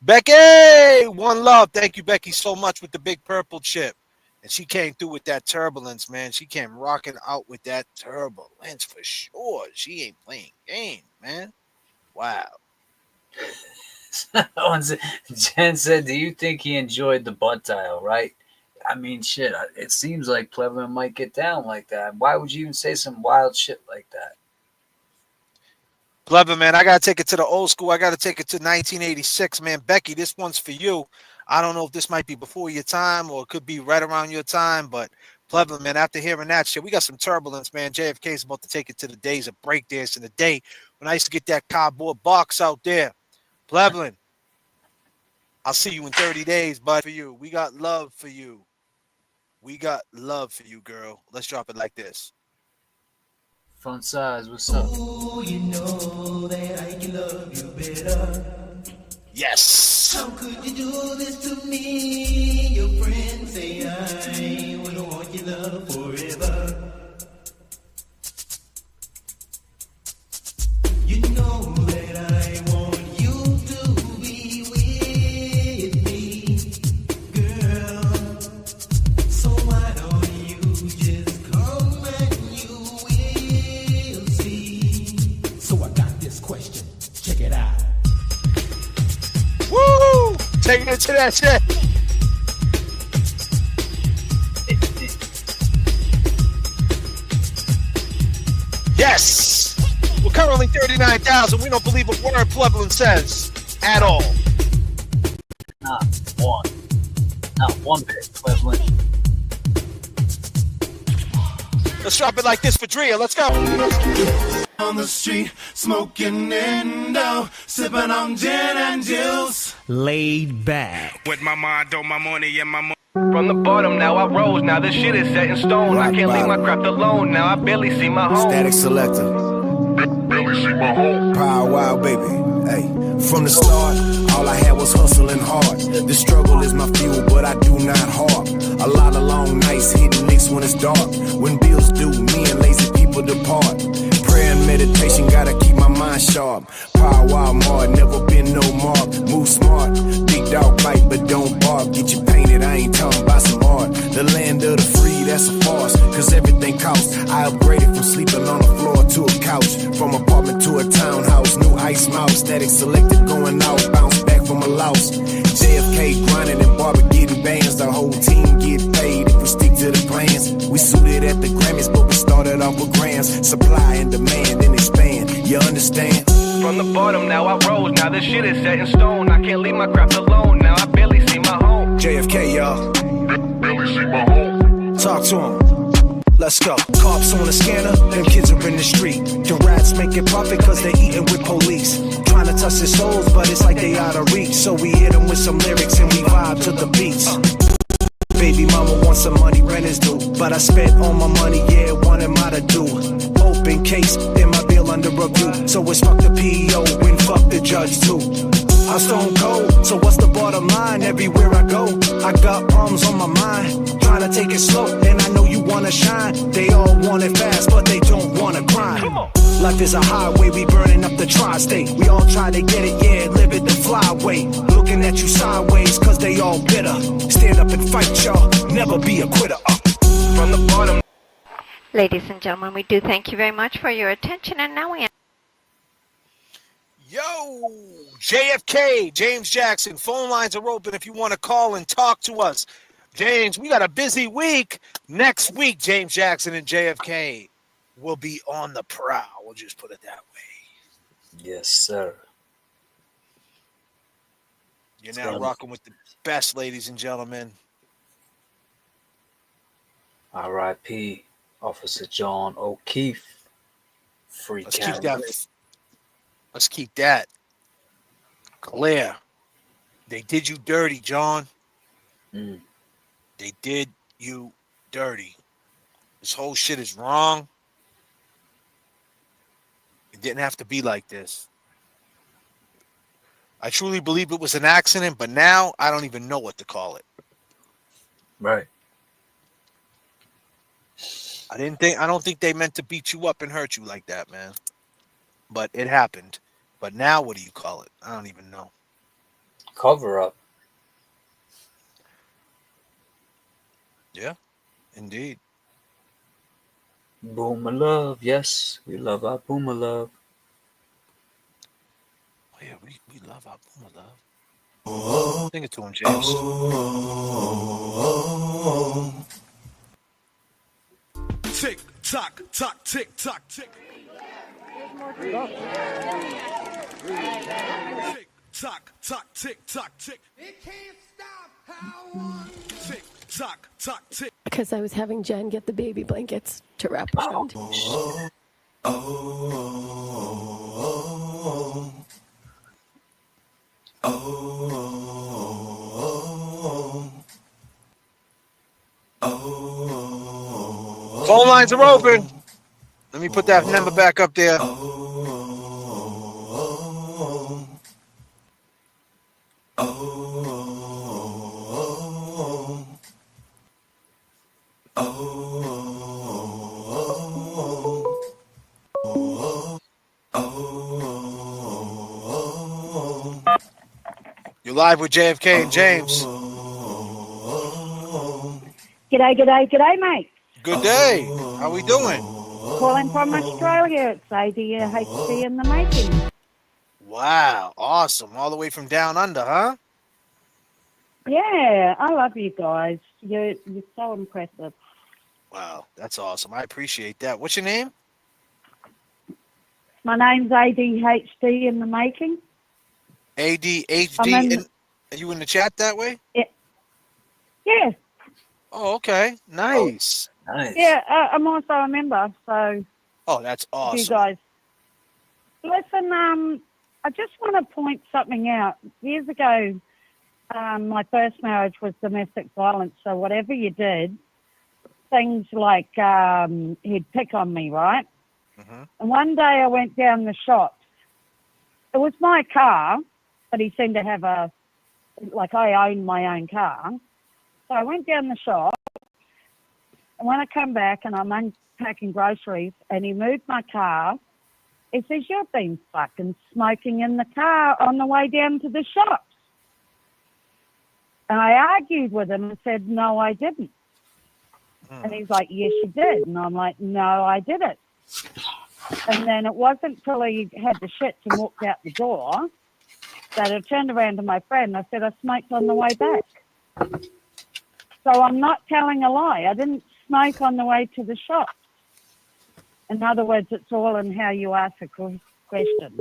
Becky, one love. Thank you, Becky, so much with the big purple chip. And she came through with that turbulence, man. She came rocking out with that turbulence for sure. She ain't playing games, man. Wow. Jen said, do you think he enjoyed the butt dial, right? I mean, shit, it seems like Plevin might get down like that. Why would you even say some wild shit like that? Plevin, man, I got to take it to the old school. I got to take it to 1986, man. Becky, this one's for you. I don't know if this might be before your time or it could be right around your time, but Plevin, man, after hearing that shit, we got some turbulence, man. JFK is about to take it to the days of breakdance in the day when I used to get that cardboard box out there. Plevin, I'll see you in 30 days, bud. For you, we got love for you. We got love for you, girl. Let's drop it like this. Fun size, what's up? Ooh, you know that I can love you better. Yes. How could you do this to me? Your friends say I wanna want your love forever. You know that I want you to be with me, girl. So why don't you just come and you will see? So I got this question. Check it out. Woo! Taking it to that shit. Yes! We're currently 39,000. We don't believe a word Plevin says at all. Not one. Not one bit, Plevin. Let's drop it like this for Drea. Let's go. On the street, smoking Indo, sipping on gin and juice. Laid back. With my mind on my money and my money. From the bottom, now I rose. Now this shit is set in stone. I can't leave my craft alone. Now I barely see my home. Static selector. Barely see my home. Power wild baby. Hey, from the start, all I had was hustling hard. The struggle is my fuel, but I do not harp. A lot of long nights hitting licks when it's dark. When bills due, me and lazy people depart. Prayer and meditation, gotta keep my mind sharp. Power wild hard, never been no mark. Move smart, big dog bite, but don't bark. Get you painted, I ain't talking about some art. The land of the free, that's a farce, cause everything costs. I upgraded from sleeping on the floor to a couch. From apartment to a townhouse, new ice mouse. Static selected going out, bounce back from a loss. J.F.K grinding and Barber getting bands. The whole team get paid if we stick to the plans. We suited at the Grammys, but we started off with grams. Supply and demand and expand, you understand? From the bottom, now I rose. Now this shit is set in stone. I can't leave my craft alone. Now I barely see my home. JFK, y'all. Barely see my home. Talk to him. Let's go. Cops on the scanner, them kids are in the street. The rats making profit cause they eating with police. Trying to touch their souls, but it's like they out of reach. So we hit them with some lyrics and we vibe to the beats. Baby mama wants some money, rent is due. But I spent all my money, yeah, what am I to do? Open case, in my bill under review. So it's fuck the PEO and fuck the judge too. I'm stone cold, so what's the bottom line? Everywhere I go, I got problems on my mind. Trying to take it slow, and I know you wanna shine. They all want it fast, but they don't wanna grind. Life is a highway, we burning up the tri-state. We all try to get it, yeah, live it the flyway. Looking at you sideways, cause they all bitter. Stand up and fight, y'all, never be a quitter. From the bottom. Ladies and gentlemen, we do thank you very much for your attention, and now we Yo, JFK, James Jackson, phone lines are open if you want to call and talk to us. James, we got a busy week. Next week, James Jackson and JFK will be on the prowl. We'll just put it that way. Yes, sir. You're now rocking with the best, ladies and gentlemen. R.I.P. Officer John O'Keefe. Free Canton. Let's keep that clear. They did you dirty, John. They did you dirty. This whole shit is wrong. It didn't have to be like this. I truly believe it was an accident, but now I don't even know what to call it. Right. I don't think they meant to beat you up and hurt you like that, man. but it happened. But now, what do you call it? I don't even know. Cover up. Yeah, indeed. Boomer love. Yes, we love our boomer love. Oh, yeah, we love our boomer love. Sing it to him, James. Tick tock tock tick tock tick. Tick tock tock tick tock tick. It can't stop how one tick tock tock tick. Because I was having Jen get the baby blankets to wrap around. Phone lines are open. Let me put that number back up there. You're live with J.F.K. and James. G'day, g'day, g'day, mate. Good day. How we doing? Calling from Australia. It's J.F.K in the making. Wow, awesome. All the way from down under, huh? Yeah, I love you guys. You're so impressive. Wow, that's awesome. I appreciate that. What's your name? My name's ADHD in the making. ADHD. Are you in the chat that way? Yeah. Oh, okay. Nice. Nice. Yeah, I'm also a member, so. Oh, that's awesome. You guys. Listen, I just want to point something out. Years ago, my first marriage was domestic violence, so whatever you did, things like he'd pick on me, right? Mm-hmm. And one day I went down the shops. It was my car, but he seemed to have I owned my own car. So I went down the shop, and when I come back and I'm unpacking groceries, and he moved my car, he says, "You've been fucking smoking in the car on the way down to the shops." And I argued with him and said, "No, I didn't." And he's like, "Yes, you did." And I'm like, "No, I didn't." And then it wasn't till he had the shits and walked out the door that I turned around to my friend and I said, "I smoked on the way back." So I'm not telling a lie. I didn't smoke on the way to the shop. In other words, it's all in how you ask a question.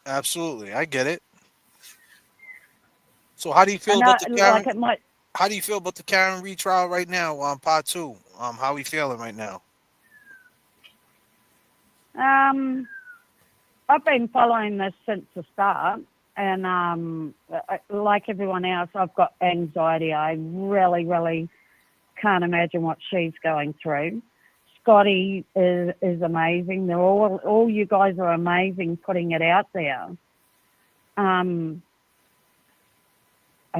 Absolutely, I get it. So how do you feel about the Karen? How do you feel about the Karen retrial right now on part 2? How are we feeling right now? I've been following this since the start, and like everyone else, I've got anxiety. I really, really can't imagine what she's going through. Scotty is amazing. They're all you guys are amazing putting it out there. I'm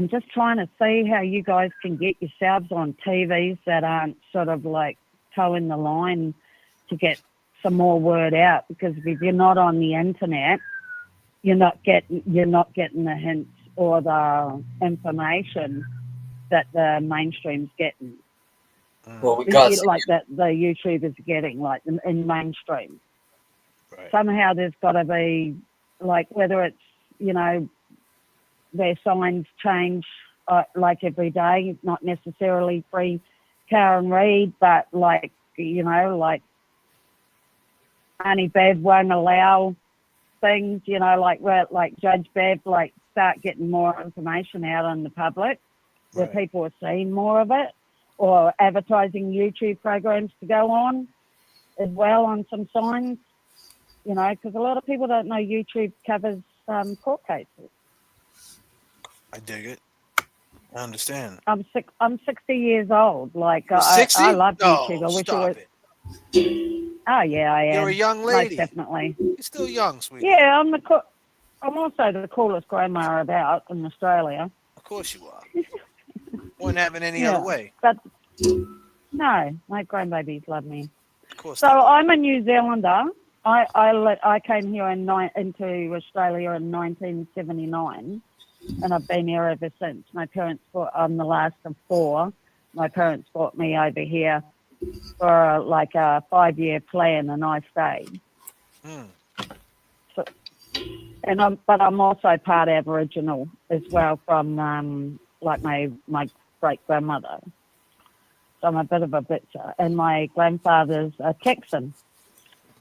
just trying to see how you guys can get yourselves on TVs that aren't sort of like towing the line to get some more word out, because if you're not on the internet, you're not getting the hints or the information that the mainstream's getting. Well, we got like that the YouTubers are getting, like in mainstream. Right. Somehow there's got to be, like, whether it's, their signs change like every day, not necessarily free Karen Reid, but like Auntie Bev won't allow things, like Judge Bev, like start getting more information out on the public where people are seeing more of it, or advertising YouTube programs to go on as well on some signs, because a lot of people don't know YouTube covers court cases. I dig it. I understand. I'm 60 years old. Like, You're 60? I love No, YouTube. I wish stop it was. Oh yeah, I am. You're a young lady. Most definitely. You're still young, sweetie. Yeah, I'm also the coolest grandma about in Australia. Of course you are. Wouldn't happen any other way. But no, my grandbabies love me. Of course. So I'm a New Zealander, I came here into Australia in 1979, and I've been here ever since. My parents I'm the last of four. My parents brought me over here for like a 5-year plan, and I stayed. So, but I'm also part Aboriginal as well from like my great grandmother. So I'm a bit of a bitcher, and my grandfather's a Texan.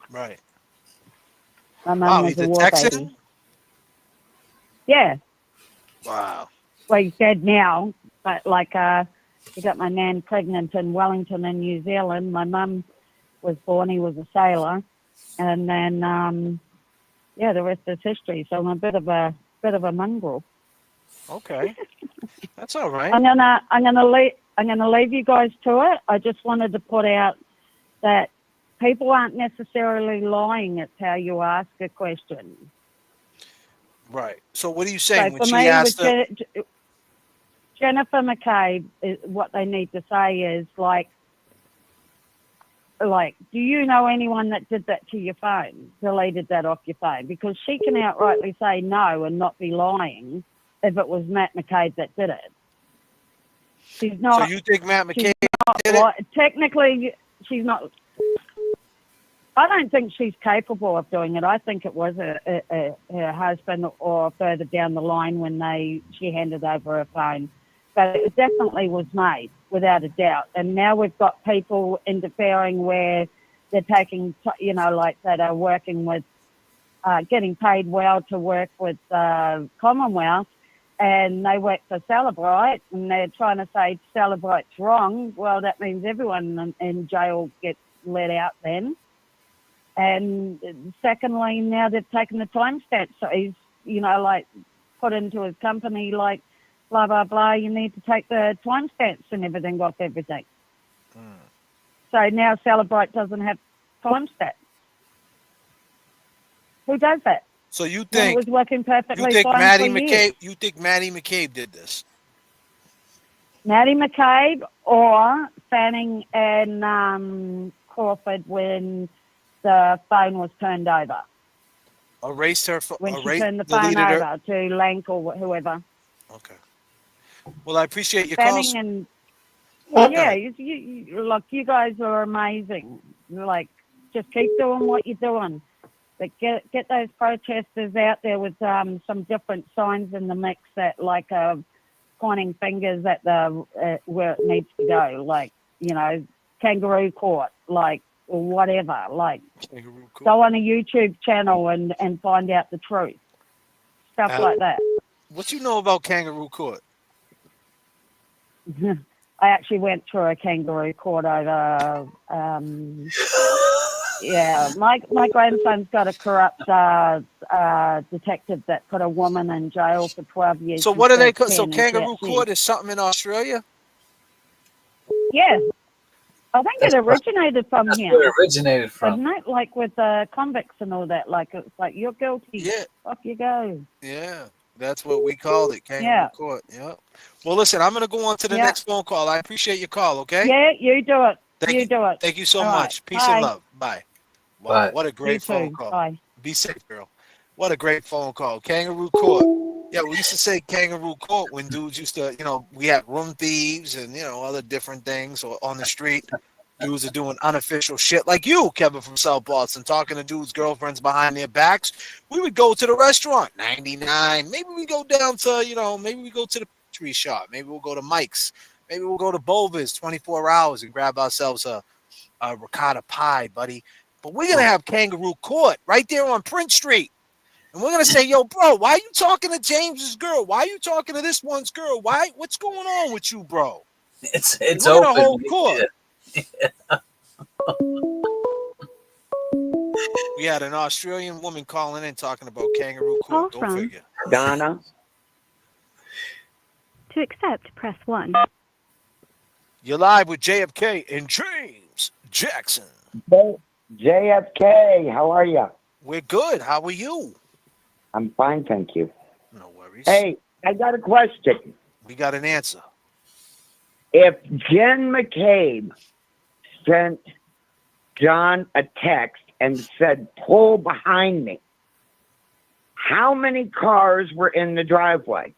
Right. My mum was he's a a war Texan? baby. Yeah. Wow. Well, he's dead now, but like he got my nan pregnant in Wellington in New Zealand. My mum was born, he was a sailor, and then the rest is history. So I'm a bit of a mongrel. Okay. That's all right. I'm gonna leave you guys to it. I just wanted to put out that people aren't necessarily lying. It's how you ask a question. Right. So what are you saying So when for she me, asked with Jennifer McCabe, what they need to say is like, do you know anyone that did that to your phone, deleted that off your phone? Because she can outrightly say no and not be lying if it was Matt McCabe that did it. She's not. So you think Matt McCabe did it? Technically, she's not. I don't think she's capable of doing it. I think it was her husband or further down the line when she handed over her phone. But it definitely was made, without a doubt. And now we've got people interfering where they're taking, like that are working with, getting paid well to work with Commonwealth, and they work for Celebrite, and they're trying to say Celebrite's wrong. Well, that means everyone in jail gets let out then. And secondly, now they've taken the timestamp, so he's, like put into his company, like, blah, blah, blah, you need to take the timestamps and everything off everything. So now Celebrite doesn't have timestamps. Who does that? So you When think it was working perfectly you think fine Maddie for McCabe? years. You think Maddie McCabe did this? Maddie McCabe or Fanning and Crawford when the phone was turned over. Erased her. When she turned the phone over to Lank or whoever. Okay. Well, I appreciate your Fanning calls. and Okay. look, you guys are amazing. Like, just keep doing what you're doing. But get those protesters out there with some different signs in the mix that, like, pointing fingers at where it needs to go, like, kangaroo court, like, or whatever. Like, go on a YouTube channel and find out the truth. Stuff like that. What you know about kangaroo court? I actually went through a kangaroo court over. My grandson's got a corrupt detective that put a woman in jail for 12 years. So what are they? So kangaroo court is something in Australia? Yeah. I think it originated from here. Where it originated from. Isn't it? Like with convicts and all that. Like, it's like, you're guilty. Yeah. Off you go. Yeah. That's what we called it, kangaroo court. Yeah. Well, listen, I'm going to go on to the next phone call. I appreciate your call, okay? Yeah, you do it. Do it. Thank you so all much. Right. Peace and love. Bye. Wow, Bye. what a great phone call. Bye. Be safe, girl. What a great phone call. Kangaroo court. Yeah, we used to say kangaroo court when dudes used to, we had room thieves and, other different things on the street. Dudes are doing unofficial shit like you, Kevin from South Boston, talking to dudes' girlfriends behind their backs. We would go to the restaurant, 99. Maybe we go down to, maybe we go to the pastry shop. Maybe we'll go to Mike's. Maybe we'll go to Bova's 24 hours and grab ourselves a ricotta pie, buddy. But we're going to have kangaroo court right there on Prince Street. And we're going to say, yo, bro, why are you talking to James's girl? Why are you talking to this one's girl? What's going on with you, bro? It's we're open. Gonna hold court. Yeah. We had an Australian woman calling in talking about kangaroo court. Go figure. Donna. To accept, press 1. You're live with J.F.K. and James Jackson. J.F.K., how are you? We're good. How are you? I'm fine, thank you. No worries. Hey, I got a question. We got an answer. If Jen McCabe sent John a text and said, pull behind me. How many cars were in the driveway?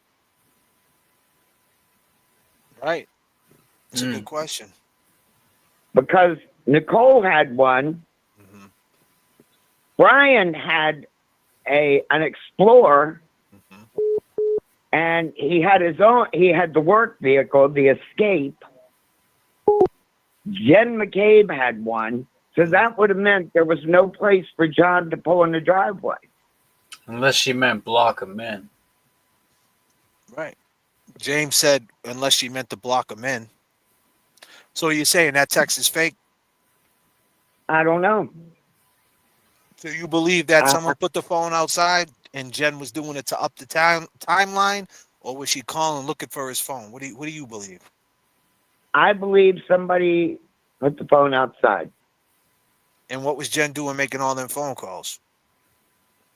Right. It's a good question. Because Nicole had one. Brian had an Explorer, and he had his own. He had the work vehicle, the Escape. Jen McCabe had one, so that would have meant there was no place for John to pull in the driveway. Unless she meant block him in. Right. James said, unless she meant to block him in. So you're saying that text is fake? I don't know. So you believe that someone put the phone outside and Jen was doing it to up the timeline, or was she calling looking for his phone? What do you believe? I believe somebody put the phone outside. And what was Jen doing making all them phone calls?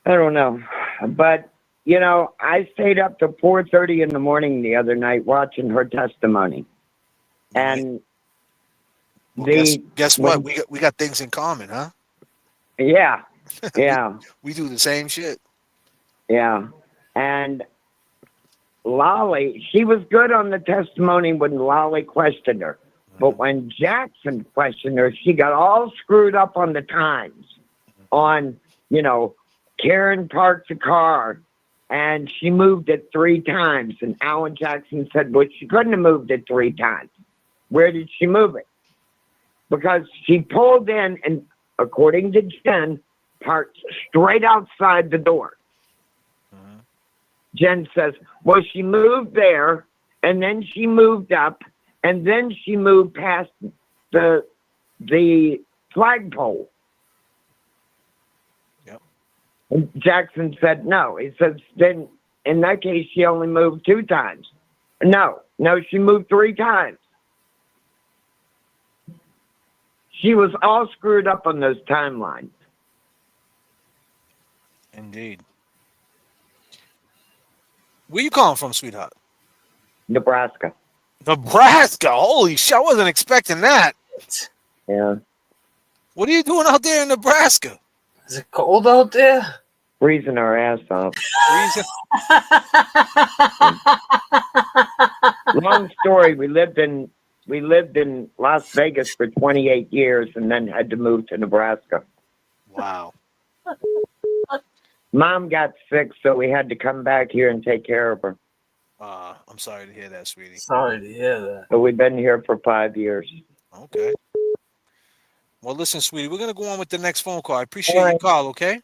I don't know. But, you know, I stayed up till 4:30 in the morning the other night watching her testimony. And guess what? We got things in common, huh? Yeah. Yeah. we do the same shit. Yeah. And Lolly, she was good on the testimony when Lolly questioned her. But when Jackson questioned her, she got all screwed up on the times. On, you know, Karen parked the car and she moved it 3 times. And Alan Jackson said, well, she couldn't have moved it 3 times. Where did she move it? Because she pulled in and, according to Jen, parked straight outside the door. Jen says, well, she moved there, and then she moved up, and then she moved past the flagpole. Yep. And Jackson said no. He says, then in that case, she only moved 2 times. No, she moved 3 times. She was all screwed up on those timelines. Indeed. Where you calling from, sweetheart? Nebraska. Nebraska? Holy shit, I wasn't expecting that. Yeah. What are you doing out there in Nebraska? Is it cold out there? Freezing our ass off. Long story. We lived in Las Vegas for 28 years and then had to move to Nebraska. Wow. Mom got sick, so we had to come back here and take care of her. I'm sorry to hear that, sweetie. Sorry to hear that. So we've been here for 5 years. Okay. Well, listen, sweetie, we're going to go on with the next phone call. I appreciate your call, okay?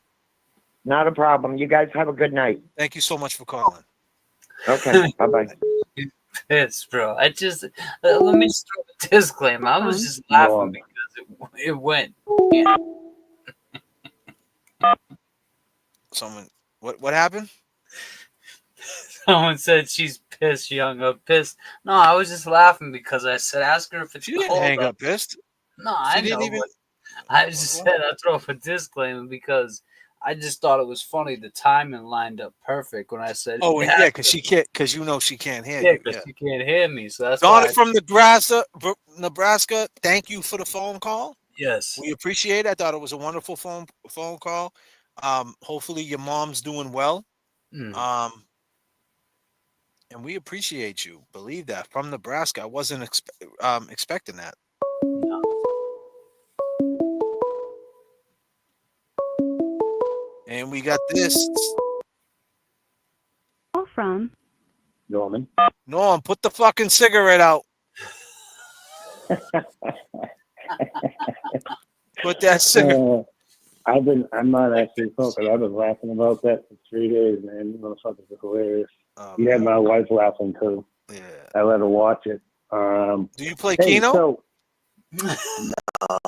Not a problem. You guys have a good night. Thank you so much for calling. Okay. Bye-bye. Pissed, bro. I just let me just throw a disclaimer. I was just laughing because it went. Yeah. Someone, what happened? Someone said she's pissed. She hung up pissed. No, I was just laughing because I said, ask her if it's She didn't hang up pissed. No, I know. But I just said I'd throw up a disclaimer because I just thought it was funny. The timing lined up perfect when I said, "Oh, yeah," because she can't, because you know she can't hear you. Yeah, because she can't hear me. So that's Donna from Nebraska. Thank you for the phone call. Yes, we appreciate it. I thought it was a wonderful phone call. Hopefully your mom's doing well. And we appreciate you. Believe that, from Nebraska. I wasn't expecting that. No. And we got this. Call from Norman. Norm, put the fucking cigarette out. Put that cigarette. I'm not actually smoking. I've been laughing about that for 3 days, man. You motherfuckers are hilarious. You had my wife laughing too. Yeah. I let her watch it. Do you play Keno? So, no,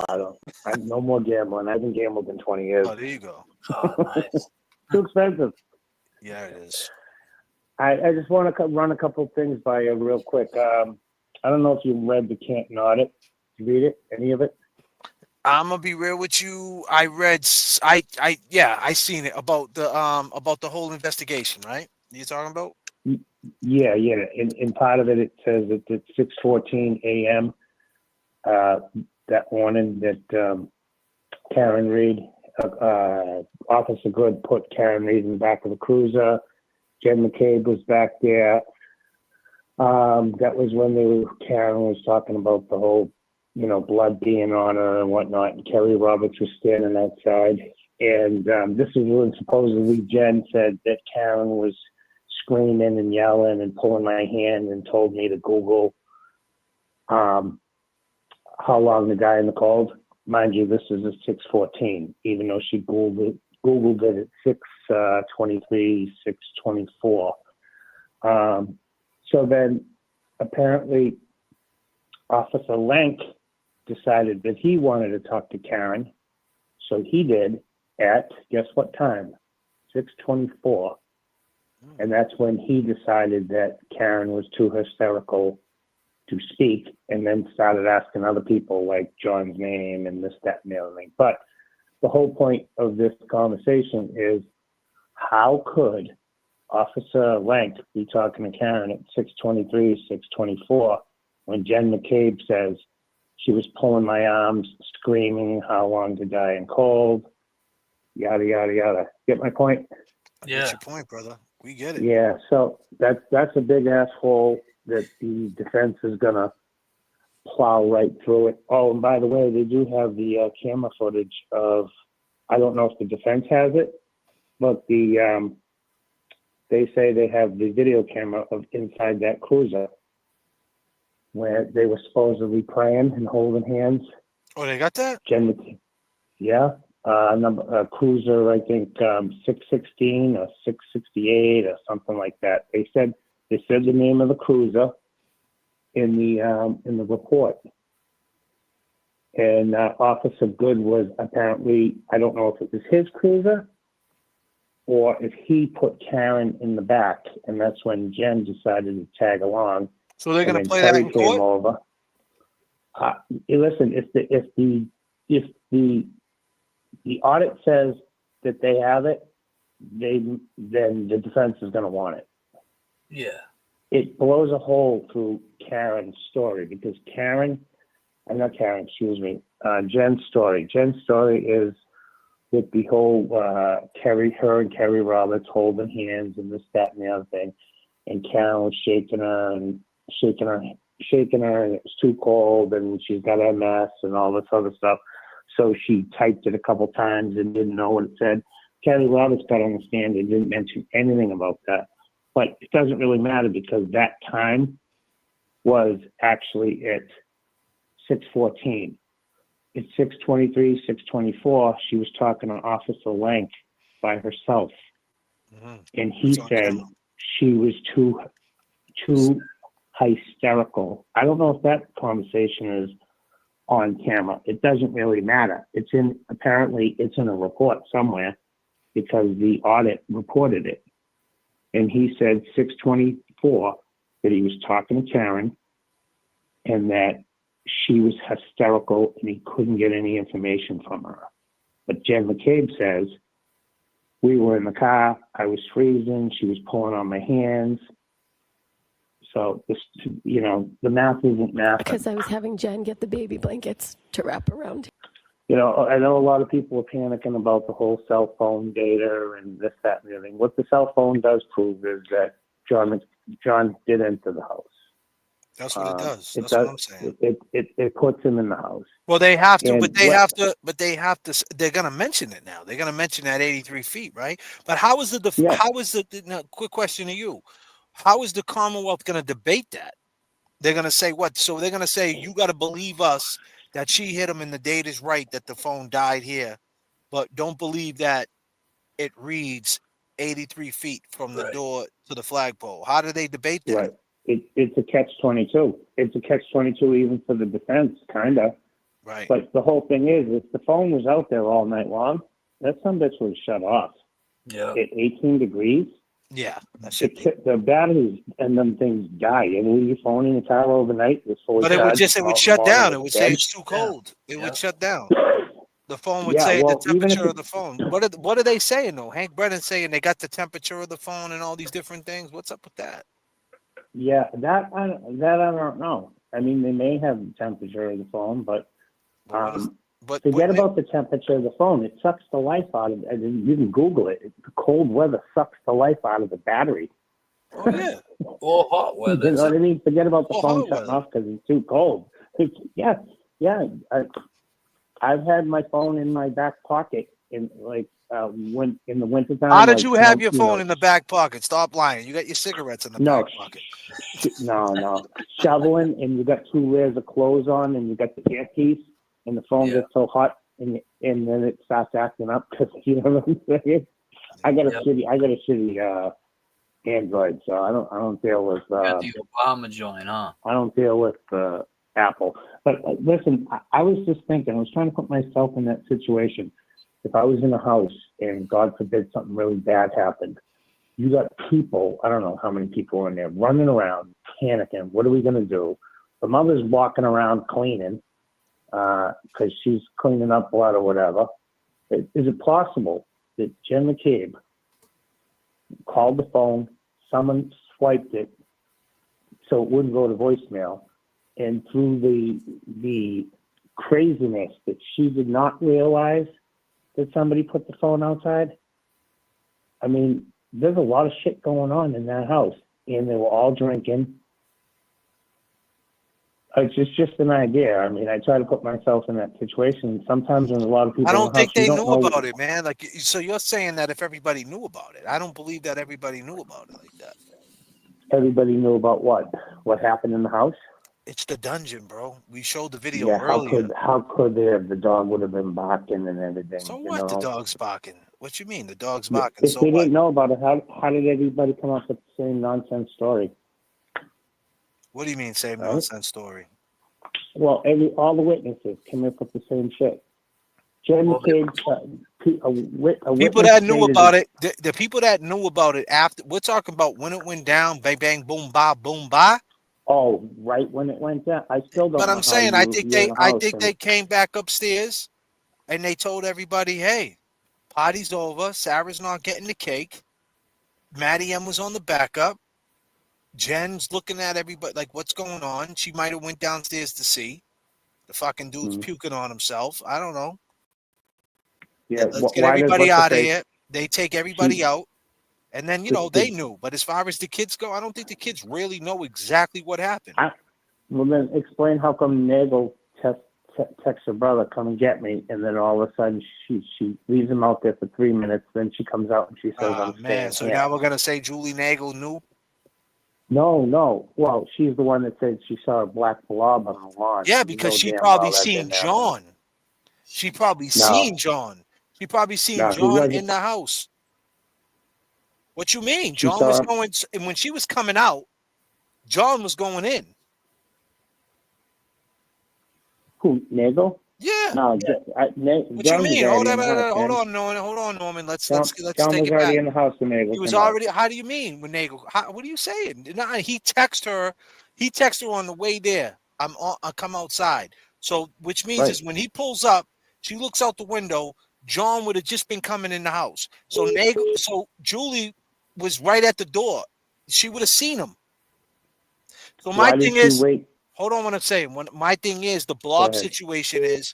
I don't. No more gambling. I haven't gambled in 20 years. Oh, there you go. Oh, nice. Too expensive. Yeah, it is. I just want to run a couple of things by you real quick. I don't know if you read the Canton audit. Did you read it? Any of it? I'm gonna be real with you. I seen it about the whole investigation, right? You talking about? Yeah. In part of it, it says that at 6:14 a.m. That morning that Karen Reed Officer Good put Karen Reed in the back of the cruiser. Jen McCabe was back there. That was when Karen was talking about the whole, blood being on her and whatnot. And Kelly Roberts was standing outside. And this is when supposedly Jen said that Karen was screaming and yelling and pulling my hand and told me to Google how long the guy in the cold. Mind you, this is at 6:14, even though she Googled it at 6:23, 6:24. So then apparently Officer Lenk decided that he wanted to talk to Karen. So he did at, guess what time? 6:24. And that's when he decided that Karen was too hysterical to speak, and then started asking other people like John's name and this, that, and the other thing. But the whole point of this conversation is, how could Officer Lenk be talking to Karen at 6:23, 6:24, when Jen McCabe says she was pulling my arms, screaming how long to die in cold, yada, yada, yada. Get my point? Yeah. That's your point, brother. We get it. Yeah, so that's a big asshole that the defense is going to plow right through it. Oh, and by the way, they do have the camera footage of, I don't know if the defense has it, but they say they have the video camera of inside that cruiser where they were supposedly praying and holding hands. Oh, they got that? Yeah. Cruiser, I think 616 or 668 or something like that. They said the name of the cruiser in the report. And Officer Good was apparently, I don't know if it was his cruiser or if he put Karen in the back, and that's when Jen decided to tag along. So they're going to play that in court? Came over. Listen, if the audit says that they have it, then the defense is going to want it. Yeah. It blows a hole through Karen's story because Jen's story. Jen's story is with the whole her and Kerry Roberts holding hands and this, that, and the other thing. And Karen was shaking her, and it was too cold, and she's got MS and all this other stuff. So she typed it a couple times and didn't know what it said. Kelly Roberts got on the stand and didn't mention anything about that. But it doesn't really matter because that time was actually at 6:14. At 6:23, 6:24, she was talking to Officer Lenk by herself. And he said she was too hysterical. I don't know if that conversation is on camera. It doesn't really matter. Apparently it's in a report somewhere because the audit reported it. And he said 6:24 that he was talking to Karen and that she was hysterical and he couldn't get any information from her. But Jen McCabe says, we were in the car, I was freezing, she was pulling on my hands. So, the math isn't math. Because I was having Jen get the baby blankets to wrap around. I know a lot of people are panicking about the whole cell phone data and this, that, and the other thing. What the cell phone does prove is that John did enter the house. That's what it does. That's what I'm saying. It puts him in the house. Well, they have to, they're going to mention it now. They're going to mention that 83 feet, right? But how is quick question to you. How is the Commonwealth going to debate that? They're going to say what? So they're going to say, you got to believe us that she hit him and the date is right, that the phone died here, but don't believe that it reads 83 feet from the door to the flagpole. How do they debate that? Right. It's a catch-22. It's a catch-22 even for the defense, kind of. Right. But the whole thing is, if the phone was out there all night long, that some bitch would shut off. Yeah. At 18 degrees. Yeah. The batteries and them things die. And leave your phone in the car overnight. But it would shut down. It would say it's too cold. It would shut down. The phone would say the temperature of the phone. What are they saying though? Hank Brennan's saying they got the temperature of the phone and all these different things. What's up with that? Yeah, that I don't know. I mean, they may have the temperature of the phone, but But forget about the temperature of the phone. It sucks the life out of it. You can Google it. The cold weather sucks the life out of the battery. Oh yeah. Or hot weather. You know what I mean? Forget about the Or phone hot shutting weather. off because it's too cold. I've had my phone in my back pocket in when in the wintertime. How did you have your phone in the back pocket? Stop lying. You got your cigarettes in the back pocket. No. Shoveling, and you got 2 layers of clothes on, and you got the earpiece, and the phone gets so hot, and then it starts acting up because you know what I'm saying. I got a shitty Android, so I don't deal with. Got the Obama joint, huh? I don't deal with Apple. But listen, I was just thinking. I was trying to put myself in that situation. If I was in a house and God forbid something really bad happened, you got people, I don't know how many people are in there, running around, panicking. What are we going to do? The mother's walking around cleaning because she's cleaning up blood or whatever. Is it possible that Jen McCabe called the phone, someone swiped it so it wouldn't go to voicemail, and through the craziness that she did not realize that somebody put the phone outside? I mean, there's a lot of shit going on in that house, and they were all drinking. It's just an idea. I mean, I try to put myself in that situation. Sometimes when a lot of people I don't think they knew know about it, man. Like, so you're saying that if everybody knew about it, I don't believe that everybody knew about it like that. Everybody knew about what? What happened in the house? It's the dungeon, bro. We showed the video Yeah, earlier. how could they have? The dog would have been barking and everything. So you what? know? The dog's barking. What you mean? The dog's Yeah, barking. if So they what? didn't know about it, how did everybody come up with the same nonsense story? What do you mean, same Right? nonsense story? Well, all the witnesses came up with the same shit. Jen McCabe, People that knew about it, the people that knew about it after, we're talking about when it went down, bang, bang, boom, ba, boom, ba. Oh, right when it went down. I still don't. But know I'm saying, I think they they came back upstairs, and they told everybody, "Hey, party's over. Sarah's not getting the cake. Maddie M was on the backup. Jen's looking at everybody like, what's going on? She might have went downstairs to see. The fucking dude's puking on himself. I don't know. Yeah, Let's get everybody out of here. They take everybody out. And then, they knew. But as far as the kids go, I don't think the kids really know exactly what happened. Well, then explain how come Nagel texts her brother, come and get me, and then all of a sudden she leaves him out there for 3 minutes. Then she comes out and she says, "I'm staying So here." now we're gonna say Julie Nagel knew. No. Well, she's the one that said she saw a black blob on the lawn. Yeah, because she probably seen John. She probably seen John. She probably seen John in the house. What you mean? John was going, and when she was coming out, John was going in. Who, Nagel? Yeah. No, What you mean? Hold on, Norman. Let's John take was it back. already in the house when Nagel. He was already. How do you mean when Nagel? What are you saying? No, he texted her. He texted her on the way there. I come outside. So, which means is when he pulls up, she looks out the window. John would have just been coming in the house. So Julie was right at the door. She would have seen him. So my thing is, hold on, what I'm saying. My thing is the blob situation is,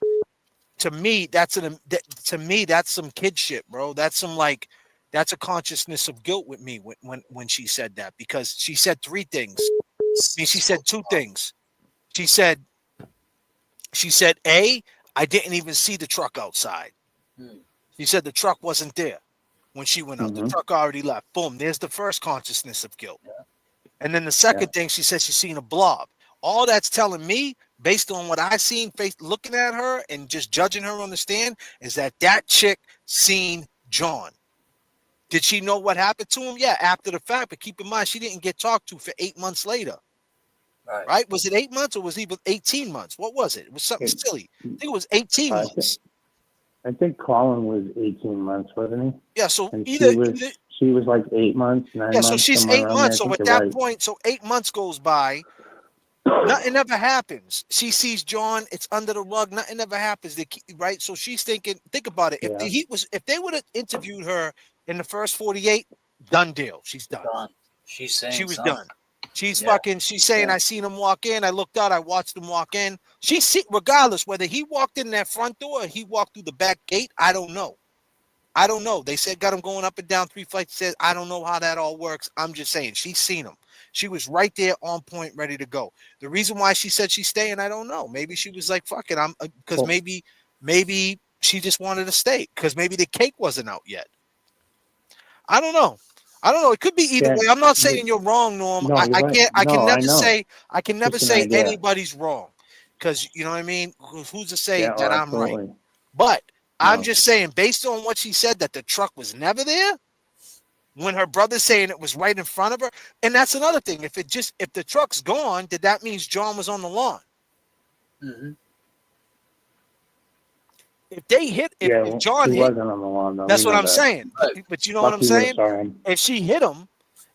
to me, that's some kid shit, bro. That's a consciousness of guilt with me when she said that, because she said 3 things. I mean, she said 2 things. She said, A, I didn't even see the truck outside. She said the truck wasn't there when she went out. The truck already left. Boom. There's the first consciousness of guilt. And then the second thing, she said she's seen a blob. All that's telling me, based on what I seen, looking at her and just judging her on the stand, is that chick seen John. Did she know what happened to him? Yeah, after the fact. But keep in mind, she didn't get talked to for 8 months later. Right? Was it 8 months or was it even 18 months? What was it? It was something silly. I think it was 18 months. I think Colin was 18 months, wasn't he? Yeah, so and she was like 8 months, 9 months. Yeah, so she's 8 months. So at that point, so 8 months goes by. Nothing ever happens. She sees John. It's under the rug. Nothing ever happens. Right? So she's thinking. Think about it. If they would have interviewed her in the first 48, done deal. She's done. She's saying she was something. done. She's saying, I seen him walk in. I looked out. I watched him walk in. Regardless, whether he walked in that front door or he walked through the back gate, I don't know. They said got him going up and down 3 flights. Says I don't know how that all works. I'm just saying she's seen him. She was right there on point, ready to go. The reason why she said she's staying, I don't know. Maybe she was like, fuck it. Because maybe she just wanted to stay because maybe the cake wasn't out yet. I don't know. It could be either way. I'm not saying you're wrong, Norm. No, I can't. I can never say. I can never Just an say idea. anybody's wrong, because you know what I mean. Who's to say that I'm right? Absolutely. But I'm just saying, based on what she said, that the truck was never there. When her brother's saying it was right in front of her, and that's another thing. If the truck's gone, did that means John was on the lawn? Mm-hmm. If they hit, if John he hit, wasn't on the lawn, though. that's what I'm saying. But you know what I'm saying? If she hit him,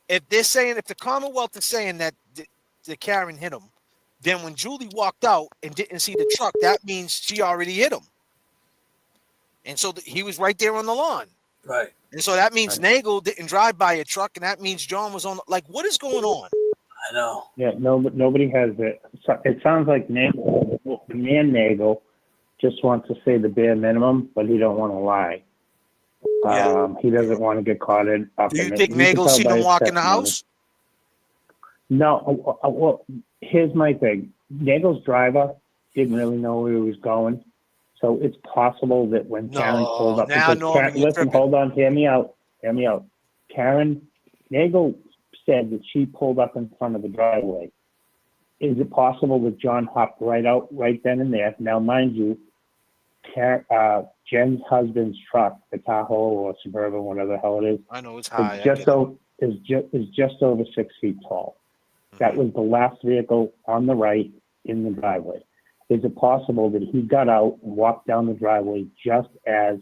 if the Commonwealth is saying that the Karen hit him, then when Julie walked out and didn't see the truck, that means she already hit him. And so he was right there on the lawn. Right. And so that means Nagel didn't drive by a truck, and that means John was on. Like, what is going on? I know. Yeah, nobody has it. It sounds like Nagel, the man Nagel, just wants to say the bare minimum, but he don't want to lie. He doesn't want to get caught in. Do you think Nagel seen him walk in the house? No. Well, here's my thing. Nagel's driver didn't really know where he was going, so it's possible that when Karen pulled up, listen, hold on, hear me out. Nagel said that she pulled up in front of the driveway. Is it possible that John hopped right out right then and there? Now, mind you, Jen's husband's truck, the Tahoe or Suburban, whatever the hell it is, I know it's high. Is just over 6 feet tall. That was the last vehicle on the right in the driveway. Is it possible that he got out and walked down the driveway just as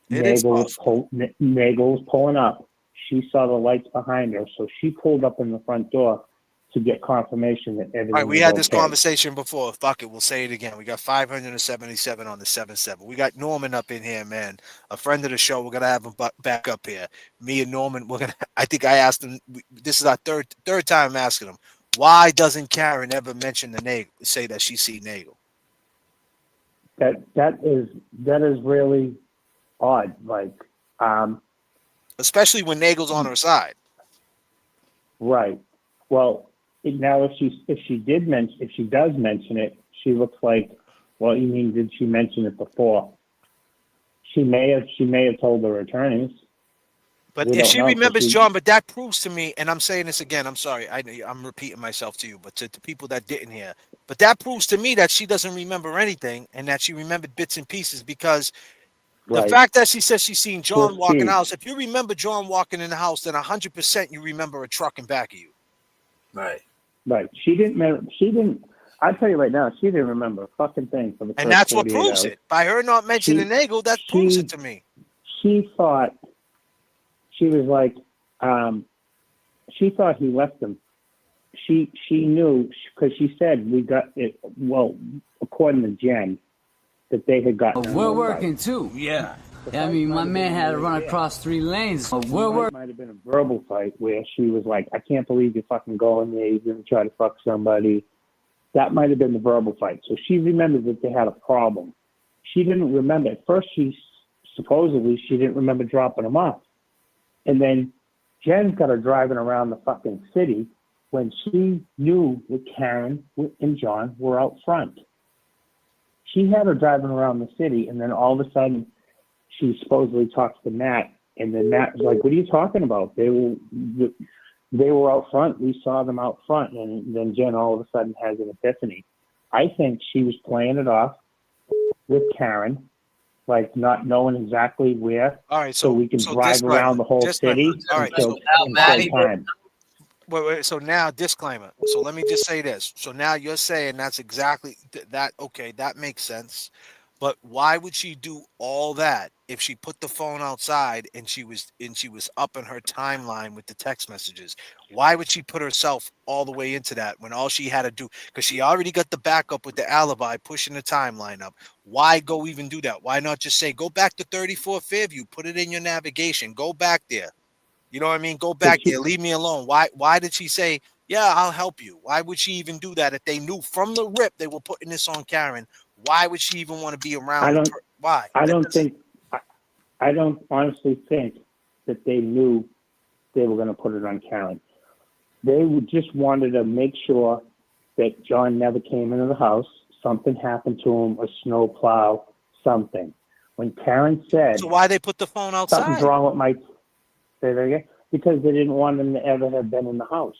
Nagel was pulling up? She saw the lights behind her, so she pulled up in the front door to get confirmation that everything. All right, we had this conversation before. Fuck it, we'll say it again. We got 577 on the 77. We got Norman up in here, man, a friend of the show. We're gonna have him back up here. Me and Norman, I think I asked him. This is our third time asking him. Why doesn't Karen ever mention the Nagel? Say that she see Nagel. That is really odd. Like, especially when Nagel's on her side. Right. Well, now if she does mention it, she looks like. Well, you mean did she mention it before? She may have told her attorneys. But if she remembers John, but that proves to me, and I'm saying this again, I'm sorry, I'm repeating myself to you, but to people that didn't hear, but that proves to me that she doesn't remember anything and that she remembered bits and pieces, because the fact that she says she's seen John walk in the house, if you remember John walking in the house, then 100% you remember a truck in back of you. Right. Right. She didn't. I'll tell you right now, she didn't remember a fucking thing for the first and that's what 48 proves hours. it. By her not mentioning Nagel, that proves it to me. She thought. She was like, she thought he left them. She knew, because she said we got it. Well, according to Jen, that they had gotten. We're working too. Yeah. I mean, my man had to run across 3 lanes. It might have been a verbal fight where she was like, "I can't believe you're fucking going there. You're gonna try to fuck somebody." That might have been the verbal fight. So she remembered that they had a problem. She didn't remember. At first, she didn't remember dropping him off. And then Jen's got her driving around the fucking city when she knew that Karen and John were out front. She had her driving around the city, and then all of a sudden, she supposedly talks to Matt, and then Matt was like, "What are you talking about? They were out front. We saw them out front." And then Jen all of a sudden has an epiphany. I think she was playing it off with Karen, like not knowing exactly where. All right, so we can drive around the whole city. All right, until time. Wait. So now, disclaimer. So let me just say this. So now you're saying that's exactly that. Okay, that makes sense. But why would she do all that if she put the phone outside and she was up in her timeline with the text messages? Why would she put herself all the way into that when all she had to do, because she already got the backup with the alibi pushing the timeline up? Why go even do that? Why not just say, go back to 34 Fairview, put it in your navigation, go back there? You know what I mean? Go back there, leave me alone. Why did she say Yeah, I'll help you. Why would she even do that if they knew from the rip they were putting this on Karen? Why would she even want to be around? Why? I don't honestly think that they knew they were going to put it on Karen. They just wanted to make sure that John never came into the house. Something happened to him, a snow plow, something. When Karen said, so why they put the phone outside? Something's wrong with my, say that again? Because they didn't want him to ever have been in the house.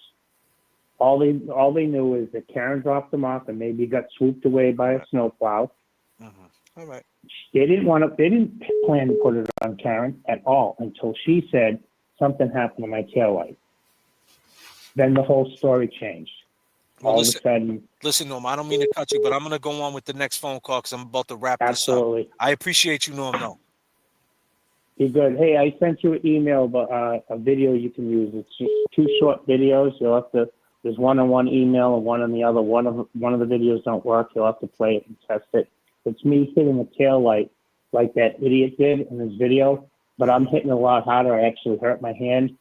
All they knew is that Karen dropped him off and maybe got swooped away by a snowplow. All right. They didn't plan to put it on Karen at all until she said something happened to my taillight. Then the whole story changed. Well, all of a sudden. Listen, Norm, I don't mean to cut you, but I'm going to go on with the next phone call because I'm about to wrap this up. I appreciate you, Norm. No. You're good. Hey, I sent you an email, but a video you can use. It's just 2 short videos. You'll have to. There's one on one email and one on the other. One of the videos don't work. You'll have to play it and test it. It's me hitting the tail light like that idiot did in this video, but I'm hitting a lot harder. I actually hurt my hand,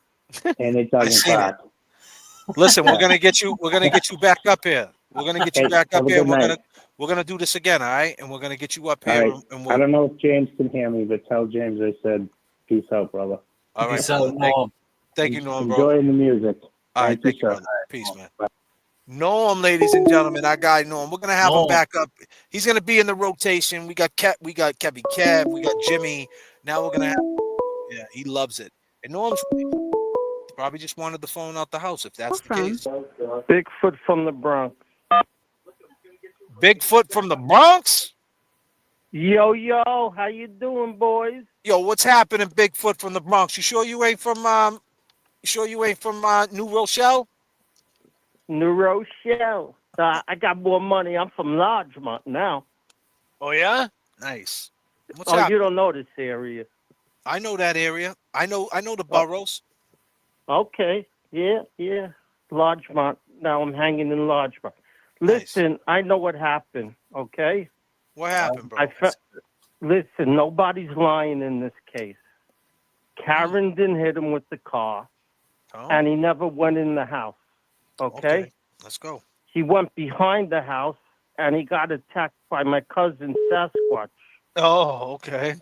and it doesn't crack. Listen, we're gonna get you. We're gonna get you back up here. We're gonna get you back up here. We're gonna do this again, all right? And we're gonna get you up here. Right. I don't know if James can hear me, but tell James I said peace out, brother. All right. Thank you, Norm, bro. Enjoying the music. All right, thank you, brother. Peace, man. Norm, ladies and gentlemen, our guy Norm. We're gonna have him back up. He's gonna be in the rotation. We got Kevy Kev, we got Jimmy. Now we're gonna have. Yeah, he loves it. And Norm's probably just wanted the phone out the house, if that's the case. Bigfoot from the Bronx. Bigfoot from the Bronx? Yo, how you doing, boys? Yo, what's happening, Bigfoot from the Bronx? You sure you ain't from New Rochelle? New Rochelle. I got more money. I'm from Largemont now. Oh yeah? Nice. What's you happening? don't know this area. I know that area. I know the boroughs. Okay. Yeah. Largemont. Now I'm hanging in Largemont. Listen, I know what happened, okay? What happened, bro? Listen, nobody's lying in this case. Karen didn't hit him with the car, and he never went in the house, okay? Let's go. He went behind the house, and he got attacked by my cousin Sasquatch. Oh, okay.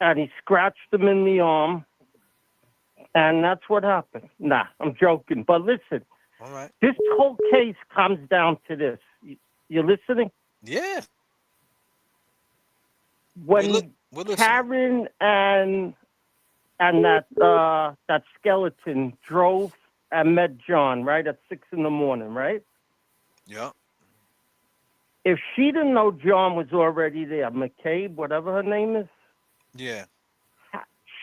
And he scratched him in the arm, and that's what happened. Nah, I'm joking. But listen, all right. This whole case comes down to this. You listening? Yeah. When Karen and that skeleton drove and met John, right, at 6 a.m, right? Yeah. If she didn't know John was already there, McCabe, whatever her name is, yeah,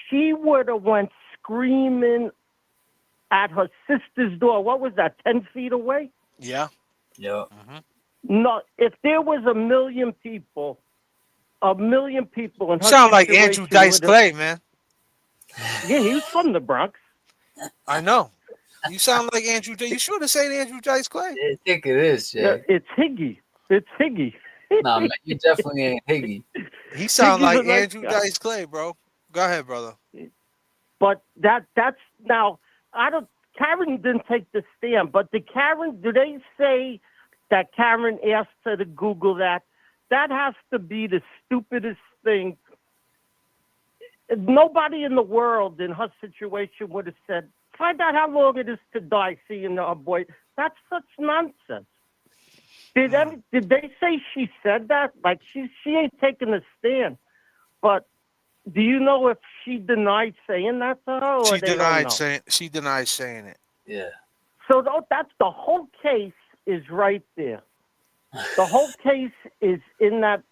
she would have went screaming at her sister's door. What was that, 10 feet away? Yeah. Yeah. No, if there was a million people in her sound like Andrew situation Dice Clay, man. Yeah, he was from the Bronx. I know. You sound like Andrew. You sure to say Andrew Dice Clay? I think it is, Jay. Yeah, it's Higgy. Nah, man, you definitely ain't Higgy. He sound Higgy's like a nice Andrew guy. Dice Clay, bro. Go ahead, brother. But that's now. Karen didn't take the stand, but do they say that Karen asked her to Google that? That has to be the stupidest thing. Nobody in the world in her situation would have said, find out how long it is to die seeing a boy. That's such nonsense. Did they say she said that? Like, she ain't taking a stand. But do you know if she denied saying that to her? Or She they don't know? denied saying it. Yeah. So that's the whole case is right there. The whole case is in that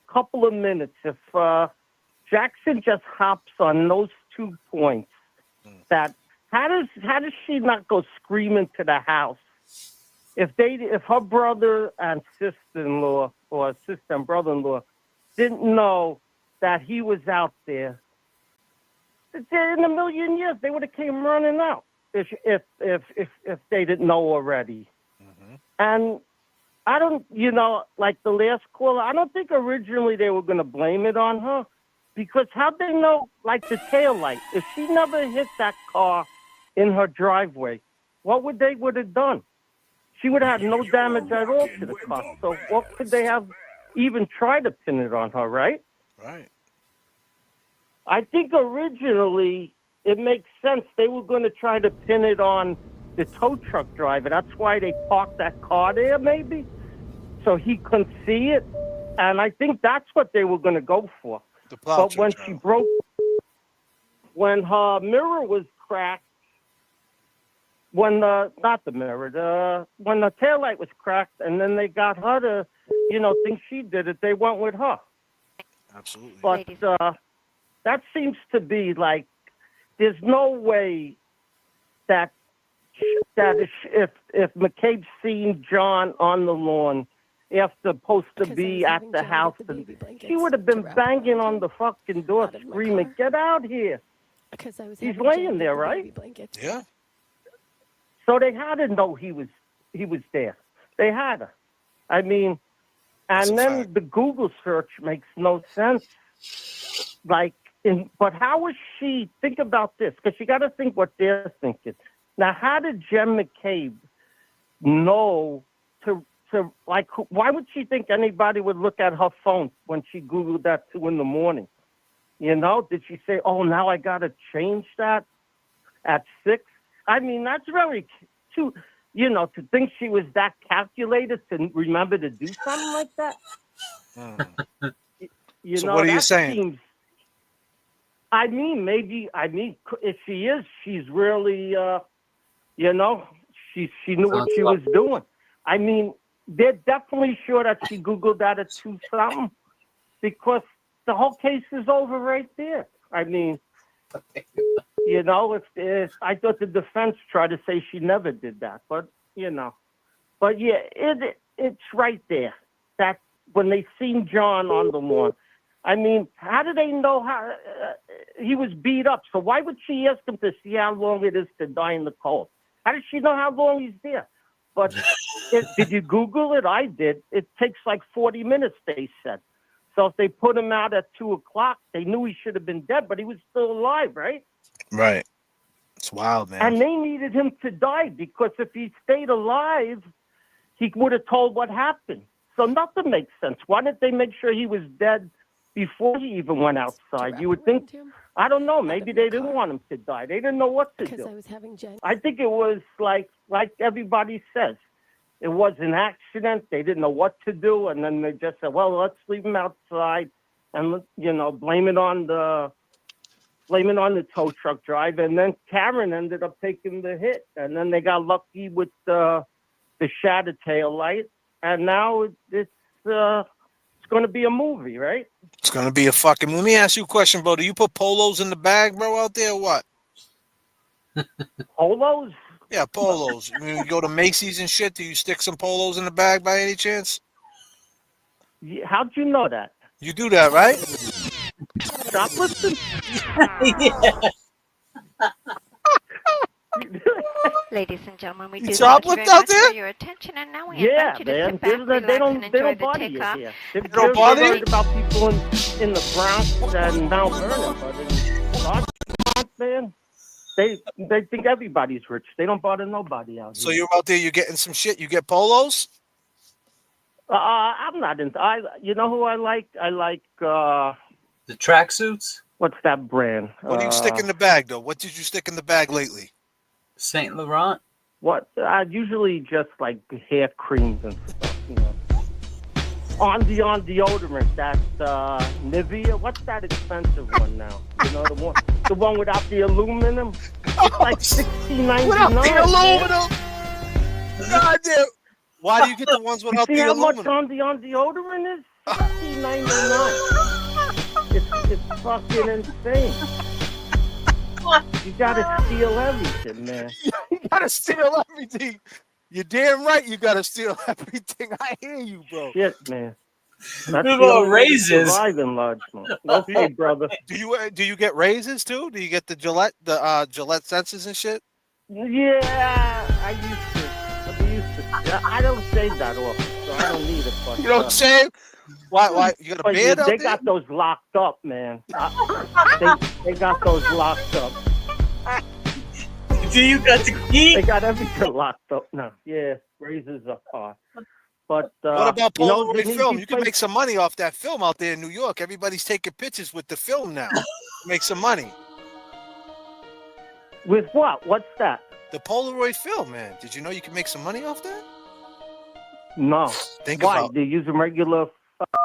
couple of minutes. If Jackson just hops on those 2 points, that how does she not go screaming to the house? If her brother and sister-in-law or sister and brother-in-law didn't know that he was out there, in a million years they would have came running out if they didn't know already. And I don't, like the last caller, I don't think originally they were going to blame it on her, because how'd they know, like the taillight? If she never hit that car in her driveway, what would have done? She would have had no damage at all to the car. So what could they have even tried to pin it on her, right? Right. I think originally it makes sense. They were going to try to pin it on the tow truck driver. That's why they parked that car there, maybe, so he couldn't see it. And I think that's what they were going to go for. But when she broke, when her mirror was cracked, when not the mirror, when the taillight was cracked, and then they got her to, think she did it, they went with her. Absolutely. But that seems to be like, there's no way that if McCabe's seen John on the lawn after supposed to be at the house, she would have been banging on the fucking door, screaming, "Get out here!" He's laying there, right? Yeah. So they had to know he was there. They had to. I mean, and then the Google search makes no sense. But how was she? Think about this, because you got to think what they're thinking. Now, how did Jen McCabe know to why would she think anybody would look at her phone when she Googled that 2 a.m? Did she say, "Oh, now I got to change that at 6"? I mean, that's very to think she was that calculated to remember to do something like that. So what are you saying? If she is, she's really, she knew what she was doing. I mean, they're definitely sure that she Googled that at 2 something, because the whole case is over right there. I mean, if I thought the defense tried to say she never did that, but yeah, it's right there. That when they seen John on the lawn, I mean, how do they know how he was beat up? So why would she ask him to see how long it is to die in the cold? How does she know how long he's there? But did you Google it? I did. It takes like 40 minutes, they said. So if they put him out at 2:00, they knew he should have been dead, but he was still alive, right? Right. It's wild, man. And they needed him to die, because if he stayed alive, he would have told what happened. So nothing makes sense. Why didn't they make sure he was dead before he even went outside? You would think, I don't know, maybe they didn't want him to die. They didn't know what to do. I think it was like everybody says. It was an accident. They didn't know what to do, and then they just said, "Well, let's leave him outside, and blame it on the tow truck driver." And then Karen ended up taking the hit, and then they got lucky with the shattered tail light, and now it's going to be a movie, right? It's going to be a fucking. Let me ask you a question, bro. Do you put polos in the bag, bro, out there, or what? Polos? Yeah, polos. When you go to Macy's and shit, do you stick some polos in the bag by any chance? How'd you know that? You do that, right? Shoplifting? Ladies and gentlemen, we do shoplift thank you very out much there? for your attention, and now we invite you to sit back, relax, they don't and enjoy the bother you takeoff. here. They're worried about people in the Bronx and Mount Vernon, but in Boston, man, they think everybody's rich. They don't bother nobody out here. So you're out there, you're getting some shit. You get polos? I'm not into. You know who I like? I like the tracksuits. What's that brand? What do you stick in the bag, though? What did you stick in the bag lately? Saint Laurent. What? Usually just like hair creams and stuff. On deodorant. That's Nivea. What's that expensive one now? The one without the aluminum. It's like $16.99. Without the aluminum. God damn. Why do you get the ones without the aluminum? See how much on deodorant is? $16.99. It's fucking insane. You gotta steal everything, man. You gotta steal everything. You're damn right. You gotta steal everything. I hear you, bro. Shit, man. What about raises? Okay, brother. Do you get raises too? Do you get the Gillette sensors and shit? Yeah, I used to. I don't shave that often, so I don't need it. But, you don't shave? Why? You got a beard out there? They got those locked up, man. They got those locked up. Do you got the key? They got everything locked up now. Yeah, razors are hard. But What about Polaroid they need film? these You can make some money off that film out there in New York. Everybody's taking pictures with the film now. Make some money. With what? What's that? The Polaroid film, man. Did you know you can make some money off that? No. Think Why? about. They're using regular.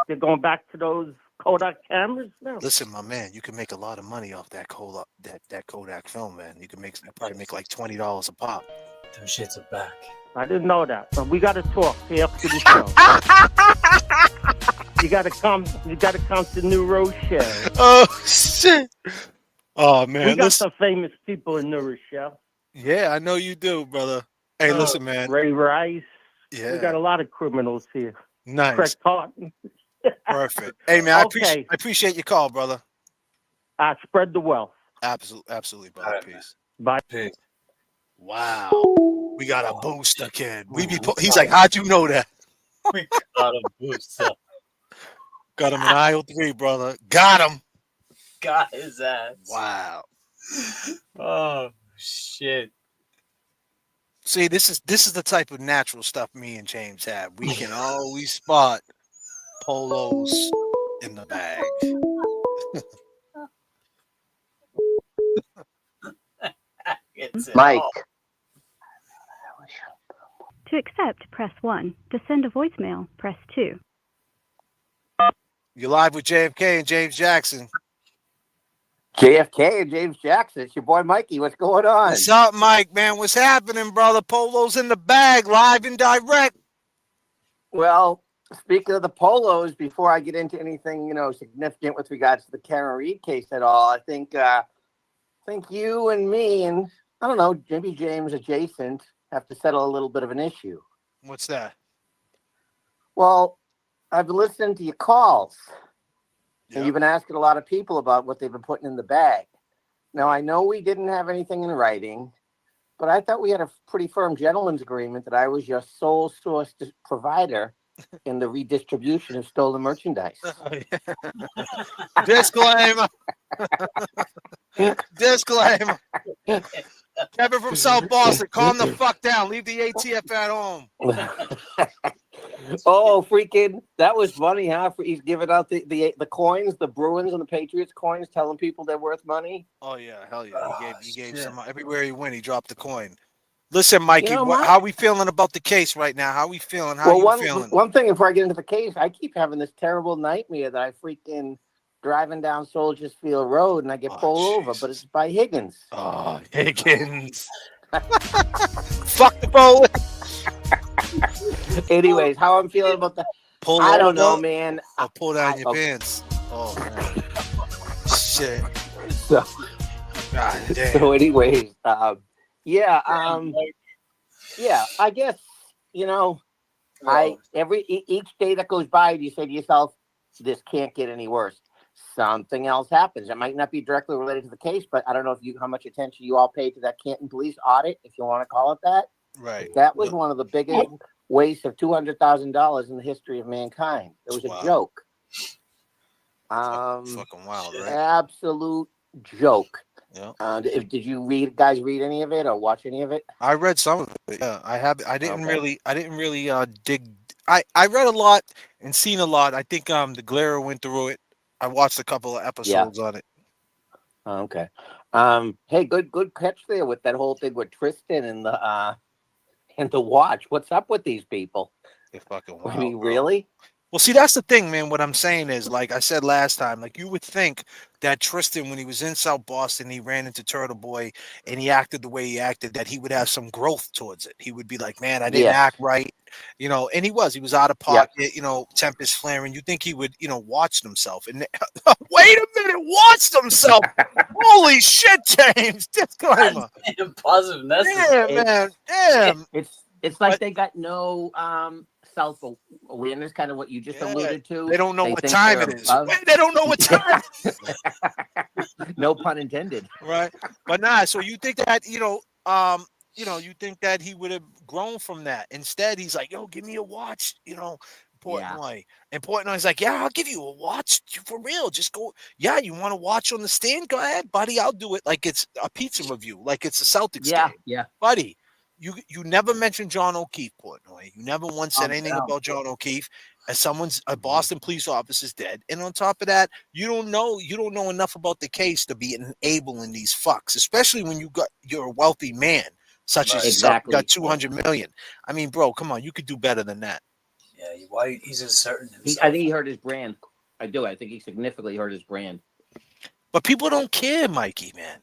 They're going back to those Kodak cameras now. Listen, my man, you can make a lot of money off that Kodak, that Kodak film, man. You can probably make like $20 a pop. Those shits are back. I didn't know that. But we got to talk after the show. You got to come. You got to come to New Rochelle. Oh shit! Oh man, we got some famous people in New Rochelle. Yeah, I know you do, brother. Hey, listen, man. Ray Rice. Yeah. We got a lot of criminals here. Nice. Craig Tartan. Perfect. Hey, man, Okay. I appreciate your call, brother. Spread the wealth. Absolutely, brother. Peace. Bye. Peace. Wow. We got a booster, kid. He's like, how'd you know that? We got a booster. Got him in aisle 3, brother. Got him. Got his ass. Wow. Oh shit. See, this is the type of natural stuff me and James have. We can always spot polos in the bag. Mike. To accept, press 1. To send a voicemail, press 2. You're live with J.F.K. and James Jackson. J.F.K. and James Jackson. It's your boy Mikey. What's going on? What's up, Mike, man? What's happening, brother? Polo's in the bag, live and direct. Well, speaking of the polos, before I get into anything, significant with regards to the Karen Reed case at all, I think you and me and, I don't know, maybe James adjacent have to settle a little bit of an issue. What's that? Well, I've been listening to your calls, and you've been asking a lot of people about what they've been putting in the bag. Now, I know we didn't have anything in writing, but I thought we had a pretty firm gentleman's agreement that I was your sole source provider in the redistribution of stolen merchandise. Disclaimer. Disclaimer. Kevin from South Boston, calm the fuck down. Leave the ATF at home. Oh, freaking! That was funny, huh? He's giving out the coins, the Bruins and the Patriots coins, telling people they're worth money. Oh yeah, hell yeah! He gave some everywhere he went. He dropped the coin. Listen, Mikey, how are we feeling about the case right now? How are we feeling? How are you feeling? One thing before I get into the case, I keep having this terrible nightmare that I freaking driving down Soldiers Field Road and I get pulled over, but it's by Higgins. Oh, Higgins! Fuck the bowling. Anyways, how I'm feeling about the I don't know, man. I'll pull down your pants. Oh man. Shit. So, God damn. So anyways, yeah, I guess, each day that goes by, you say to yourself, this can't get any worse. Something else happens. It might not be directly related to the case, but I don't know how much attention you all paid to that Canton police audit, if you want to call it that. Right. That was one of the biggest wastes of $200,000 in the history of mankind. It was a joke. Fucking wild, right? Absolute joke. Yeah. Did you guys read any of it or watch any of it? I read some of it. Yeah, I have. I didn't really dig. I read a lot and seen a lot. I think the Glare went through it. I watched a couple of episodes on it. Okay. Hey, good catch there with that whole thing with Tristan and the watch. What's up with these people? They're fucking wild. I mean, really? Well, see, that's the thing, man. What I'm saying is, like I said last time, like you would think that Tristan, when he was in South Boston, he ran into Turtle Boy and he acted the way he acted, that he would have some growth towards it. He would be like, man, I didn't act right, and he was out of pocket, tempest flaring. You think he would, watch himself and wait a minute, watched himself. Holy shit, James. Disclaimer. Positiveness. Damn, man. Damn. It's like they got no self-awareness, kind of what you just alluded to. They don't know what time it is. They don't know what time it is. No pun intended. Right. But nah, so you think that, you think that he would have grown from that. Instead, he's like, yo, give me a watch, Portnoy. And Portnoy's like, yeah, I'll give you a watch for real. Just go. Yeah, you want to watch on the stand? Go ahead, buddy. I'll do it like it's a pizza review, like it's a Celtics game. Yeah. Buddy, you never mentioned John O'Keefe, Portnoy. You never once said anything about John O'Keefe. As a Boston police officer is dead. And on top of that, you don't know enough about the case to be enabling these fucks, especially when you're a wealthy man, such as yourself. You got 200 million. I mean, bro, come on, you could do better than that. Yeah, why he's inserting himself. I think he hurt his brand. I do. I think he significantly hurt his brand. But people don't care, Mikey, man.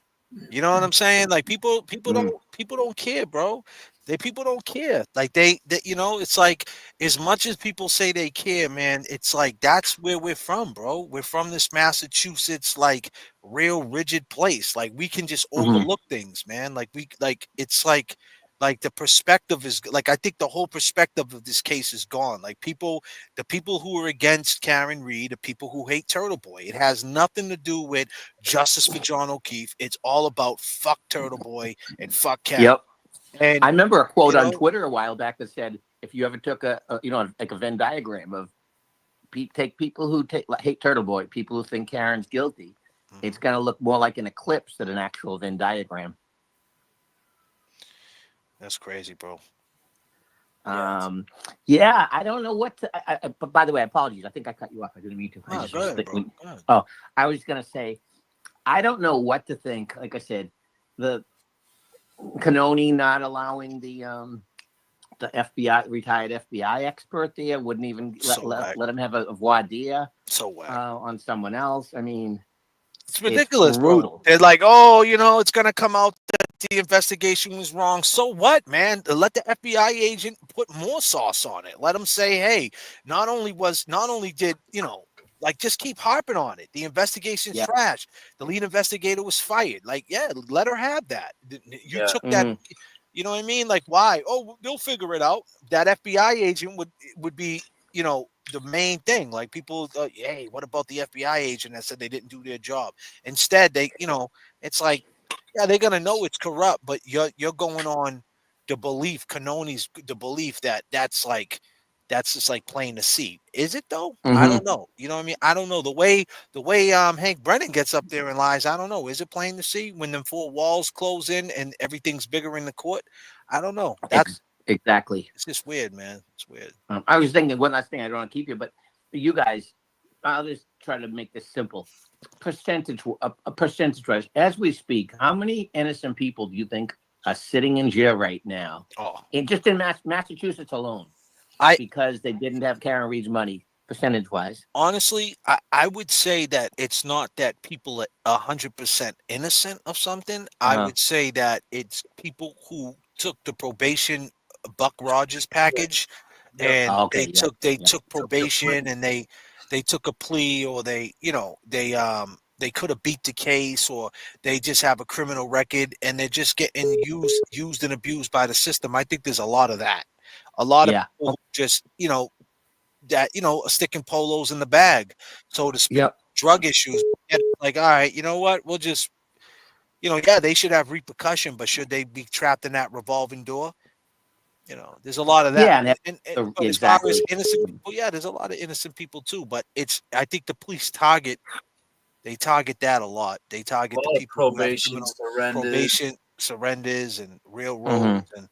You know what I'm saying? Like people don't care, bro. People don't care. Like they it's like as much as people say they care, man, it's like that's where we're from, bro. We're from this Massachusetts, like real rigid place. Like we can just overlook things, man. It's like the perspective is like I think the whole perspective of this case is gone. Like the people who are against Karen Reed, the people who hate Turtle Boy. It has nothing to do with justice for John O'Keefe. It's all about fuck Turtle Boy and fuck Karen. Yep. And I remember a quote on Twitter a while back that said, if you ever took a Venn diagram of take people who hate Turtle Boy, people who think Karen's guilty, it's going to look more like an eclipse than an actual Venn diagram. That's crazy, bro. Yeah, I don't know what to. But by the way, apologies. I think I cut you off. I didn't mean to. Go ahead, bro. Go ahead. Oh, I was going to say, I don't know what to think. Like I said, the Canoni not allowing the FBI retired FBI expert there wouldn't even let him have a voir dire on someone else. I mean, it's ridiculous, bro. They're like, oh, it's going to come out that the investigation was wrong. So what, man? Let the FBI agent put more sauce on it. Let them say, hey, not only did, like, just keep harping on it. The investigation's trash. The lead investigator was fired. Like, let her have that. You took that. You know what I mean? Like, why? Oh, they'll figure it out. That FBI agent would be, the main thing. Like people, hey, what about the FBI agent that said they didn't do their job? Instead, they, it's like, yeah, they're gonna know it's corrupt, but you're going on the belief, Canoni's the belief that's just like playing the seat. Is it though? I don't know. You know what I mean? I don't know. The way Hank Brennan gets up there and lies, I don't know. Is it playing the seat when them four walls close in and everything's bigger in the court? I don't know. That's exactly. It's just weird, man. It's weird. I was thinking one last thing. I don't want to keep you, but for you guys, I'll just try to make this simple. Percentage-wise, as we speak, how many innocent people do you think are sitting in jail right now? Just in Massachusetts alone, because they didn't have Karen Reed's money, percentage-wise. Honestly, I would say that it's not that people are 100% innocent of something. I would say that it's people who took the probation Buck Rogers package, and they took probation, and they took a plea, or they could have beat the case, or they just have a criminal record, and they're just getting used and abused by the system. I think there's a lot of that. A lot of people just sticking polos in the bag, so to speak. Drug issues, like, all right, you know what? We'll just, they should have repercussion, but should they be trapped in that revolving door? There's a lot of that. But as far as innocent people, there's a lot of innocent people too. But I think the police target that a lot. They target the people who have probation surrenders and railroads, and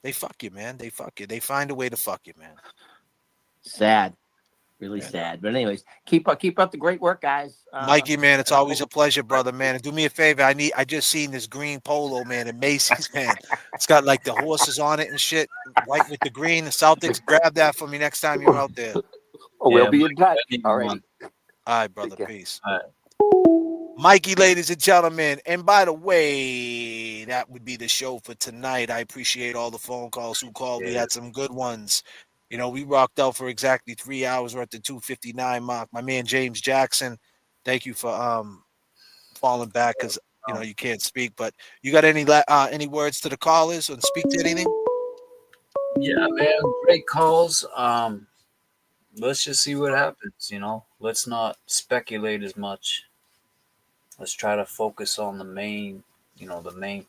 they fuck you, man. They fuck you. They find a way to fuck you, man. Sad. Really sad. But anyways, keep up the great work, guys. Mikey, man, it's always a pleasure, brother, man. And do me a favor. I just seen this green polo, man, at Macy's, man. It's got like the horses on it and shit, white with the green. The Celtics, grab that for me next time you're out there. We'll be in touch. All right. All right, brother. Peace. All right. Mikey, ladies and gentlemen. And by the way, that would be the show for tonight. I appreciate all the phone calls who called. We had some good ones. We rocked out for exactly 3 hours. We're at the 2:59 mark. My man James Jackson, thank you for falling back because you can't speak. But you got any words to the callers and speak to anything? Yeah, man, great calls. Let's just see what happens. Let's not speculate as much. Let's try to focus on the main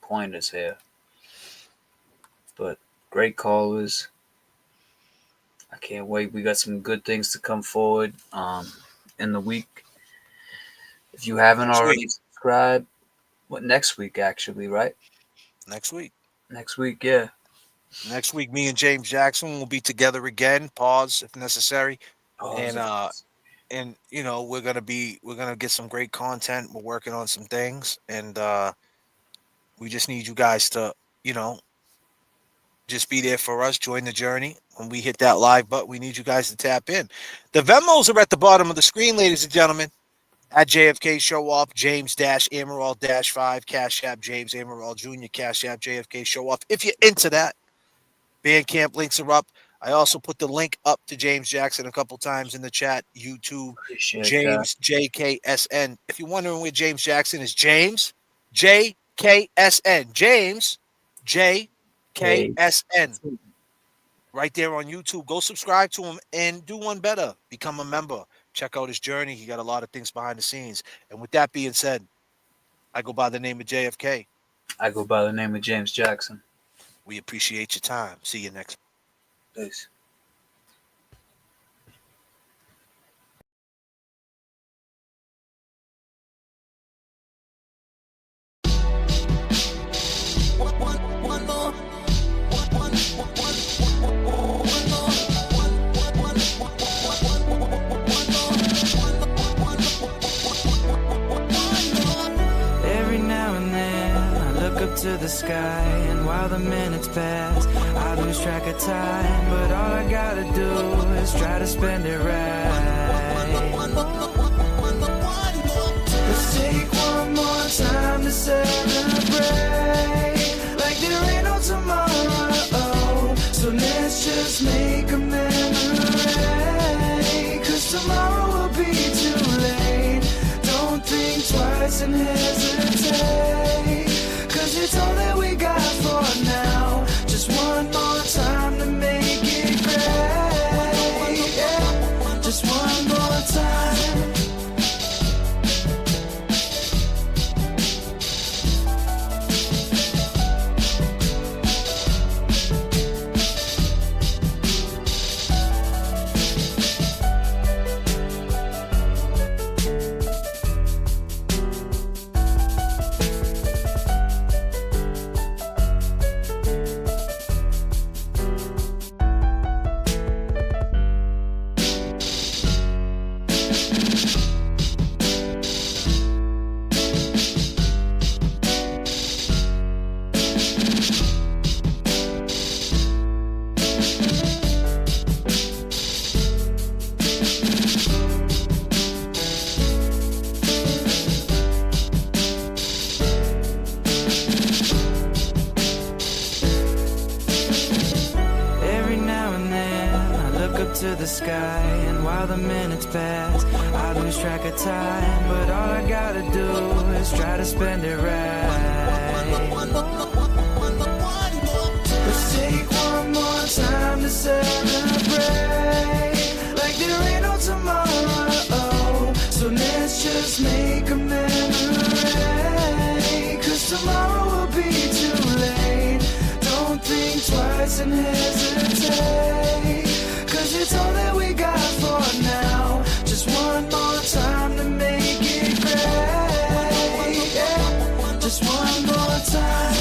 pointers here. But great callers. I can't wait. We got some good things to come forward in the week. If you haven't already subscribed, next week actually, right? Next week. Next week, yeah. Next week, me and James Jackson will be together again. Pause if necessary. And we're gonna get some great content. We're working on some things, and we just need you guys to, just be there for us. Join the journey. When we hit that live button, we need you guys to tap in. The Venmos are at the bottom of the screen, ladies and gentlemen. At J.F.K.Showoff, James-Emerald-5, Cash App, James Emerald Jr., Cash App, J.F.K.Showoff. If you're into that, Bandcamp links are up. I also put the link up to James Jackson a couple times in the chat. YouTube, James JKSN. If you're wondering where James Jackson is, James JKSN. James JKSN. Right there on YouTube. Go subscribe to him and do one better. Become a member. Check out his journey. He got a lot of things behind the scenes. And with that being said, I go by the name of JFK. I go by the name of James Jackson. We appreciate your time. See you next. Peace. To the sky, and while the minutes pass, I lose track of time. But all I gotta do is try to spend it right. Let's take one more time to celebrate, like there ain't no tomorrow. So let's just make a memory, 'cause tomorrow will be too late. Don't think twice and hesitate, 'cause it's all that we got for now. Just one more time to make it great. Yeah. Just one more time. To the sky, and while the minutes pass, I lose track of time. But all I gotta do is try to spend it right. Let's take one more time to celebrate, like there ain't no tomorrow. So let's just make a memory, 'cause tomorrow will be too late. Don't think twice and hesitate, 'cause it's all that we got for now. Just one more time to make it great. Yeah. Just one more time.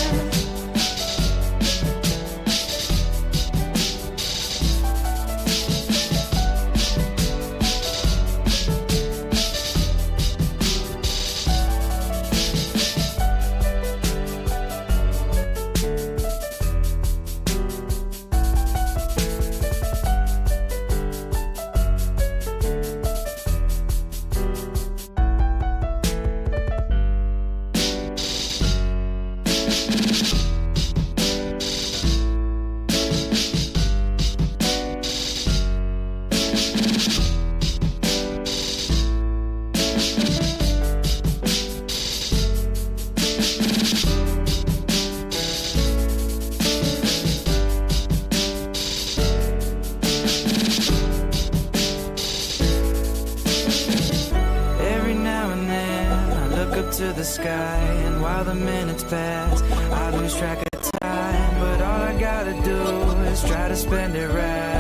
To the sky, and while the minutes pass, I lose track of time. But all I gotta do is try to spend it right.